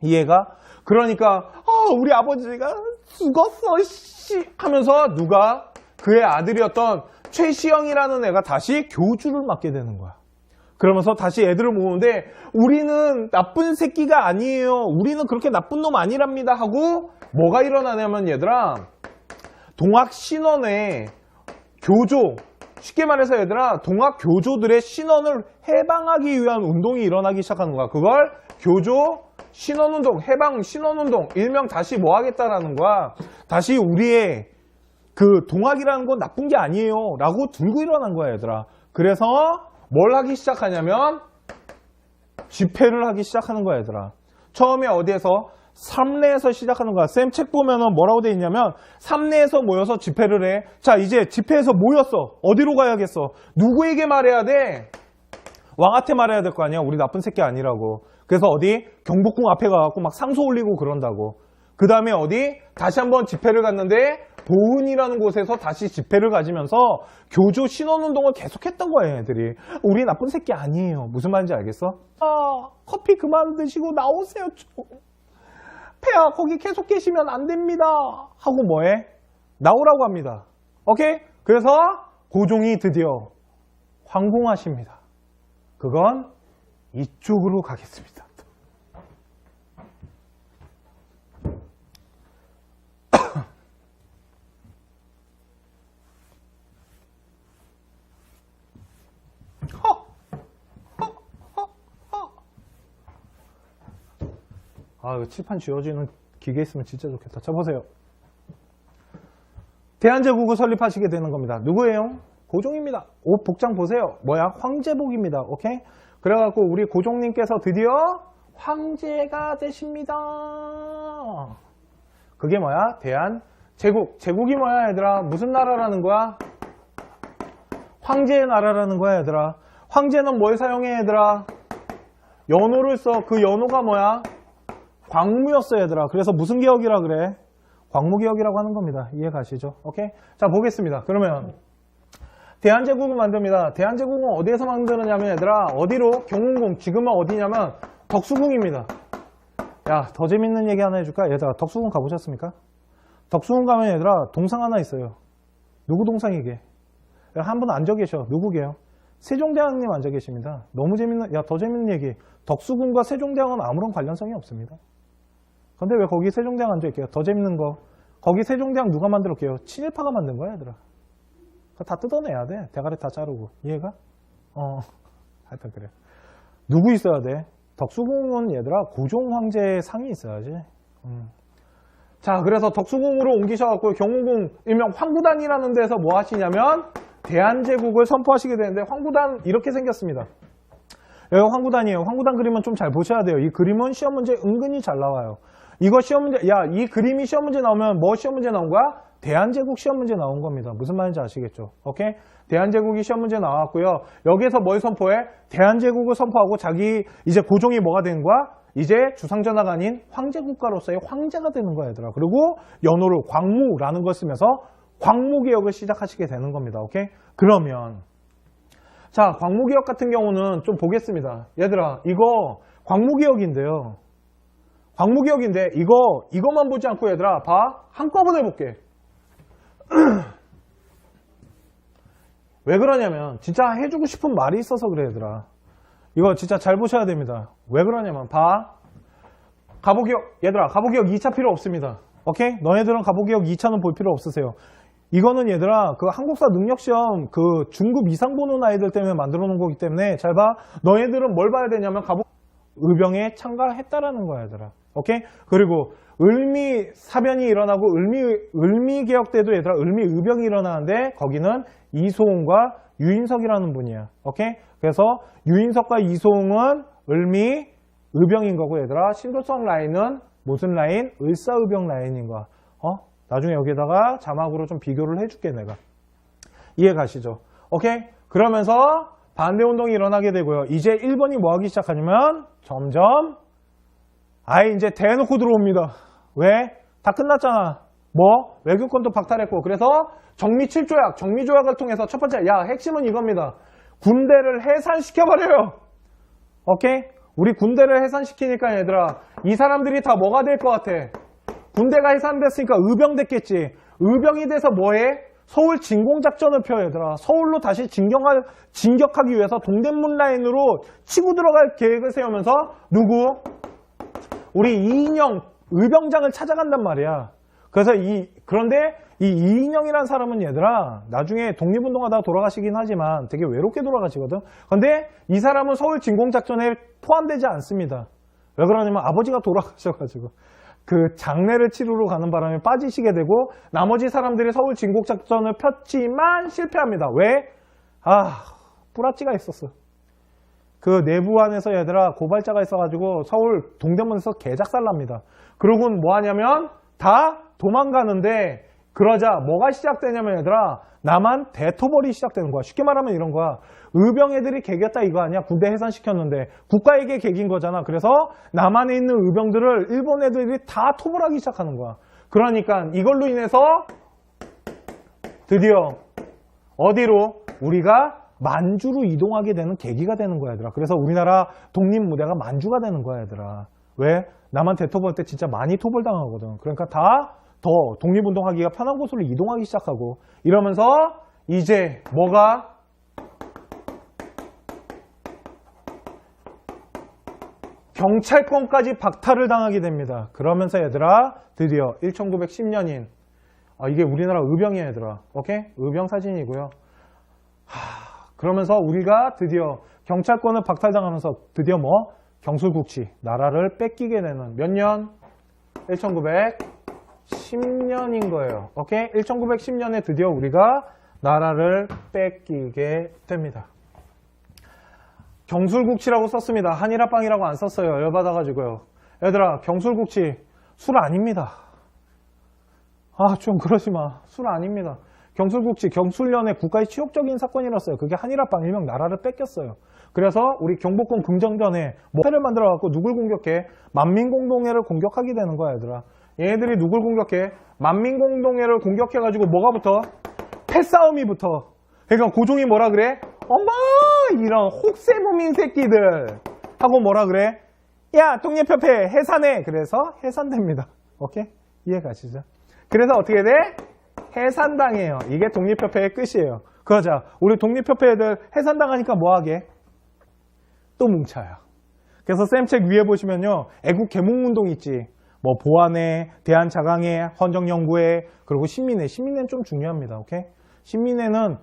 이해가? 그러니까 우리 아버지가 죽었어 씨 하면서 누가? 그의 아들이었던 최시영이라는 애가 다시 교주를 맡게 되는 거야. 그러면서 다시 애들을 모으는데 우리는 나쁜 새끼가 아니에요. 우리는 그렇게 나쁜 놈 아니랍니다 하고 뭐가 일어나냐면 얘들아 동학 신원의 교조 쉽게 말해서 얘들아 동학 교조들의 신원을 해방하기 위한 운동이 일어나기 시작하는 거야. 그걸 교조 신원운동, 해방 신원운동 일명 다시 뭐 하겠다라는 거야. 다시 우리의 그 동학이라는 건 나쁜 게 아니에요 라고 들고 일어난 거야 얘들아. 그래서 뭘 하기 시작하냐면 집회를 하기 시작하는 거야 얘들아. 처음에 어디에서? 삼례에서 시작하는 거야. 쌤 책 보면은 뭐라고 돼 있냐면 삼례에서 모여서 집회를 해. 자 이제 집회에서 모였어. 어디로 가야겠어? 누구에게 말해야 돼? 왕한테 말해야 될 거 아니야. 우리 나쁜 새끼 아니라고. 그래서 어디? 경복궁 앞에 가갖고 막 상소 올리고 그런다고. 그 다음에 어디? 다시 한번 집회를 갔는데 보은이라는 곳에서 다시 집회를 가지면서 교조 신원운동을 계속했던 거예요 애들이. 우리 나쁜 새끼 아니에요. 무슨 말인지 알겠어? 커피 그만 드시고 나오세요 좀. 폐하 거기 계속 계시면 안 됩니다 하고 뭐해? 나오라고 합니다. 오케이? 그래서 고종이 드디어 황궁하십니다. 그건 이쪽으로 가겠습니다. 이거 칠판 지워지는 기계 있으면 진짜 좋겠다. 자, 보세요. 대한제국을 설립하시게 되는 겁니다. 누구예요? 고종입니다. 옷 복장 보세요. 뭐야? 황제복입니다. 오케이? 그래갖고 우리 고종님께서 드디어 황제가 되십니다. 그게 뭐야? 대한제국. 제국이 뭐야, 얘들아? 무슨 나라라는 거야? 황제의 나라라는 거야, 얘들아. 황제는 뭘 사용해, 얘들아? 연호를 써. 그 연호가 뭐야? 광무였어 얘들아. 그래서 무슨 개혁이라 그래? 광무개혁이라고 하는 겁니다. 이해 가시죠? 오케이? 자 보겠습니다. 그러면 대한제국을 만듭니다. 대한제국은 어디에서 만드느냐면 얘들아 어디로? 경운궁. 지금은 어디냐면 덕수궁입니다. 야 더 재밌는 얘기 하나 해줄까? 얘들아 덕수궁 가보셨습니까? 덕수궁 가면 얘들아 동상 하나 있어요. 누구 동상이게? 한 분 앉아 계셔. 누구게요? 세종대왕님 앉아 계십니다. 너무 재밌는, 더 재밌는 얘기. 덕수궁과 세종대왕은 아무런 관련성이 없습니다. 근데 왜 거기 세종대왕 앉아있게요? 더 재밌는 거. 거기 세종대왕 누가 만들었게요? 친일파가 만든 거야, 얘들아. 그거 다 뜯어내야 돼. 대가리 다 자르고. 이해가? 하여튼 그래. 누구 있어야 돼? 덕수궁은 얘들아, 고종 황제의 상이 있어야지. 자, 그래서 덕수궁으로 옮기셔갖고 경운궁, 일명 황구단이라는 데서 뭐 하시냐면, 대한제국을 선포하시게 되는데, 황구단 이렇게 생겼습니다. 여기 황구단이에요. 황구단 그림은 좀 잘 보셔야 돼요. 이 그림은 시험 문제 은근히 잘 나와요. 이거 시험 문제, 이 그림이 시험 문제 나오면 뭐 시험 문제 나온 거야? 대한제국 시험 문제 나온 겁니다. 무슨 말인지 아시겠죠? 오케이? 대한제국이 시험 문제 나왔고요. 여기에서 뭘 선포해? 대한제국을 선포하고 자기 이제 고종이 뭐가 되는 거야? 이제 주상전하가 아닌 황제국가로서의 황제가 되는 거야, 얘들아. 그리고 연호를 광무라는 걸 쓰면서 광무개혁을 시작하시게 되는 겁니다. 오케이? 그러면 자, 광무개혁 같은 경우는 좀 보겠습니다. 얘들아, 이거 광무개혁인데요. 광무개혁인데 이거만 보지 않고 얘들아 봐. 한꺼번에 볼게. 왜 그러냐면 진짜 해주고 싶은 말이 있어서 그래 얘들아. 이거 진짜 잘 보셔야 됩니다. 왜 그러냐면 봐. 가보개혁 얘들아 가보개혁 2차 필요 없습니다. 오케이? 너네들은 가보개혁 2차는 볼 필요 없으세요. 이거는 얘들아 그 한국사 능력시험 그 중급 이상 보는 아이들 때문에 만들어 놓은 거기 때문에 잘 봐. 너희들은 뭘 봐야 되냐면 의병에 참가했다라는 거야 얘들아. 오케이? 그리고 을미사변이 일어나고 을미개혁 때도 얘들아 을미의병이 일어나는데 거기는 이소홍과 유인석이라는 분이야. 오케이? 그래서 유인석과 이소홍은 을미의병인 거고 얘들아 신도성 라인은 무슨 라인? 을사의병 라인인 거야. 나중에 여기다가 자막으로 좀 비교를 해줄게 내가. 이해 가시죠? 오케이? 그러면서 반대운동이 일어나게 되고요. 이제 1번이 뭐 하기 시작하냐면 점점 이제 대놓고 들어옵니다. 왜? 다 끝났잖아. 뭐? 외교권도 박탈했고. 그래서 정미 7조약, 정미조약을 통해서 첫 번째, 핵심은 이겁니다. 군대를 해산시켜버려요. 오케이? 우리 군대를 해산시키니까 얘들아, 이 사람들이 다 뭐가 될 것 같아? 군대가 해산됐으니까 의병 됐겠지. 의병이 돼서 뭐해? 서울 진공작전을 펴 얘들아. 서울로 다시 진격하기 위해서 동대문 라인으로 치고 들어갈 계획을 세우면서 누구? 우리 이인영 의병장을 찾아간단 말이야. 그래서 그런데 이 이인영이라는 사람은 얘들아 나중에 독립운동하다가 돌아가시긴 하지만 되게 외롭게 돌아가시거든. 근데 이 사람은 서울 진공작전에 포함되지 않습니다. 왜 그러냐면 아버지가 돌아가셔가지고 그 장례를 치르러 가는 바람에 빠지시게 되고 나머지 사람들이 서울 진공작전을 폈지만 실패합니다. 왜? 뿌라찌가 있었어. 그 내부안에서 얘들아 고발자가 있어가지고 서울 동대문에서 개작살 납니다. 그러고는 뭐 하냐면 다 도망가는데 그러자 뭐가 시작되냐면 얘들아 남한 대토벌이 시작되는 거야. 쉽게 말하면 이런 거야. 의병 애들이 개겼다 이거 아니야? 군대 해산시켰는데 국가에게 개긴 거잖아. 그래서 남한에 있는 의병들을 일본 애들이 다 토벌하기 시작하는 거야. 그러니까 이걸로 인해서 드디어 어디로? 우리가 만주로 이동하게 되는 계기가 되는 거야 얘들아. 그래서 우리나라 독립무대가 만주가 되는 거야 얘들아. 왜? 남한 대토벌 때 진짜 많이 토벌당하거든. 그러니까 다 더 독립운동하기가 편한 곳으로 이동하기 시작하고 이러면서 이제 뭐가? 경찰권까지 박탈을 당하게 됩니다. 그러면서 얘들아 드디어 1910년인 이게 우리나라 의병이야 얘들아. 오케이? 의병 사진이고요. 그러면서 우리가 드디어 경찰권을 박탈당하면서 드디어 뭐? 경술국치 나라를 뺏기게 되는 몇 년? 1910년인 거예요. 오케이? 1910년에 드디어 우리가 나라를 뺏기게 됩니다. 경술국치라고 썼습니다. 한일합방이라고 안 썼어요. 열받아가지고요. 얘들아 경술국치 술 아닙니다. 좀 그러지 마. 술 아닙니다. 경술국치 경술련의 국가의 치욕적인 사건이었어요. 그게 한일합방 일명 나라를 뺏겼어요. 그래서 우리 경복궁 금정전에 패를 만들어갖고 누굴 공격해? 만민공동회를 공격하게 되는 거야 얘들아. 얘네들이 누굴 공격해? 만민공동회를 공격해가지고 뭐가 붙어? 패싸움이 붙어. 그러니까 고종이 뭐라 그래? 어머 이런 혹세무민 새끼들 하고 뭐라 그래? 야 독립협회 해산해. 그래서 해산됩니다. 오케이? 이해 가시죠? 그래서 어떻게 돼? 해산당해요. 이게 독립협회의 끝이에요. 그러자 우리 독립협회 애들 해산당하니까 뭐하게? 또 뭉쳐요. 그래서 쌤책 위에 보시면요 애국 개몽운동 있지. 뭐 보안회, 대한자강회, 헌정연구회, 그리고 신민회. 신민회는 좀 중요합니다. 오케이? 신민회는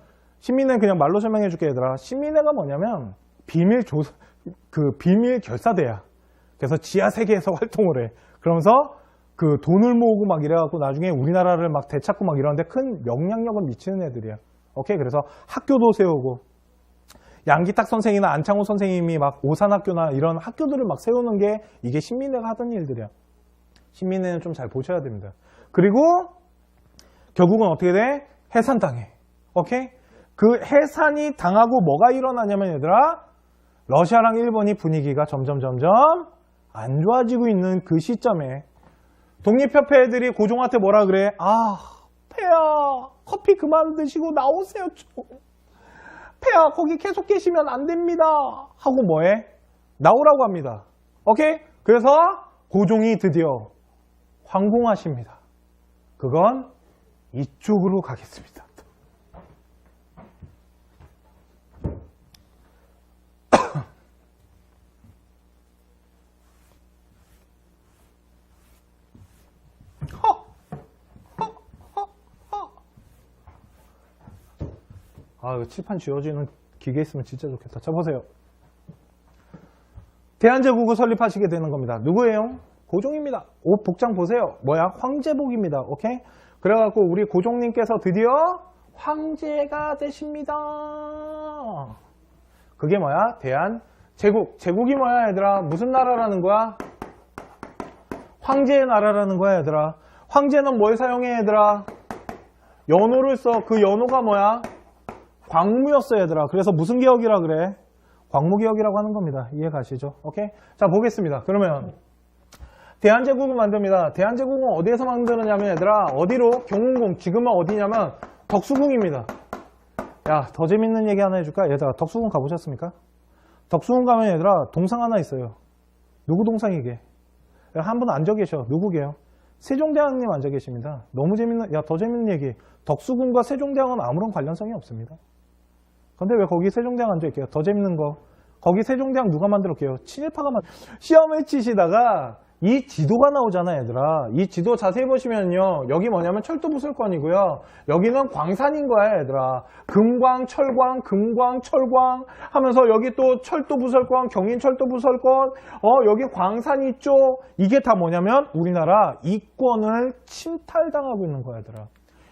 그냥 말로 설명해 줄게 얘들아. 신민회가 뭐냐면 비밀 결사대야. 그래서 지하 세계에서 활동을 해. 그러면서 그 돈을 모으고 막 이래갖고 나중에 우리나라를 막 되찾고 막 이러는데 큰 영향력을 미치는 애들이야. 오케이? 그래서 학교도 세우고 양기탁 선생이나 안창호 선생님이 막 오산학교나 이런 학교들을 막 세우는 게 이게 신민회가 하던 일들이야. 신민회는 좀 잘 보셔야 됩니다. 그리고 결국은 어떻게 돼? 해산당해. 오케이? 그 해산이 당하고 뭐가 일어나냐면 얘들아 러시아랑 일본이 분위기가 점점 안 좋아지고 있는 그 시점에 독립협회 애들이 고종한테 뭐라 그래? 폐하 커피 그만 드시고 나오세요 좀. 폐하 거기 계속 계시면 안 됩니다 하고 뭐해? 나오라고 합니다. 오케이? 그래서 고종이 드디어 황공하십니다. 그건 이쪽으로 가겠습니다. 이거 칠판 지워지는 기계 있으면 진짜 좋겠다. 자, 보세요. 대한제국을 설립하시게 되는 겁니다. 누구예요? 고종입니다. 옷 복장 보세요. 뭐야? 황제복입니다. 오케이? 그래갖고 우리 고종님께서 드디어 황제가 되십니다. 그게 뭐야? 대한제국. 제국이 뭐야, 얘들아? 무슨 나라라는 거야? 황제의 나라라는 거야, 얘들아. 황제는 뭘 사용해, 얘들아? 연호를 써. 그 연호가 뭐야? 광무였어, 얘들아. 그래서 무슨 개혁이라 그래? 광무개혁이라고 하는 겁니다. 이해 가시죠? 오케이? 자, 보겠습니다. 그러면 대한제국을 만듭니다. 대한제국은 어디에서 만드느냐면 얘들아 어디로? 경운궁. 지금은 어디냐면 덕수궁입니다. 야, 더 재밌는 얘기 하나 해줄까? 얘들아 덕수궁 가보셨습니까? 덕수궁 가면 얘들아 동상 하나 있어요. 누구 동상이게? 한 분 앉아 계셔. 누구게요? 세종대왕님 앉아 계십니다. 너무 재밌는, 야, 더 재밌는 얘기. 덕수궁과 세종대왕은 아무런 관련성이 없습니다. 근데 왜 거기 세종대왕 앉아 있게요? 더 재밌는 거. 거기 세종대왕 누가 만들었게요? 친일파가 시험을 치시다가 이 지도가 나오잖아, 얘들아. 이 지도 자세히 보시면요. 여기 뭐냐면 철도부설권이고요. 여기는 광산인 거야, 얘들아. 금광, 철광, 금광, 철광 하면서 여기 또 철도부설권, 경인철도부설권, 여기 광산 있죠? 이게 다 뭐냐면 우리나라 이권을 침탈당하고 있는 거야, 얘들아.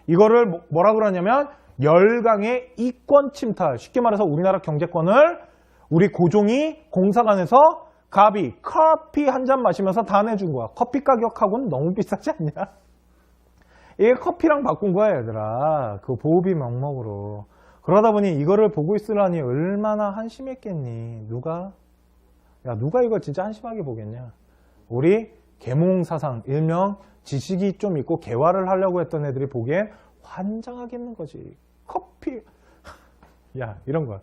이거를 뭐라 그러냐면 열강의 이권 침탈. 쉽게 말해서 우리나라 경제권을 우리 고종이 공사관에서 가비, 커피 한 잔 마시면서 다 내준 거야. 커피 가격하고는 너무 비싸지 않냐? 이게 커피랑 바꾼 거야, 얘들아. 그 보호비 명목으로. 그러다 보니 이거를 보고 있으라니 얼마나 한심했겠니? 누가? 야, 누가 이걸 진짜 한심하게 보겠냐? 우리 계몽사상, 일명 지식이 좀 있고 개화를 하려고 했던 애들이 보기엔 환장하겠는 거지. 커피. 야, 이런 거야.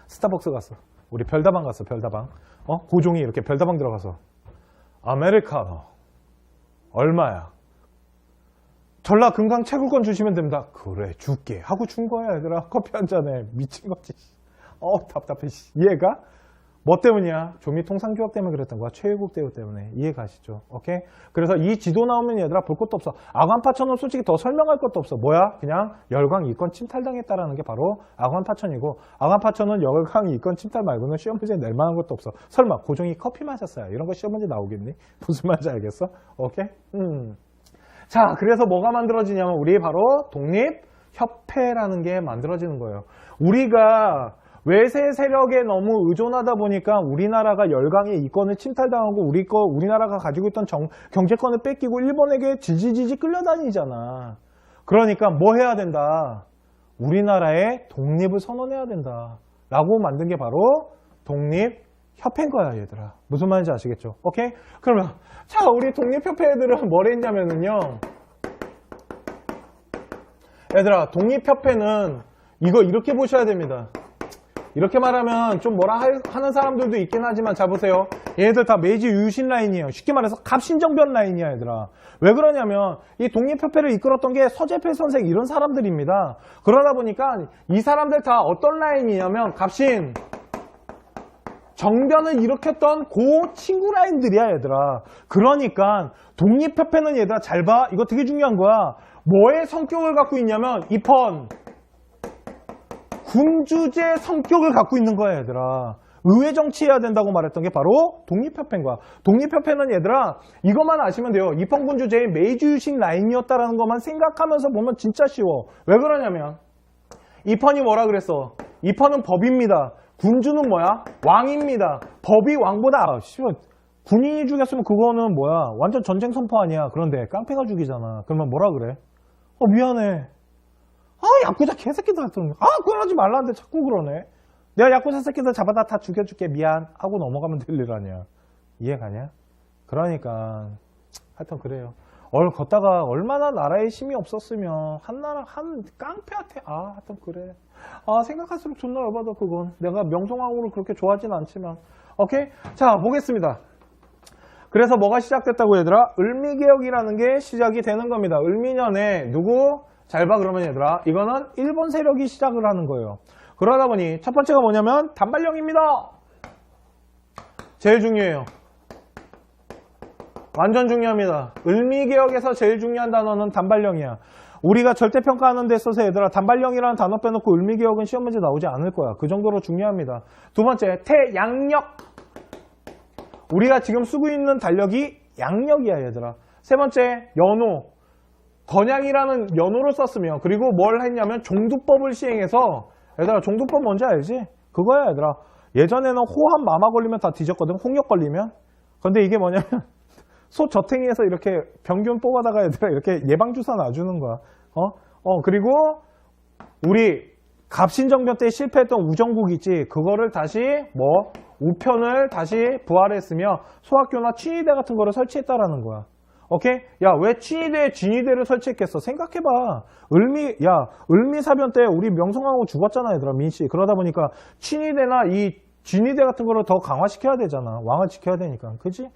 스타벅스 갔어. 우리 별다방 갔어, 별다방. 고종이 이렇게 별다방 들어가서 아메리카노 얼마야? 전라 금강 채굴권 주시면 됩니다. 그래 줄게 하고 준 거야, 얘들아. 커피 한 잔에 미친 거지. 답답해. 이해가? 뭐 때문이야? 조미통상규학 때문에 그랬던 거야. 최일국 대우 때문에. 이해가시죠? 오케이? 그래서 이 지도 나오면 얘들아 볼 것도 없어. 아관파천은 솔직히 더 설명할 것도 없어. 뭐야? 그냥 열강 이권 침탈당했다라는 게 바로 아관파천이고, 아관파천은 열강 이권 침탈 말고는 시험 문제에 낼 만한 것도 없어. 설마 고종이 커피 마셨어요? 이런 거 시험 문제 나오겠니? 무슨 말인지 알겠어? 오케이? 자, 그래서 뭐가 만들어지냐면 우리 바로 독립협회라는 게 만들어지는 거예요. 우리가 외세 세력에 너무 의존하다 보니까 우리나라가 열강의 이권을 침탈당하고 우리나라가 가지고 있던 경제권을 뺏기고 일본에게 지지지지 끌려다니잖아. 그러니까 뭐 해야 된다? 우리나라의 독립을 선언해야 된다. 라고 만든 게 바로 독립협회인 거야, 얘들아. 무슨 말인지 아시겠죠? 오케이? 그러면 자, 우리 독립협회 애들은 뭘 했냐면은요. 얘들아, 독립협회는 이거 이렇게 보셔야 됩니다. 이렇게 말하면 좀 뭐라 하는 사람들도 있긴 하지만 자 보세요. 얘네들 다 메이지 유신 라인이에요. 쉽게 말해서 갑신정변 라인이야, 얘들아. 왜 그러냐면 이 독립협회를 이끌었던 게 서재필 선생 이런 사람들입니다. 그러다 보니까 이 사람들 다 어떤 라인이냐면 갑신 정변을 일으켰던 그 친구 라인들이야, 얘들아. 그러니까 독립협회는 얘들아 잘 봐. 이거 되게 중요한 거야. 뭐의 성격을 갖고 있냐면 입헌 군주제 성격을 갖고 있는 거야, 얘들아. 의회 정치해야 된다고 말했던 게 바로 독립협회인 거야. 독립협회는 얘들아 이것만 아시면 돼요. 입헌군주제의 메이주유신 라인이었다라는 것만 생각하면서 보면 진짜 쉬워. 왜 그러냐면 입헌이 뭐라 그랬어? 입헌은 법입니다. 군주는 뭐야? 왕입니다. 법이 왕보다 군인이 죽였으면 그거는 뭐야? 완전 전쟁 선포 아니야. 그런데 깡패가 죽이잖아. 그러면 뭐라 그래? 미안해. 야쿠자 개새끼들 같은 거. 그러지 말라는데 자꾸 그러네. 내가 야쿠자 새끼들 잡아다 다 죽여줄게. 미안. 하고 넘어가면 될 일 아니야. 이해가냐? 그러니까 하여튼 그래요. 걷다가 얼마나 나라에 힘이 없었으면 한 깡패한테 하여튼 그래. 생각할수록 존나 열받아 그건. 내가 명성황후를 그렇게 좋아하진 않지만. 오케이? 자, 보겠습니다. 그래서 뭐가 시작됐다고 얘들아? 을미개혁이라는 게 시작이 되는 겁니다. 을미년에 누구? 잘 봐 그러면 얘들아. 이거는 일본 세력이 시작을 하는 거예요. 그러다 보니 첫 번째가 뭐냐면 단발령입니다. 제일 중요해요. 완전 중요합니다. 을미개혁에서 제일 중요한 단어는 단발령이야. 우리가 절대평가하는 데 있어서 얘들아 단발령이라는 단어 빼놓고 을미개혁은 시험 문제 나오지 않을 거야. 그 정도로 중요합니다. 두 번째 태양력. 우리가 지금 쓰고 있는 달력이 양력이야, 얘들아. 세 번째 연호. 건양이라는 연호를 썼으며 그리고 뭘 했냐면 종두법을 시행해서 얘들아 종두법 뭔지 알지? 그거야, 얘들아. 예전에는 호암 마마 걸리면 다 뒤졌거든. 홍역 걸리면. 근데 이게 뭐냐면 소 저탱이에서 이렇게 병균 뽑아다가 얘들아 이렇게 예방주사 놔주는 거야. 그리고 우리 갑신정변 때 실패했던 우정국 있지. 그거를 다시 우편을 다시 부활했으며 소학교나 친위대 같은 거를 설치했다라는 거야. 오케이? 야, 왜 친위대에 진위대를 설치했겠어? 생각해봐. 을미사변 때 우리 명성황후 죽었잖아, 얘들아, 민씨. 그러다 보니까 친위대나 이 진위대 같은 거를 더 강화시켜야 되잖아. 왕을 지켜야 되니까. 그지?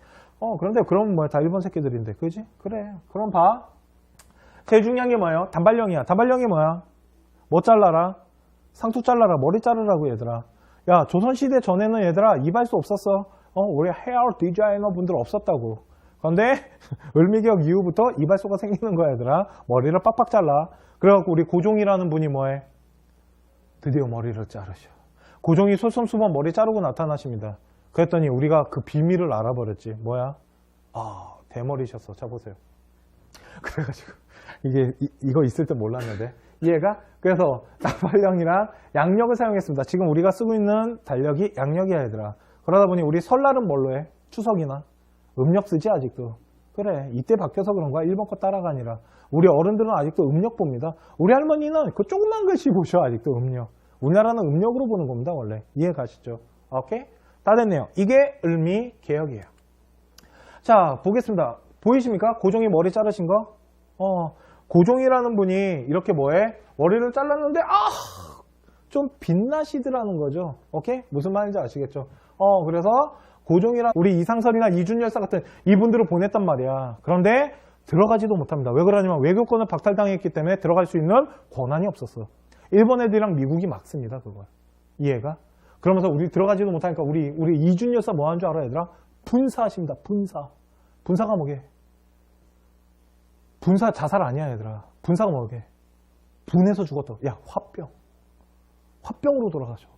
그런데 그럼 뭐야? 다 일본 새끼들인데. 그지? 그래. 그럼 봐. 제일 중요한 게 뭐예요? 단발령이야. 단발령이 뭐야? 뭐 잘라라? 상투 잘라라. 머리 자르라고 얘들아. 야, 조선시대 전에는 얘들아 이발소 없었어. 우리 헤어 디자이너 분들 없었다고. 그런데 을미기역 이후부터 이발소가 생기는 거야 얘들아. 머리를 빡빡 잘라. 그래갖고 우리 고종이라는 분이 뭐해? 드디어 머리를 자르셔. 고종이 솔선수범 머리 자르고 나타나십니다. 그랬더니 우리가 그 비밀을 알아버렸지. 뭐야? 대머리셨어. 자 보세요. 그래가지고 이거 있을 때 몰랐는데 이해가? 그래서 나발령이랑 양력을 사용했습니다. 지금 우리가 쓰고 있는 달력이 양력이야 얘들아. 그러다 보니 우리 설날은 뭘로 해? 추석이나 음력 쓰지 아직도. 그래, 이때 바뀌어서 그런 거야. 일본 거 따라가 아니라. 우리 어른들은 아직도 음력 봅니다. 우리 할머니는 그 조그만 글씨 보셔. 아직도 음력. 우리나라는 음력으로 보는 겁니다 원래. 이해 가시죠? 오케이? 다 됐네요. 이게 을미 개혁이에요. 자, 보겠습니다. 보이십니까? 고종이 머리 자르신 거? 고종이라는 분이 이렇게 뭐해? 머리를 잘랐는데 좀 빛나시더라는 거죠. 오케이? 무슨 말인지 아시겠죠? 그래서 고종이랑 우리 이상설이나 이준열사 같은 이분들을 보냈단 말이야. 그런데 들어가지도 못합니다. 왜 그러냐면 외교권을 박탈당했기 때문에 들어갈 수 있는 권한이 없었어. 일본 애들이랑 미국이 막습니다. 그걸. 이해가? 그러면서 우리 들어가지도 못하니까 우리 이준열사 뭐 하는 줄 알아 얘들아? 분사하십니다. 분사. 분사가 뭐게? 분사 자살 아니야 얘들아. 분사가 뭐게? 분해서 죽었다. 야, 화병. 화병으로 돌아가셔.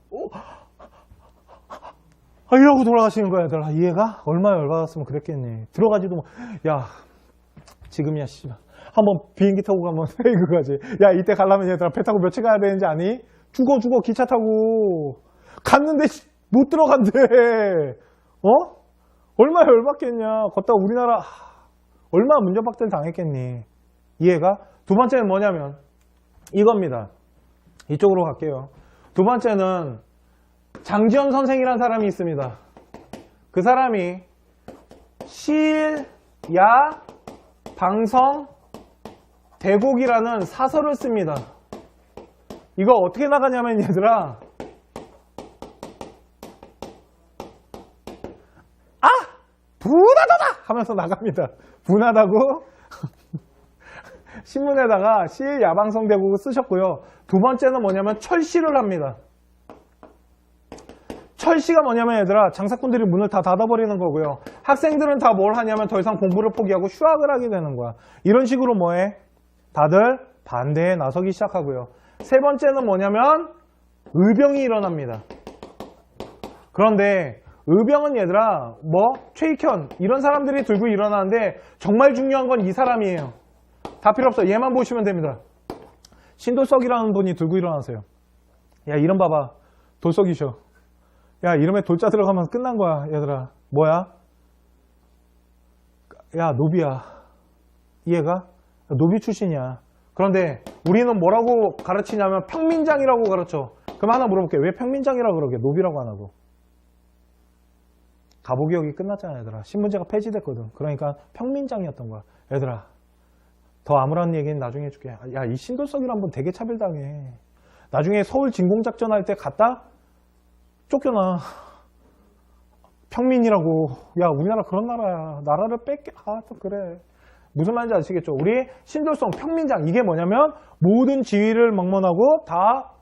이러고 돌아가시는 거야 얘들아. 이해가? 얼마나 열받았으면 그랬겠니. 들어가지도 뭐. 야, 지금이야 씨발. 한번 비행기 타고 가면 페이크 가지. 야, 이때 가려면 얘들아 배 타고 며칠 가야 되는지 아니? 죽어 기차 타고. 갔는데 못 들어간대. 얼마나 열받겠냐. 걷다가 우리나라 얼마나 문전박대를 당했겠니. 이해가? 두 번째는 뭐냐면 이겁니다. 이쪽으로 갈게요. 두 번째는 장지현 선생이라는 사람이 있습니다. 그 사람이 실, 야, 방성, 대곡이라는 사설을 씁니다. 이거 어떻게 나가냐면 얘들아, 분하다다 하면서 나갑니다. 분하다고 신문에다가 실, 야방성, 대곡을 쓰셨고요. 두 번째는 뭐냐면 철시를 합니다. 철시가 뭐냐면 얘들아 장사꾼들이 문을 다 닫아버리는 거고요. 학생들은 다 뭘 하냐면 더 이상 공부를 포기하고 휴학을 하게 되는 거야. 이런 식으로 뭐해? 다들 반대에 나서기 시작하고요. 세 번째는 뭐냐면 의병이 일어납니다. 그런데 의병은 얘들아 최익현 이런 사람들이 들고 일어나는데 정말 중요한 건 이 사람이에요. 다 필요 없어. 얘만 보시면 됩니다. 신돌석이라는 분이 들고 일어나세요. 야, 이름 봐봐. 돌석이셔. 야, 이름에 돌자 들어가면 끝난 거야 얘들아. 뭐야? 야, 노비야. 이해가? 노비 출신이야. 그런데 우리는 뭐라고 가르치냐면 평민장이라고 가르쳐. 그럼 하나 물어볼게. 왜 평민장이라고 그러게? 노비라고 안 하고. 가보기역이 끝났잖아 얘들아. 신문제가 폐지됐거든. 그러니까 평민장이었던 거야. 얘들아, 더 암울한 얘기는 나중에 해줄게. 야, 이 신돌석이란 분 되게 차별당해. 나중에 서울 진공작전 할 때 갔다 쫓겨나. 평민이라고. 야, 우리나라 그런 나라야. 나라를 뺏게. 또 그래. 무슨 말인지 아시겠죠? 우리 신돌성 평민장, 이게 뭐냐면 모든 지위를 막론하고 다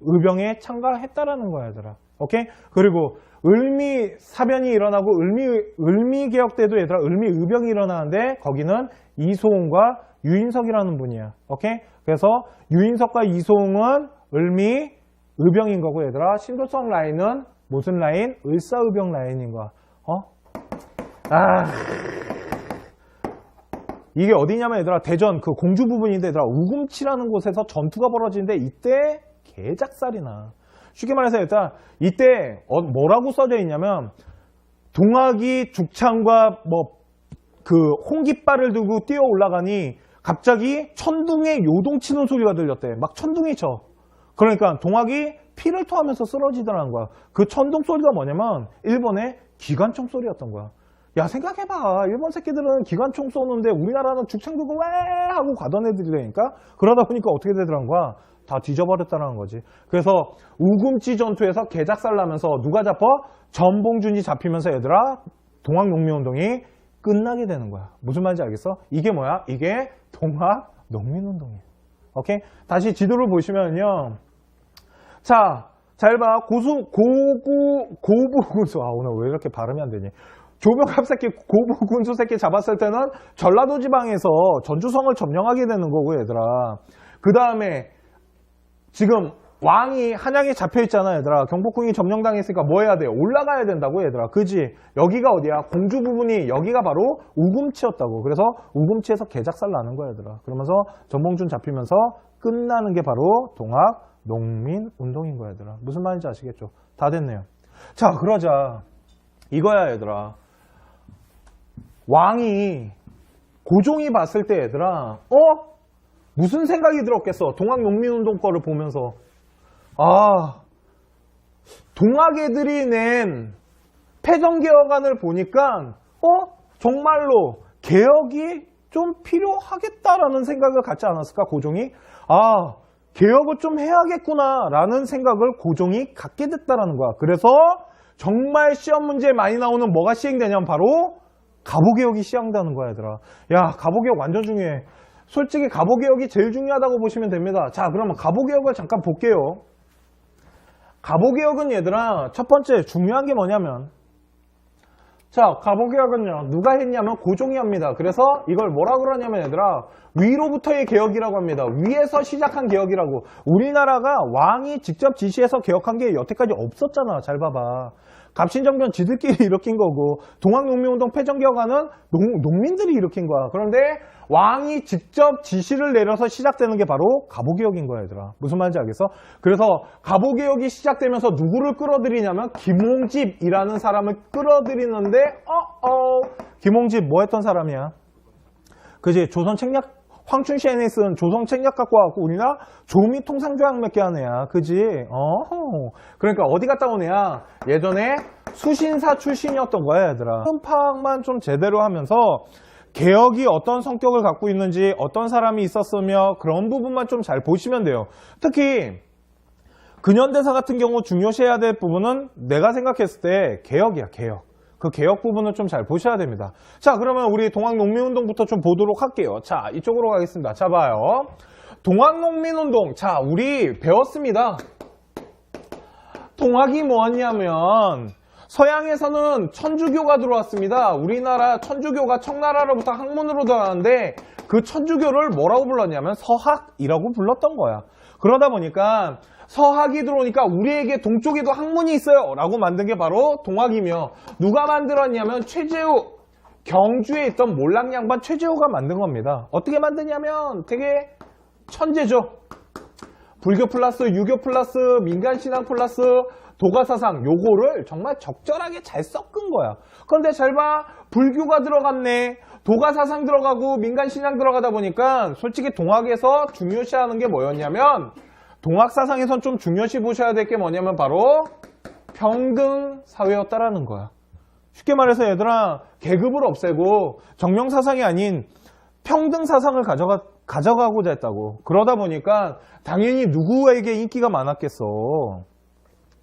의병에 참가했다라는 거야 얘들아. 오케이? 그리고 을미 사변이 일어나고 을미 개혁 때도 얘들아 을미 의병이 일어나는데 거기는 이소홍과 유인석이라는 분이야. 오케이? 그래서 유인석과 이소홍은 을미 의병인 거고 얘들아 신돌성 라인은 무슨 라인? 을사의병 라인인 거야. 이게 어디냐면 얘들아 대전 그 공주 부분인데 얘들아 우금치라는 곳에서 전투가 벌어지는데 이때 개작살이 나. 쉽게 말해서 일단 이때 뭐라고 써져 있냐면 동학이 죽창과 그 홍깃발을 들고 뛰어 올라가니 갑자기 천둥에 요동치는 소리가 들렸대. 막 천둥이 쳐. 그러니까 동학이 피를 토하면서 쓰러지더라는 거야. 그 천둥 소리가 뭐냐면 일본의 기관총 소리였던 거야. 야, 생각해봐. 일본 새끼들은 기관총 쏘는데 우리나라는 죽창 들고 왜 하고 가던 애들이라니까. 그러다 보니까 어떻게 되더란 거야? 다 뒤져버렸다는 거지. 그래서 우금치 전투에서 개작살 나면서 누가 잡아? 전봉준이 잡히면서 얘들아 동학농민운동이 끝나게 되는 거야. 무슨 말인지 알겠어? 이게 뭐야? 이게 동학 농민운동이에요. 오케이? 다시 지도를 보시면요. 자, 잘 봐. 고부군수. 아, 오늘 왜 이렇게 발음이 안 되니? 조병갑새끼, 고부군수 새끼 잡았을 때는 전라도 지방에서 전주성을 점령하게 되는 거고, 얘들아. 그 다음에 지금 왕이 한양에 잡혀 있잖아, 얘들아. 경복궁이 점령당했으니까 뭐 해야 돼요? 올라가야 된다고, 얘들아. 그지? 여기가 어디야? 공주 부분이 여기가 바로 우금치였다고. 그래서 우금치에서 개작살 나는 거야, 얘들아. 그러면서 전봉준 잡히면서 끝나는 게 바로 동학 농민운동인 거야, 얘들아. 무슨 말인지 아시겠죠? 다 됐네요. 자, 그러자. 이거야, 얘들아. 왕이 고종이 봤을 때, 얘들아, 무슨 생각이 들었겠어? 동학 농민운동 거를 보면서. 아, 동학 애들이 낸 패전개혁안을 보니까 정말로 개혁이 좀 필요하겠다라는 생각을 갖지 않았을까, 고종이? 아, 개혁을 좀 해야겠구나 라는 생각을 고종이 갖게 됐다라는 거야. 그래서 정말 시험 문제에 많이 나오는 뭐가 시행되냐면 바로 가보개혁이 시행되는 거야, 얘들아. 야, 가보개혁 완전 중요해. 솔직히 가보개혁이 제일 중요하다고 보시면 됩니다. 자, 그러면 가보개혁을 잠깐 볼게요. 가보개혁은 얘들아, 첫 번째 중요한 게 뭐냐면, 자, 가보개혁은요, 누가 했냐면 고종이 합니다. 그래서 이걸 뭐라 그러냐면, 얘들아, 위로부터의 개혁이라고 합니다. 위에서 시작한 개혁이라고. 우리나라가 왕이 직접 지시해서 개혁한 게 여태까지 없었잖아. 잘 봐봐. 갑신정변 지들끼리 일으킨 거고, 동학농민운동 패전개혁안은 농민들이 일으킨 거야. 그런데 왕이 직접 지시를 내려서 시작되는 게 바로 가보개혁인 거야, 얘들아. 무슨 말인지 알겠어? 그래서 가보개혁이 시작되면서 누구를 끌어들이냐면 김홍집이라는 사람을 끌어들이는데 김홍집 뭐 했던 사람이야? 그지? 조선 책략, 황춘시엔에 쓴 조선 책략 갖고 와갖고 우리나라 조미 통상조약 몇 개 한 애야. 그지? 그러니까 어디 갔다 온 애야? 예전에 수신사 출신이었던 거야, 얘들아. 파악만 좀 제대로 하면서 개혁이 어떤 성격을 갖고 있는지, 어떤 사람이 있었으며 그런 부분만 좀 잘 보시면 돼요. 특히 근현대사 같은 경우 중요시해야 될 부분은 내가 생각했을 때 개혁이야, 개혁. 그 개혁 부분을 좀 잘 보셔야 됩니다. 자, 그러면 우리 동학농민운동부터 좀 보도록 할게요. 자, 이쪽으로 가겠습니다. 자, 봐요. 동학농민운동. 자, 우리 배웠습니다. 동학이 뭐였냐면 서양에서는 천주교가 들어왔습니다. 우리나라 천주교가 청나라로부터 학문으로 들어왔는데 그 천주교를 뭐라고 불렀냐면 서학이라고 불렀던 거야. 그러다 보니까 서학이 들어오니까 우리에게 동쪽에도 학문이 있어요 라고 만든 게 바로 동학이며, 누가 만들었냐면 최재우, 경주에 있던 몰락양반 최재우가 만든 겁니다. 어떻게 만드냐면 되게 천재죠. 불교 플러스 유교 플러스 민간신앙 플러스 도가사상, 요거를 정말 적절하게 잘 섞은 거야. 그런데 잘 봐, 불교가 들어갔네, 도가사상 들어가고 민간신앙 들어가다 보니까 솔직히 동학에서 중요시하는 게 뭐였냐면, 동학사상에선 좀 중요시 보셔야 될 게 뭐냐면 바로 평등사회였다라는 거야. 쉽게 말해서 얘들아, 계급을 없애고 정명사상이 아닌 평등사상을 가져가고자 했다고. 그러다 보니까 당연히 누구에게 인기가 많았겠어?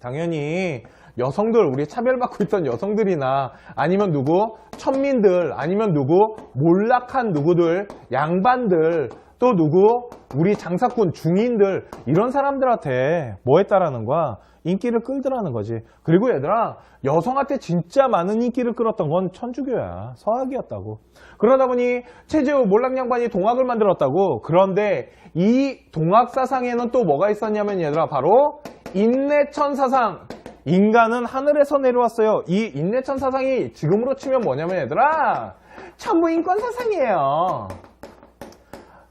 당연히 여성들, 우리 차별받고 있던 여성들이나 아니면 누구? 천민들, 아니면 누구? 몰락한 누구들, 양반들, 또 누구? 우리 장사꾼, 중인들, 이런 사람들한테 뭐 했다라는 거야? 인기를 끌더라는 거지. 그리고 얘들아, 여성한테 진짜 많은 인기를 끌었던 건 천주교야. 서학이었다고. 그러다 보니 최재우 몰락양반이 동학을 만들었다고. 그런데 이 동학사상에는 또 뭐가 있었냐면 얘들아, 바로 인내천 사상. 인간은 하늘에서 내려왔어요. 이 인내천 사상이 지금으로 치면 뭐냐면 얘들아, 천부인권 사상이에요.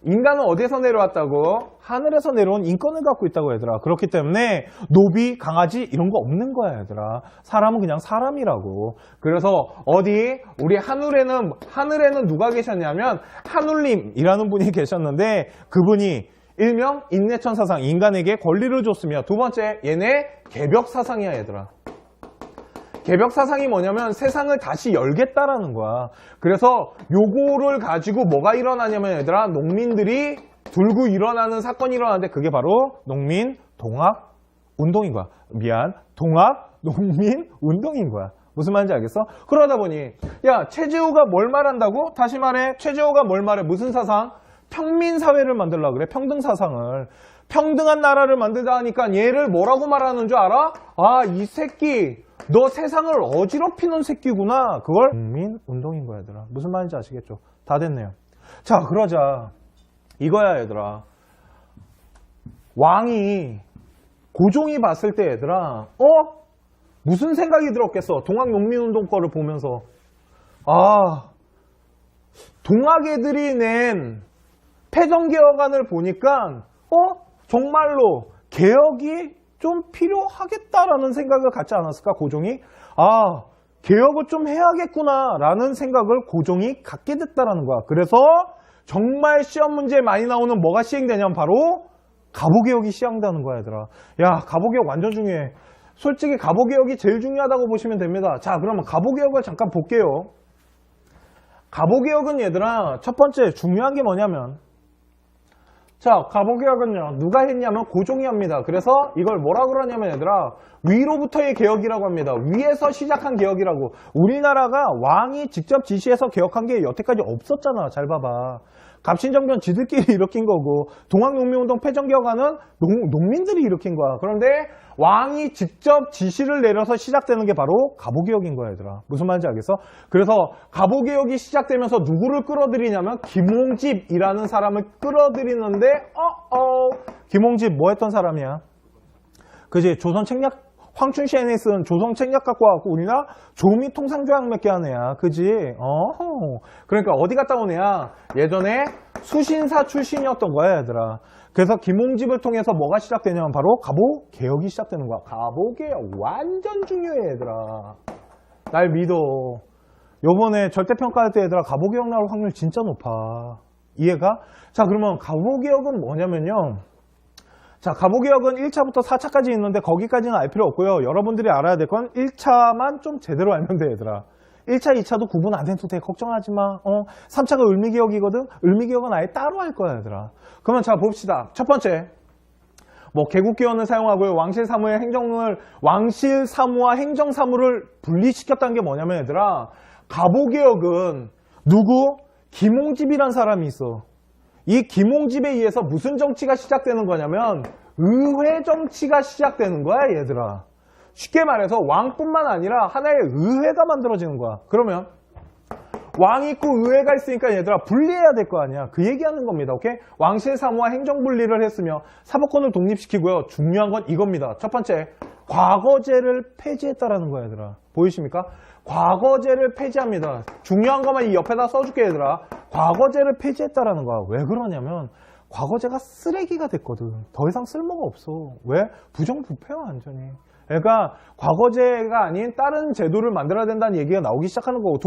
인간은 어디에서 내려왔다고? 하늘에서 내려온 인권을 갖고 있다고, 얘들아. 그렇기 때문에 노비, 강아지 이런 거 없는 거야, 얘들아. 사람은 그냥 사람이라고. 그래서 어디 우리 하늘에는 누가 계셨냐면 하눌님이라는 분이 계셨는데, 그분이 일명 인내천 사상, 인간에게 권리를 줬으며, 두 번째 얘네 개벽 사상이야, 얘들아. 개벽 사상이 뭐냐면 세상을 다시 열겠다라는 거야. 그래서 요거를 가지고 뭐가 일어나냐면 얘들아, 농민들이 들고 일어나는 사건이 일어나는데 그게 바로 농민 동학 운동인 거야. 동학 농민 운동인 거야. 무슨 말인지 알겠어? 그러다 보니 야 최재호가 뭘 말한다고? 다시 말해 최재호가 뭘 말해? 무슨 사상? 평민사회를 만들려고 그래. 평등사상을. 평등한 나라를 만들자 하니까 얘를 뭐라고 말하는 줄 알아? 아, 이 새끼 너 세상을 어지럽히는 새끼구나. 그걸 국민운동인 거야 얘들아. 무슨 말인지 아시겠죠? 다 됐네요. 자 그러자 이거야 얘들아. 왕이 고종이 봤을 때 얘들아 무슨 생각이 들었겠어? 동학농민운동 거를 보면서 아 동학 애들이 낸 패전개혁안을 보니까 정말로 개혁이 좀 필요하겠다라는 생각을 갖지 않았을까 고종이? 아 개혁을 좀 해야겠구나 라는 생각을 고종이 갖게 됐다라는 거야. 그래서 정말 시험 문제에 많이 나오는 뭐가 시행되냐면 바로 갑오개혁이 시행되는 거야 얘들아. 야 갑오개혁 완전 중요해. 솔직히 갑오개혁이 제일 중요하다고 보시면 됩니다. 자 그러면 갑오개혁을 잠깐 볼게요. 갑오개혁은 얘들아 첫 번째 중요한 게 뭐냐면 자 갑오개혁은요 누가 했냐면 고종이 합니다. 그래서 이걸 뭐라 그러냐면 얘들아 위로부터의 개혁이라고 합니다. 위에서 시작한 개혁이라고. 우리나라가 왕이 직접 지시해서 개혁한 게 여태까지 없었잖아. 잘 봐봐. 갑신정변 지들끼리 일으킨 거고 동학농민운동 패전개혁안은 농민들이 일으킨 거야. 그런데 왕이 직접 지시를 내려서 시작되는 게 바로 갑오개혁인 거야 얘들아. 무슨 말인지 알겠어? 그래서 갑오개혁이 시작되면서 누구를 끌어들이냐면 김홍집이라는 사람을 끌어들이는데 김홍집 뭐 했던 사람이야? 그지? 조선 책략 황춘시엔에 쓴 조선 책략 갖고 와갖고 우리나라 조미 통상조약 몇 개 한 애야. 그지? 그러니까 어디 갔다 온 애야? 예전에 수신사 출신이었던 거야 얘들아. 그래서 김홍집을 통해서 뭐가 시작되냐면 바로 갑오개혁이 시작되는 거야. 갑오개혁 완전 중요해 얘들아. 날 믿어. 요번에 절대평가할 때 얘들아 갑오개혁 나올 확률 진짜 높아. 이해가? 자 그러면 갑오개혁은 뭐냐면요. 자, 갑오개혁은 1차부터 4차까지 있는데 거기까지는 알 필요 없고요. 여러분들이 알아야 될 건 1차만 좀 제대로 알면 돼, 얘들아. 1차, 2차도 구분 안 해도 돼. 걱정하지 마. 3차가 을미개혁이거든? 을미개혁은 아예 따로 할 거야, 얘들아. 그러면 자, 봅시다. 첫 번째. 개국기원을 사용하고요. 왕실사무와 행정사무를 분리시켰다는 게 뭐냐면, 얘들아. 갑오개혁은 누구? 김홍집이란 사람이 있어. 이 김홍집에 의해서 무슨 정치가 시작되는 거냐면 의회 정치가 시작되는 거야 얘들아. 쉽게 말해서 왕뿐만 아니라 하나의 의회가 만들어지는 거야. 그러면 왕이 있고 의회가 있으니까 얘들아 분리해야 될 거 아니야. 그 얘기하는 겁니다. 오케이? 왕실 사무와 행정 분리를 했으며 사법권을 독립시키고요. 중요한 건 이겁니다. 첫 번째, 과거제를 폐지했다라는 거야 얘들아. 보이십니까? 과거제를 폐지합니다. 중요한 것만 이 옆에다 써줄게 얘들아. 과거제를 폐지했다라는 거야. 왜 그러냐면 과거제가 쓰레기가 됐거든. 더 이상 쓸모가 없어. 왜? 부정부패야 완전히. 그러니까 과거제가 아닌 다른 제도를 만들어야 된다는 얘기가 나오기 시작하는 거고.